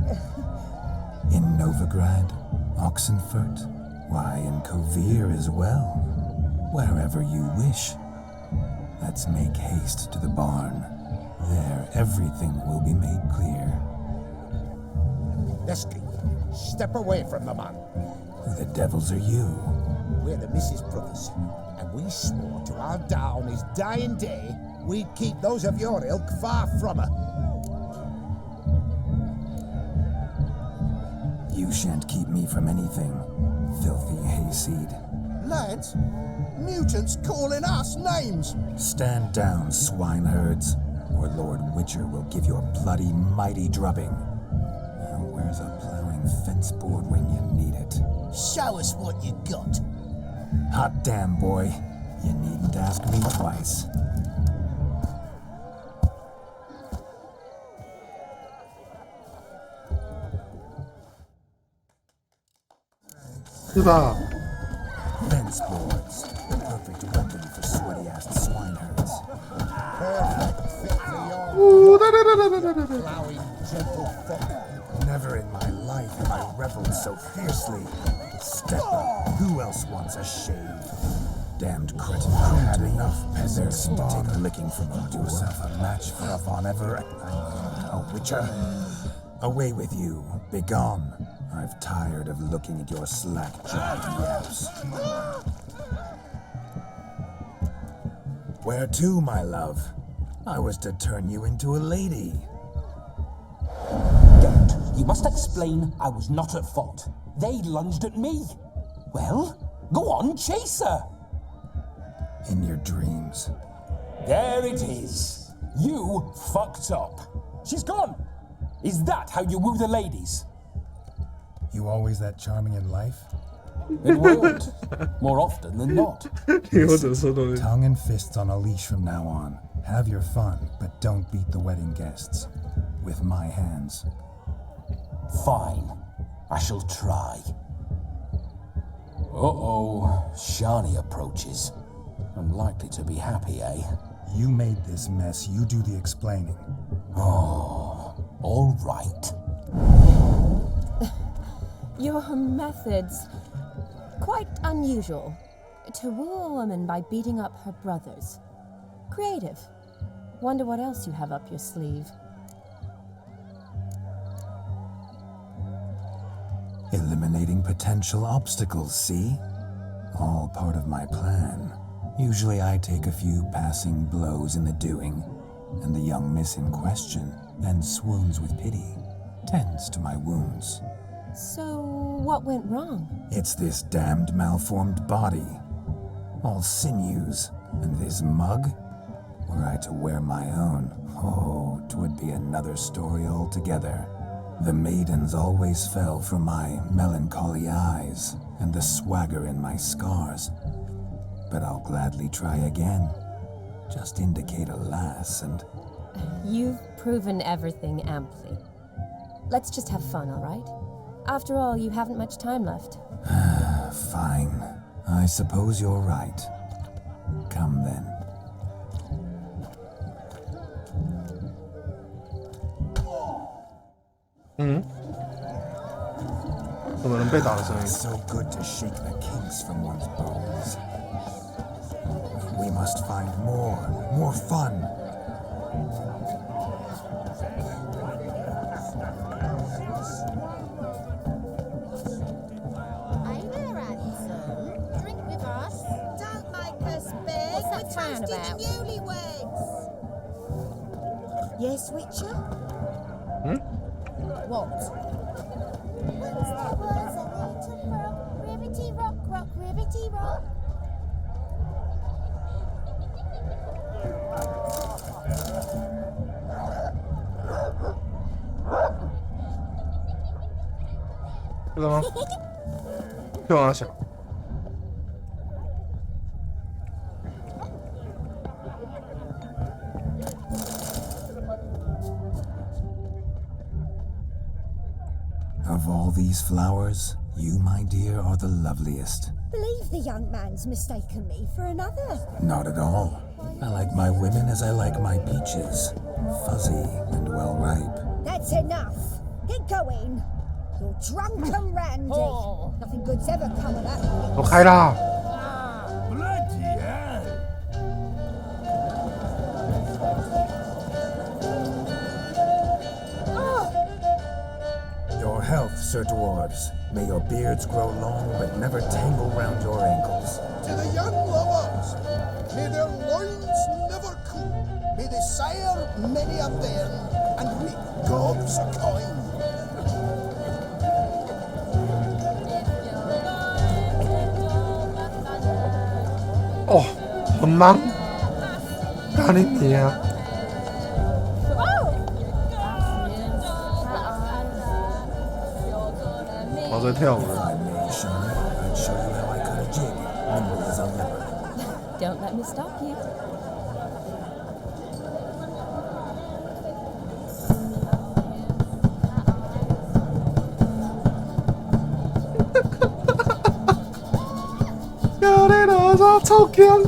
In Novigrad, Oxenfurt, why, in Kovir as well. Wherever you wish. Let's make haste to the barn. There, everything will be made clear. Lesky, step away from the man. Who the devils are you? We're the Mrs. Brothers, and we swore to our down his dying day we'd keep those of your ilk far from her. You shan't keep me from anything, filthy hayseed. Lads, mutants calling us names. Stand down, swineherds, or Lord Witcher will give you a bloody mighty drubbing. Now where's a plowing fence board when you need it? Show us what you got. Hot damn, boy. You needn't ask me twice. Fence boards. Perfect weapon for sweaty-ass swineherds. Perfect fit for your plowing gentle foot. Never in my life have I reveled so fiercely. Step up. Who else wants a shave? Damned cretin had enough peasants to take a licking from a do yourself a match for a Von Everett. A Witcher. Away with you. Begone. I've tired of looking at your slack-jawed yaps. Where to, my love? I was to turn you into a lady. Geralt, you must explain I was not at fault. They lunged at me. Well, go on, chase her. In your dreams. There it is. You fucked up. She's gone. Is that how you woo the ladies? You always that charming in life? It won't. More often than not. Tongue and fists on a leash from now on. Have your fun, but don't beat the wedding guests. With my hands. Fine. I shall try. Uh-oh. Shani approaches. Unlikely to be happy, eh? You made this mess. You do the explaining. Oh, all right. Your methods, quite unusual. To woo a woman by beating up her brothers. Creative. Wonder what else you have up your sleeve. eliminating potential obstacles, see? All part of my plan. Usually I take a few passing blows in the doing, and the young miss in question then swoons with pity, tends to my wounds. So, what went wrong? It's this damned malformed body. All sinews, and this mug? Were I to wear my own, oh, 'twould be another story altogether. The maidens always fell from my melancholy eyes and the swagger in my scars. But I'll gladly try again. Just indicate a lass and... You've proven everything amply. Let's just have fun, all right? After all, you haven't much time left. Fine. I suppose you're right. Come then. So good to shake the kinks from one's bones. We must find more fun. Drink with us. Don't make us beg. What's that We're plan toasting about? the newlyweds. Yes, Witcher? What? Once there was a little frog, ribbity rock, rock, ribbity rock. Of all these flowers, you, my dear, are the loveliest. Believe the young man's mistaken me for another. Not at all. I like my women as I like my peaches. Fuzzy and well ripe. That's enough. Get going. You're drunk and randy. Nothing good's ever come of that. 走开啦！ Bloody hell! Your health, Sir Dwarves. May your beards grow long, but never tangle round your ankles. To the young lovers, may their loins never cool. May they sire many a bairn and reap gobs of coin. Oh, 很忙，干你娘！我在跳舞了。 Don't let me stop you. 야，超强！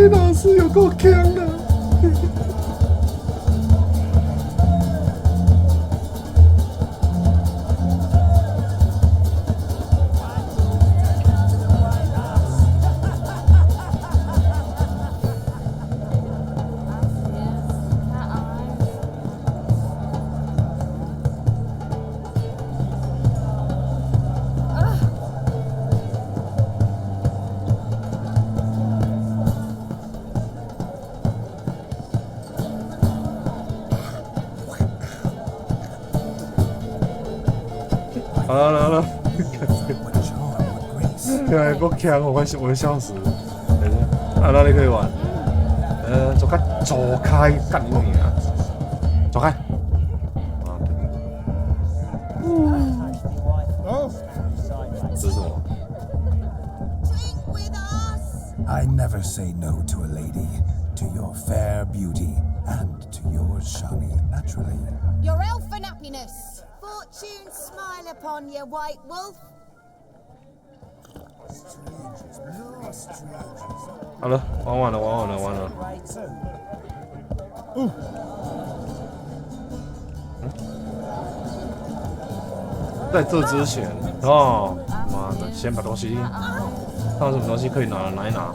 老师有够强的。好了好了，对，够强，我会笑死。等一下，啊，那你可以玩。走开，走开，干你啊！走开。啊，这是什么？ I never say no to a lady. to your fair beauty and to yours, Shani, naturally. Your elfin happiness. Fortune smile upon you, White Wolf. 好了，玩完了。在这之前，妈的，先把东西，看有什么东西可以拿一拿。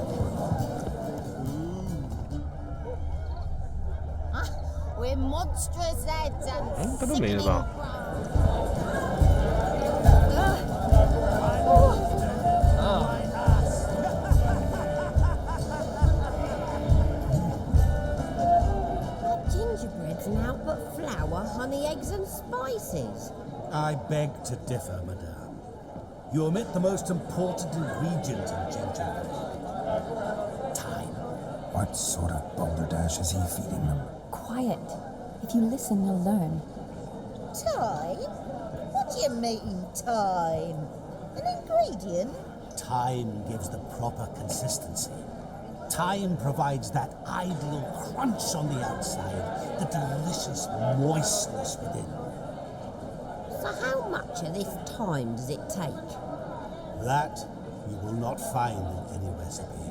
With monstrous heads and 应该都没了吧？ gingerbread's naught but flour, honey, eggs, and spices. I beg to differ, madame. You omit the most important ingredient in gingerbread. Time. What sort of balderdash is he feeding them? Quiet. If you listen, you'll learn. Time? What do you mean, time? An ingredient? Time gives the proper consistency. Time provides that ideal crunch on the outside, the delicious moistness within. So how much of this time does it take? That you will not find in any recipe.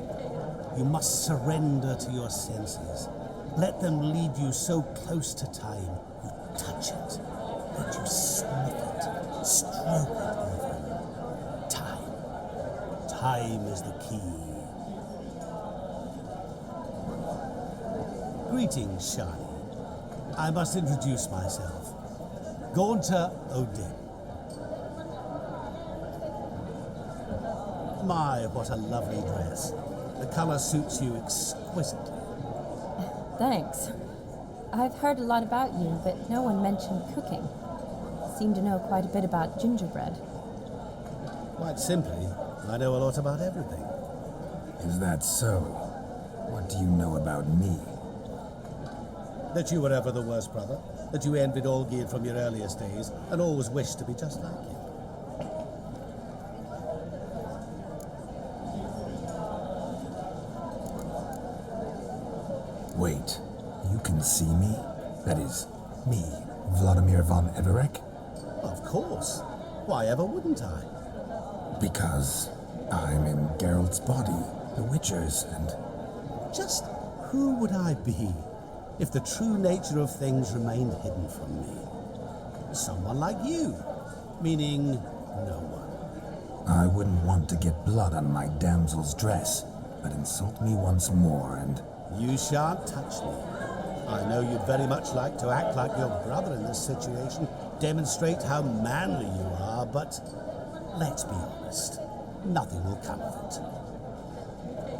You must surrender to your senses. Let them lead you so close to time, you touch it, that you sniff it, stroke it even. Time. Time is the key. Greetings, Shani. I must introduce myself. Gaunter Odin. My, what a lovely dress. The color suits you exquisitely. Thanks. I've heard a lot about you, but no one mentioned cooking. Seem to know quite a bit about gingerbread. Quite simply, I know a lot about everything. Is that so? What do you know about me? That you were ever the worst brother, that you envied Olgierd from your earliest days, and always wished to be just like him. Wait, you can see me? That is, me, Vladimir von Everek? Of course. Why ever wouldn't I? Because I'm in Geralt's body, the Witcher's, and... Just who would I be if the true nature of things remained hidden from me? Someone like you, meaning no one. I wouldn't want to get blood on my damsel's dress, but insult me once more and... You shan't touch me. I know you'd very much like to act like your brother in this situation, demonstrate how manly you are, but let's be honest, nothing will come of it.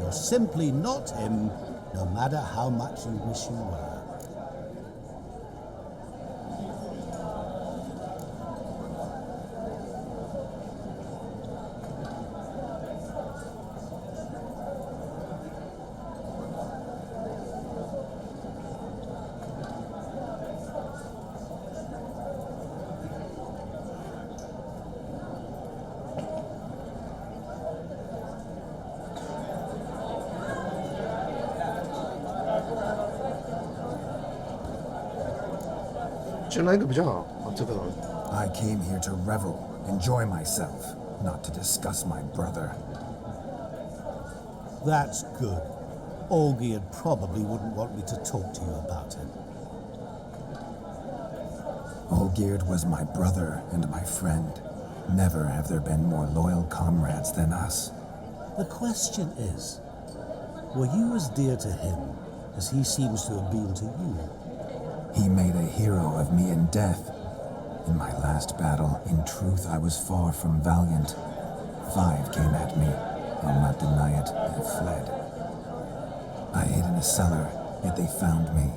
You're simply not him, no matter how much you wish you were. I came here to revel, enjoy myself, not to discuss my brother. That's good. Olgierd probably wouldn't want me to talk to you about him. Olgierd was my brother and my friend. Never have there been more loyal comrades than us. The question is, were you as dear to him as he seems to have been to you? He made a hero of me in death. In my last battle, in truth, I was far from valiant. 5 came at me. I'll not deny it, and fled. I hid in a cellar, yet they found me,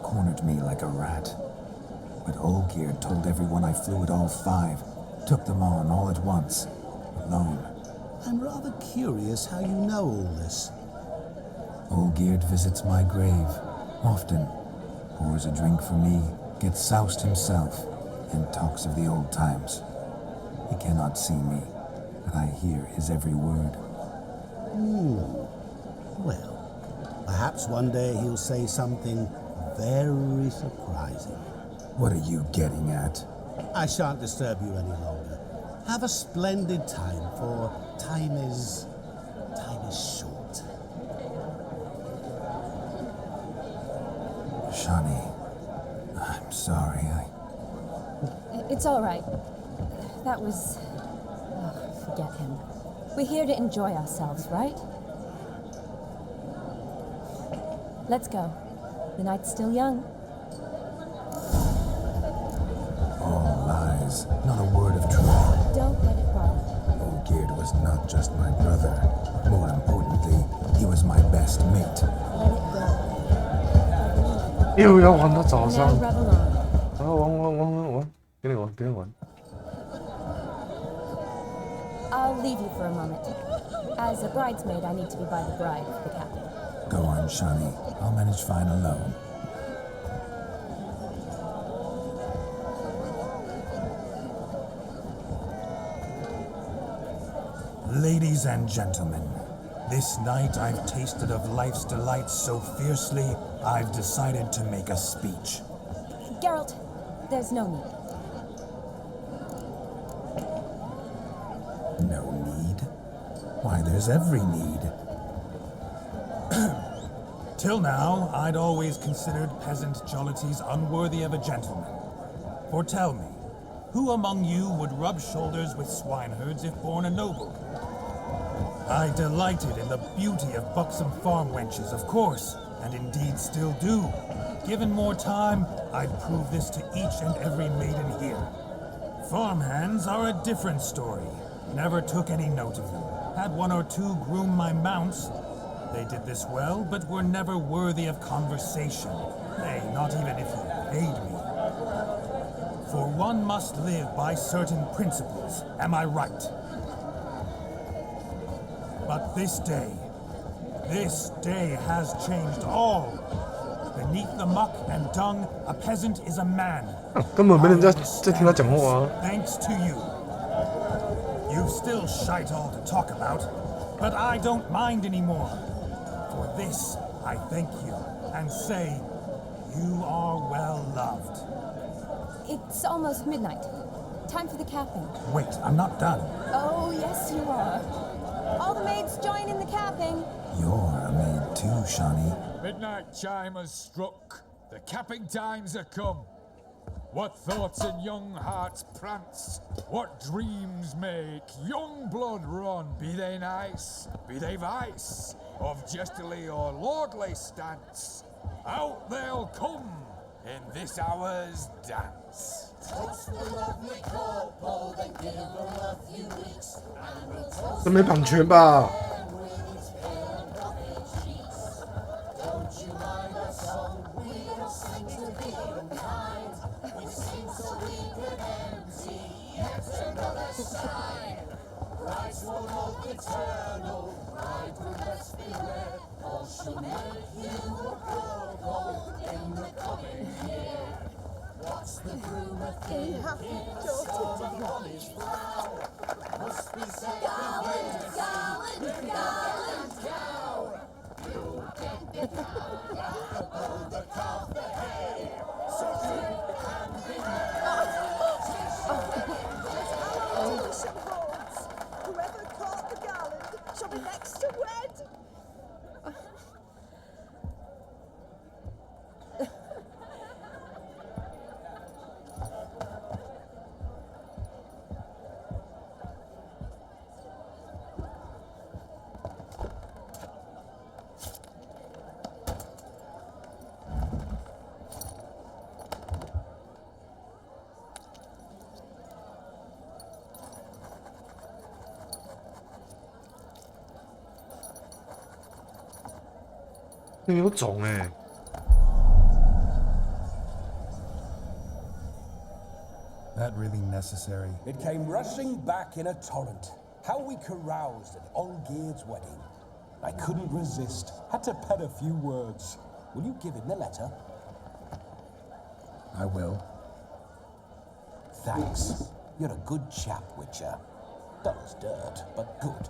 cornered me like a rat. But Olgierd told everyone I flew at all 5, took them on all at once, alone. I'm rather curious how you know all this. Olgierd visits my grave, often. Pours a drink for me, gets soused himself, and talks of the old times. He cannot see me, but I hear his every word. Well, Perhaps one day he'll say something very surprising. What are you getting at? I shan't disturb you any longer. Have a splendid time, for time is short. Shawnee, I'm sorry. It's all right. That was... Oh, forget him. We're here to enjoy ourselves, right? Let's go. The night's still young. All lies, not a word of truth. Don't let it bother you. Olgierd was not just my brother. More importantly, he was my best mate. Let it go. 又要玩到早上。 Now revel on. 然后玩，给你玩。 I'll leave you for a moment. As a bridesmaid, I need to be by the bride for the captain. Go on, Shawnee. I'll manage fine alone. Ladies and gentlemen, this night I've tasted of life's delights so fiercely, I've decided to make a speech. Geralt, there's no need. No need? Why, there's every need. Till now, I'd always considered peasant jollities unworthy of a gentleman. For tell me, who among you would rub shoulders with swineherds if born a noble? I delighted in the beauty of buxom farm wenches, of course, and indeed still do. Given more time, I'd prove this to each and every maiden here. Farmhands are a different story. Never took any note of them. Had one or two groom my mounts. They did this well, but were never worthy of conversation. Nay, not even if you paid me. For one must live by certain principles, am I right? But this day has changed all. Beneath the muck and dung, a peasant is a man. 根本没人在听他讲话啊。 Thanks to you. You've still shite all to talk about, but I don't mind anymore. For this, I thank you and say, you are well loved. It's almost midnight. Time for the capping. Wait, I'm not done. Oh, yes, you are. All the maids join in the capping. You're a maid too, Shawnee. Midnight chime has struck. The capping times are come. What thoughts in young hearts prance? What dreams make young blood run? Be they nice, be they vice, of jestily or lordly stance, out they'll come in this hour's dance. Toast the lovely couple, then give them a few weeks, and we'll toast 这没版权吧？ them with its pale and puffy cheeks. Don't you mind our song? We don't sing to be unkind. We sing so we can empty yet another side. Brides will hope eternal, bridegroom let's beware. Or she'll make you a purple in the coming year. What's the groom a thinking? It's storming on his brow. Must be said gallant, cow. You'll get the cow, got the bull, the calf, the hay. So drink and be merry. Whoever caught the garland shall be next to wed.有种哎！ That really necessary? It came rushing back in a torrent. How we caroused at Olgierd's wedding. I couldn't resist. Had to pen a few words. Will you give him the letter? I will. Thanks. You're a good chap, Witcher. Dull as dirt, but good.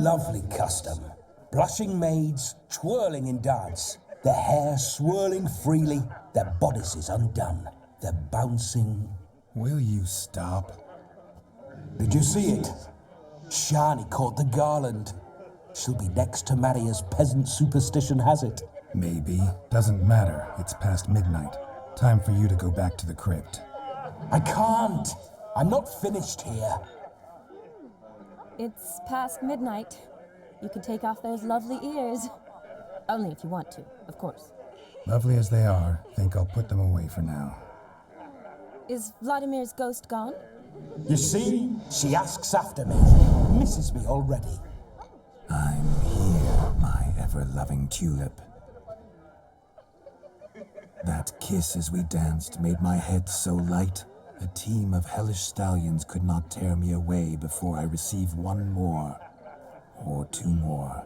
lovely custom. Blushing maids twirling in dance, their hair swirling freely, their bodices undone, their bouncing. Will you stop? Did you see it? Shani caught the garland. She'll be next to marry as peasant superstition has it. Maybe. Doesn't matter. It's past midnight. Time for you to go back to the crypt. I can't. I'm not finished here. It's past midnight. You can take off those lovely ears. Only if you want to, of course. Lovely as they are, think I'll put them away for now. Is Vladimir's ghost gone? You see, she asks after me. Misses me already. I'm here, my ever-loving tulip. That kiss as we danced made my head so light, a team of hellish stallions could not tear me away before I receive one more, or two more,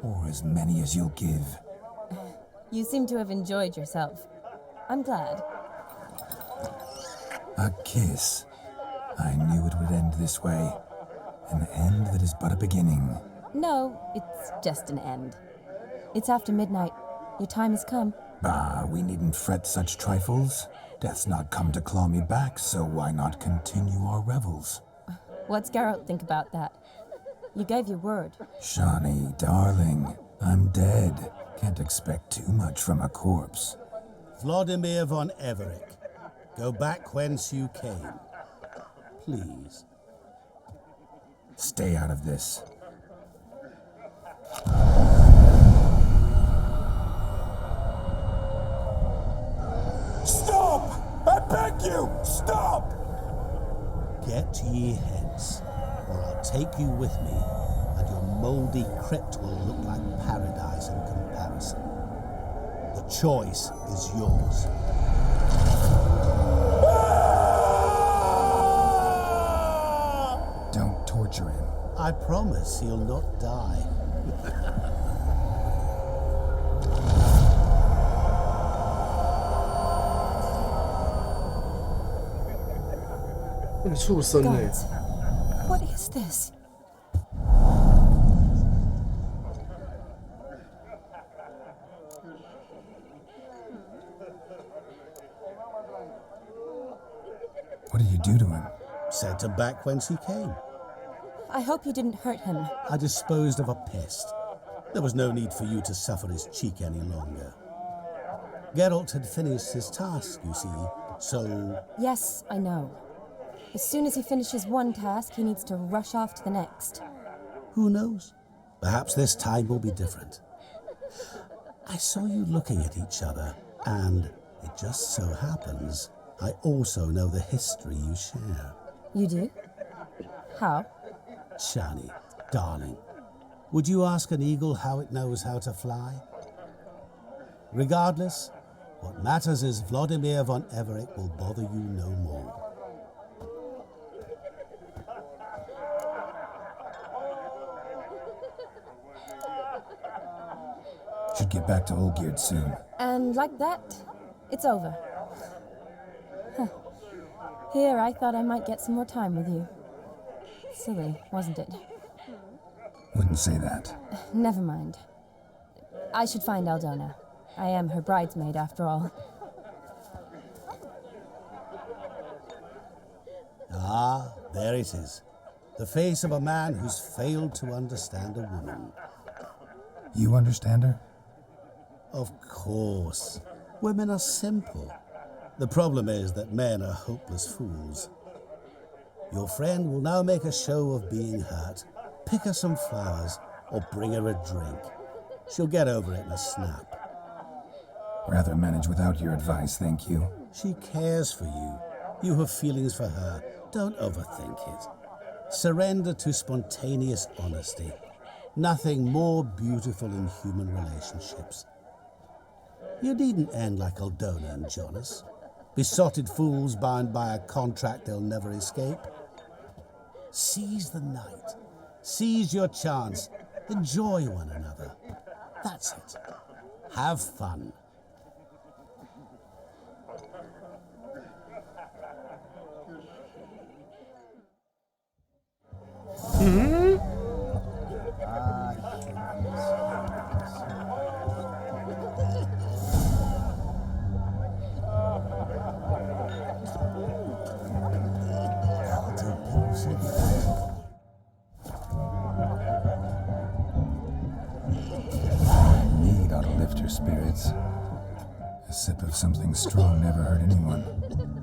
or as many as you'll give. You seem to have enjoyed yourself. I'm glad. A kiss. I knew it would end this way. An end that is but a beginning. No, it's just an end. It's after midnight. Your time has come. Bah, we needn't fret such trifles. Death's not come to claw me back, so why not continue our revels? What's Geralt think about that? You gave your word. Shani, darling, I'm dead. Can't expect too much from a corpse. Vladimir von Everec, go back whence you came. Please. Stay out of this. Stop! I beg you! Stop! Get ye hence, or I'll take you with me, and your mouldy crypt will look like paradise in comparison. The choice is yours. Don't torture him. I promise he'll not die. Gods, what is this? What did you do to him? Sent him back whence he came. I hope you didn't hurt him. I disposed of a pest. There was no need for you to suffer his cheek any longer. Geralt had finished his task, you see, so... Yes, I know. As soon as he finishes one task, he needs to rush off to the next. Who knows? Perhaps this time will be different. I saw you looking at each other, and it just so happens I also know the history you share. You do? How? Shani, darling, would you ask an eagle how it knows how to fly? Regardless, what matters is Vladimir von Everec will bother you no more. Should get back to Olgierd soon. And like that, it's over. Huh. Here, I thought I might get some more time with you. Silly, wasn't it? Wouldn't say that. Never mind. I should find Aldona. I am her bridesmaid, after all. Ah, there it is. The face of a man who's failed to understand a woman. You understand her? Of course. Women are simple. The problem is that men are hopeless fools. Your friend will now make a show of being hurt, pick her some flowers, or bring her a drink. She'll get over it in a snap. Rather manage without your advice, thank you. She cares for you. You have feelings for her. Don't overthink it. Surrender to spontaneous honesty. Nothing more beautiful in human relationships. You needn't end like Aldona and Jonas. Besotted fools bound by a contract they'll never escape. Seize the night. Seize your chance. Enjoy one another. That's it. Have fun. her spirits. A sip of something strong never hurt anyone.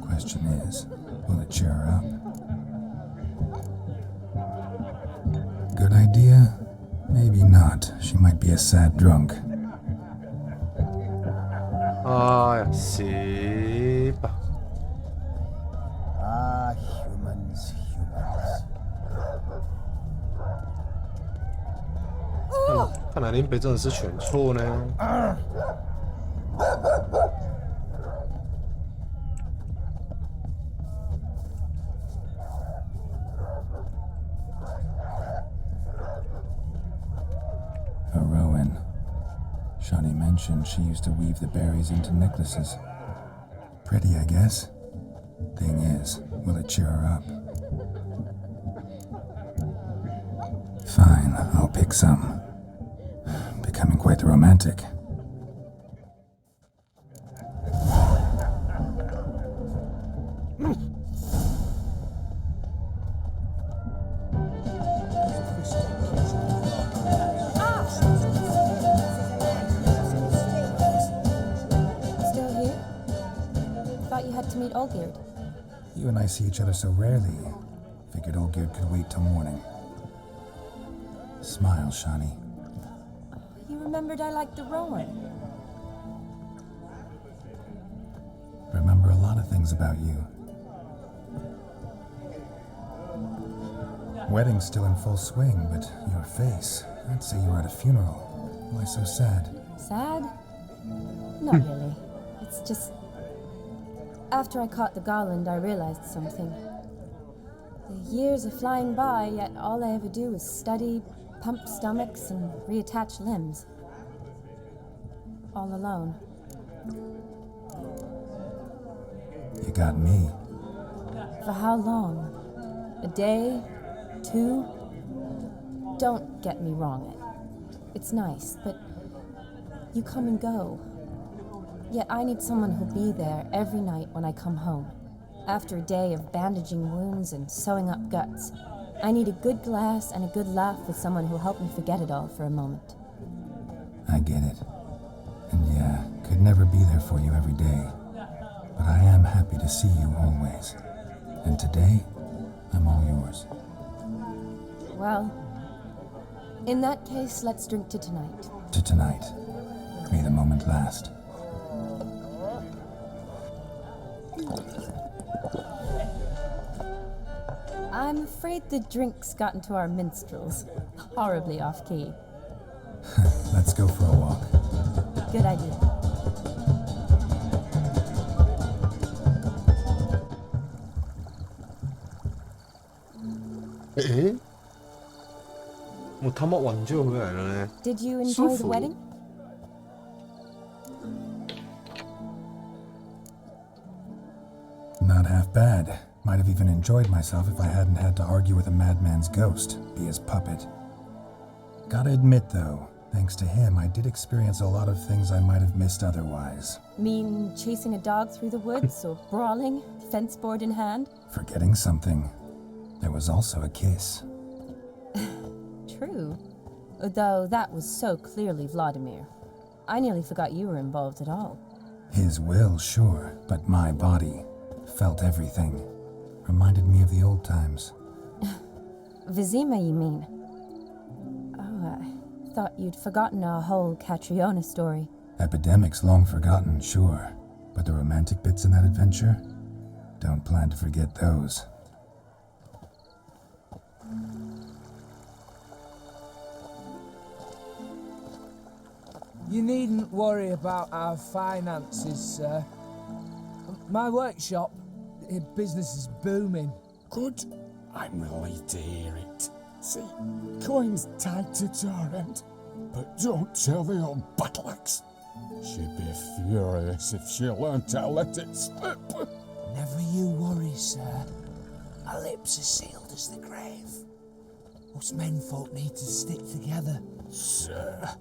Question is, will it cheer her up? Good idea? Maybe not. She might be a sad drunk. 哎呀，死吧！ humans. 看来林北真的是选错呢。A Rowan. Shawnee mentioned she used to weave the berries into necklaces. Pretty, I guess. Thing is, will it cheer her up? Fine, I'll pick some. Becoming quite the romantic. Still here? Thought you had to meet Olgierd. You and I see each other so rarely. Figured Olgierd could wait till morning. Smile, Shawnee. You remembered I liked the Rowan. Remember a lot of things about you. Wedding's still in full swing, but your face, I'd say you were at a funeral. Why so sad? Sad? Not really. It's just... After I caught the garland, I realized something. The years are flying by, yet all I ever do is study, pump stomachs, and reattach limbs. All alone. You got me. For how long? A day? 2? Don't get me wrong. It's nice, but you come and go. Yet I need someone who'll be there every night when I come home. After a day of bandaging wounds and sewing up guts, I need a good glass and a good laugh with someone who'll help me forget it all for a moment. I get it. And yeah, could never be there for you every day. But I am happy to see you always. And today, I'm all yours. Well, in that case, let's drink to tonight. To tonight. May the moment last. I'm afraid the drinks got into our minstrels. Horribly off-key. Let's go for a walk. Good idea. Eh? 我他妈挽救回来了呢。 Did you enjoy the wedding? Not half bad. Might have even enjoyed myself if I hadn't had to argue with a madman's ghost, be his puppet. Gotta admit, though, thanks to him, I did experience a lot of things I might have missed otherwise. Mean chasing a dog through the woods or brawling, fence board in hand? Forgetting something. There was also a kiss. True. Though that was so clearly Vladimir. I nearly forgot you were involved at all. His will, sure, but my body felt everything. Reminded me of the old times. Vizima, you mean? Oh, I thought you'd forgotten our whole Catriona story. Epidemics long forgotten, sure. But the romantic bits in that adventure? Don't plan to forget those. You needn't worry about our finances, sir. My workshop, business is booming. Good. I'm relieved to hear it. See, coin's tied to Torrent, but don't tell the old battle axe. She'd be furious if she learned to let it slip. Never you worry, sir. My lips are sealed as the grave. Us menfolk need to stick together. Sir.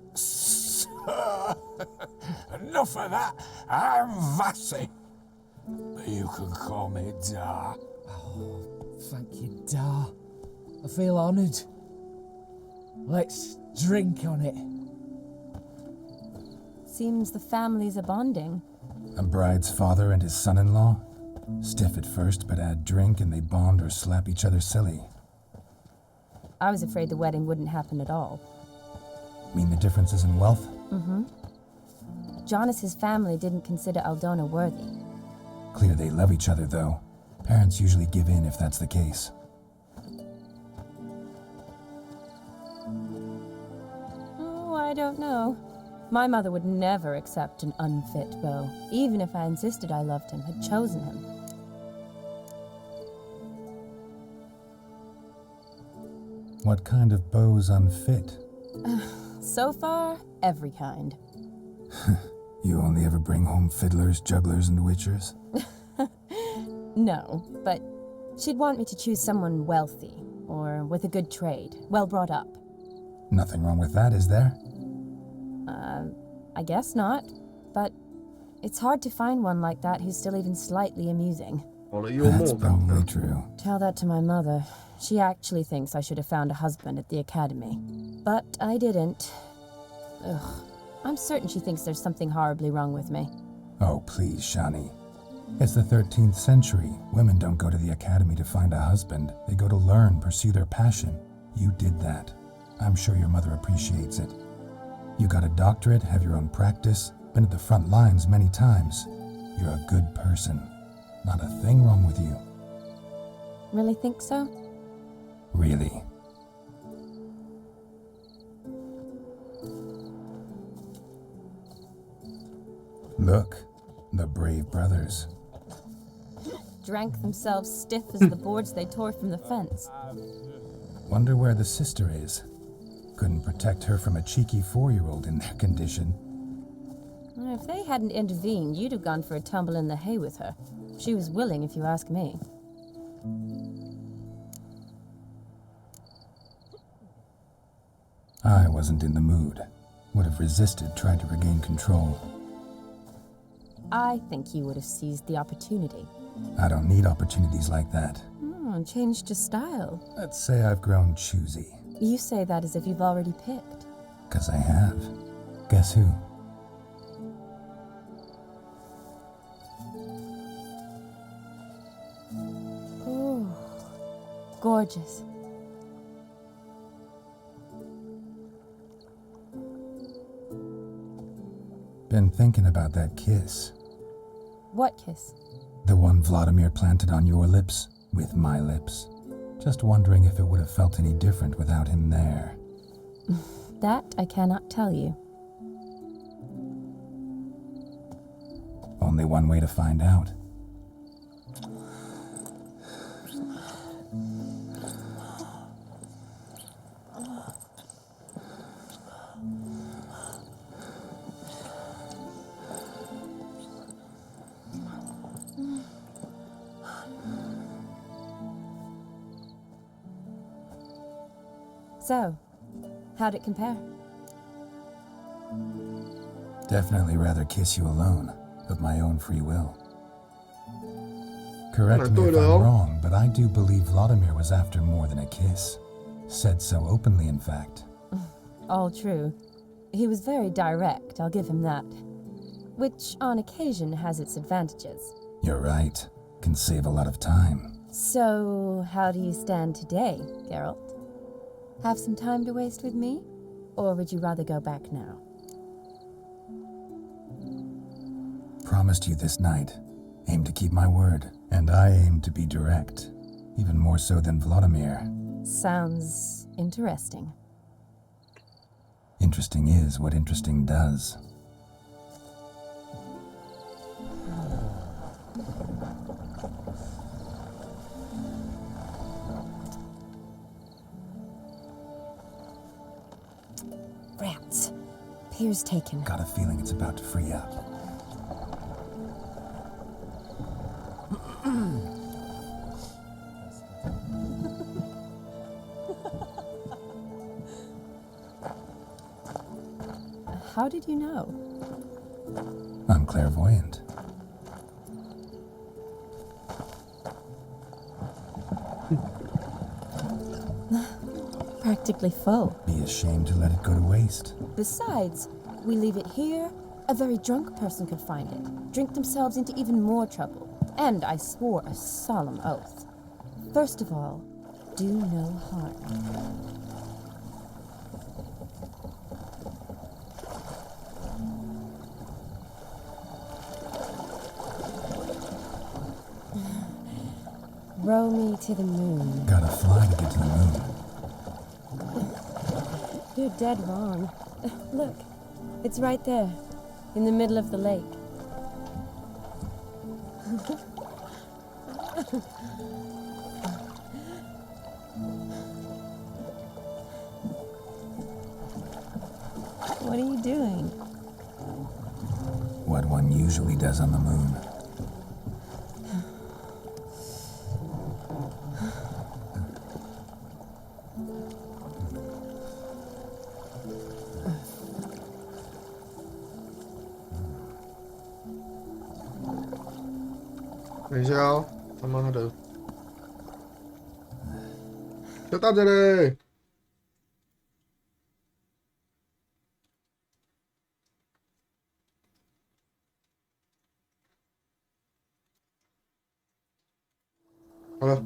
Enough of that. I'm Vassy. But you can call me Dar. Oh, thank you, Dar. I feel honoured. Let's drink on it. Seems the families are bonding. A bride's father and his son-in-law? Stiff at first, but add drink and they bond or slap each other silly. I was afraid the wedding wouldn't happen at all. Mean the differences in wealth? Mm-hmm. Jonas's family didn't consider Aldona worthy. Clear they love each other, though. Parents usually give in if that's the case. Oh, I don't know. My mother would never accept an unfit beau, even if I insisted I loved him, had chosen him. What kind of beau's unfit? So far, every kind. You only ever bring home fiddlers, jugglers, and witchers? No, but she'd want me to choose someone wealthy, or with a good trade, well brought up. Nothing wrong with that, is there? I guess not, but it's hard to find one like that who's still even slightly amusing. That's probably true. Tell that to my mother. She actually thinks I should have found a husband at the academy. But I didn't. Ugh. I'm certain she thinks there's something horribly wrong with me. Oh, please, Shani. It's the 13th century. Women don't go to the academy to find a husband. They go to learn, pursue their passion. You did that. I'm sure your mother appreciates it. You got a doctorate, have your own practice, been at the front lines many times. You're a good person. Not a thing wrong with you. Really think so? Really. Look, the brave brothers. Drank themselves stiff as the boards they tore from the fence. Wonder where the sister is. Couldn't protect her from a cheeky 4-year-old in their condition. If they hadn't intervened, you'd have gone for a tumble in the hay with her. She was willing, if you ask me. I wasn't in the mood. Would have resisted, tried to regain control. I think you would have seized the opportunity. I don't need opportunities like that. Changed your style. Let's say I've grown choosy. You say that as if you've already picked. 'Cause I have. Guess who? Oh, gorgeous. Been thinking about that kiss. What kiss? The one Vladimir planted on your lips, with my lips. Just wondering if it would have felt any different without him there. That I cannot tell you. Only one way to find out. So, how'd it compare? Definitely rather kiss you alone, of my own free will. Correct me if I'm wrong, but I do believe Vladimir was after more than a kiss. Said so openly, in fact. All true. He was very direct, I'll give him that. Which, on occasion, has its advantages. You're right. Can save a lot of time. So, how do you stand today, Geralt? Have some time to waste with me? Or would you rather go back now? Promised you this night. Aim to keep my word. And I aim to be direct. Even more so than Vladimir. Sounds interesting. Interesting is what interesting does. Rats. Pier's taken. Got a feeling it's about to free up. How did you know? I'm clairvoyant. Practically full. Be ashamed to let it go to waste. Besides, we leave it here, A very drunk person could find it, drink themselves into even more trouble, and I swore a solemn oath. First of all, do no harm. Row me to the moon. Gotta fly to get to the moon. You're dead wrong. Look, it's right there, in the middle of the lake. What are you doing? What one usually does on the moon.等一下哦，他妈的，就到这嘞。好了。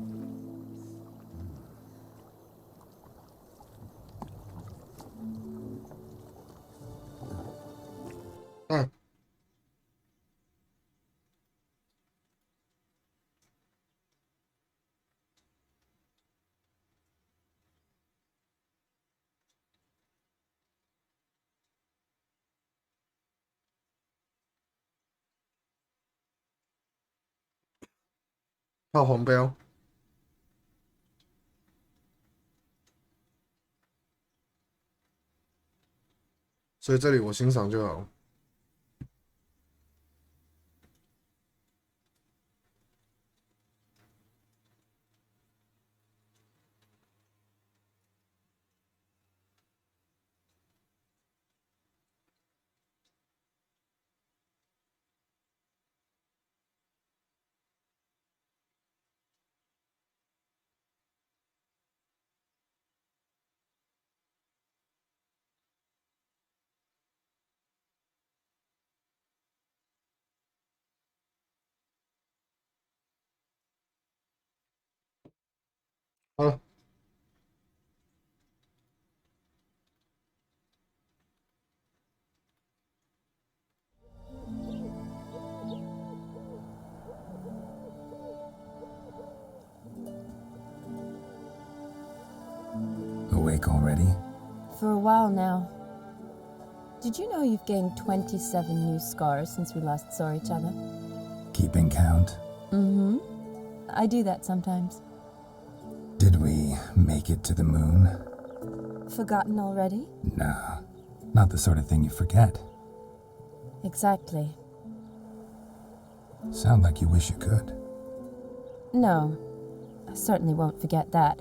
嗯。靠红标，所以这里我欣赏就好。好。Awake already? For a while now. Did you know you've gained 27 new scars since we last saw each other? Keeping count? Mm-hmm. I do that sometimes. Did we make it to the moon? Forgotten already? No, not the sort of thing you forget. Exactly. Sound like you wish you could. No, I certainly won't forget that.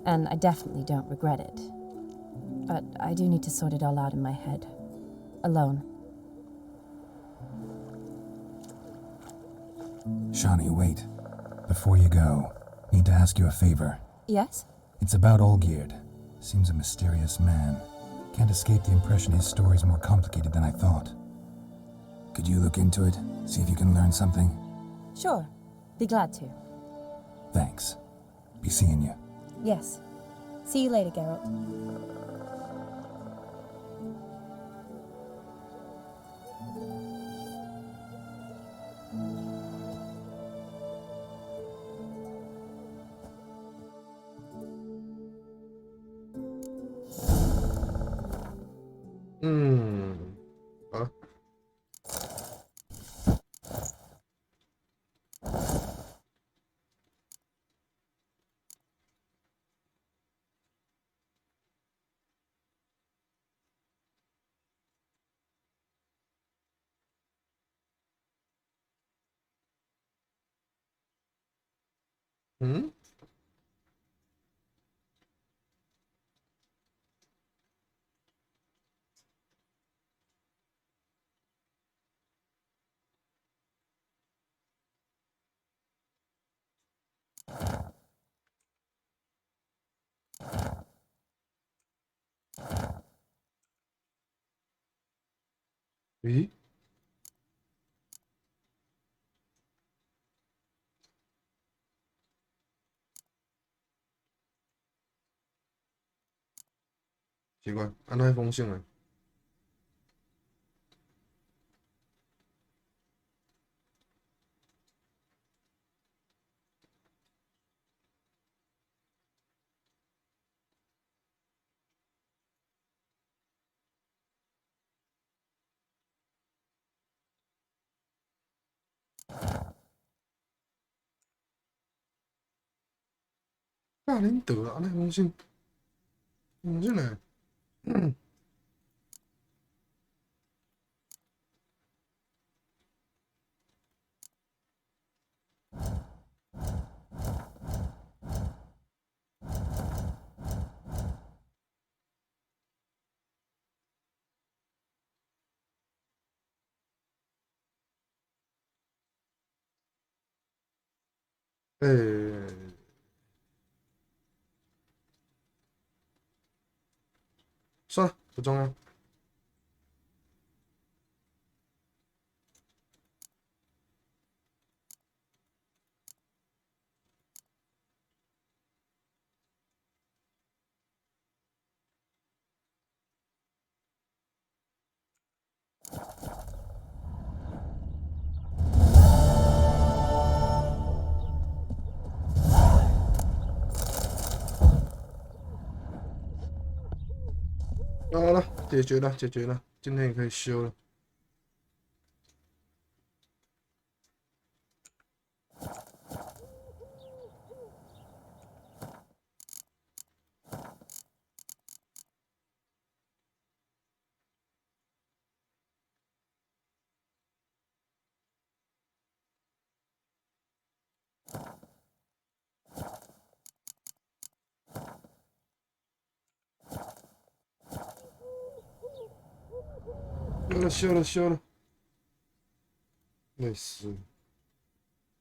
And I definitely don't regret it. But I do need to sort it all out in my head. Alone. Shawnee, wait. Before you go, need to ask you a favor. Yes? It's about Olgierd. Seems a mysterious man. Can't escape the impression his story's more complicated than I thought. Could you look into it? See if you can learn something? Sure. Be glad to. Thanks. Be seeing you. Yes. See you later, Geralt. Hả? Ừ? 咦？奇怪，安那封信呢？夏林德啊，那封信，封信呢？算了，不重要。好了，解决了，解决了，今天也可以休了。休了，休了，累死了。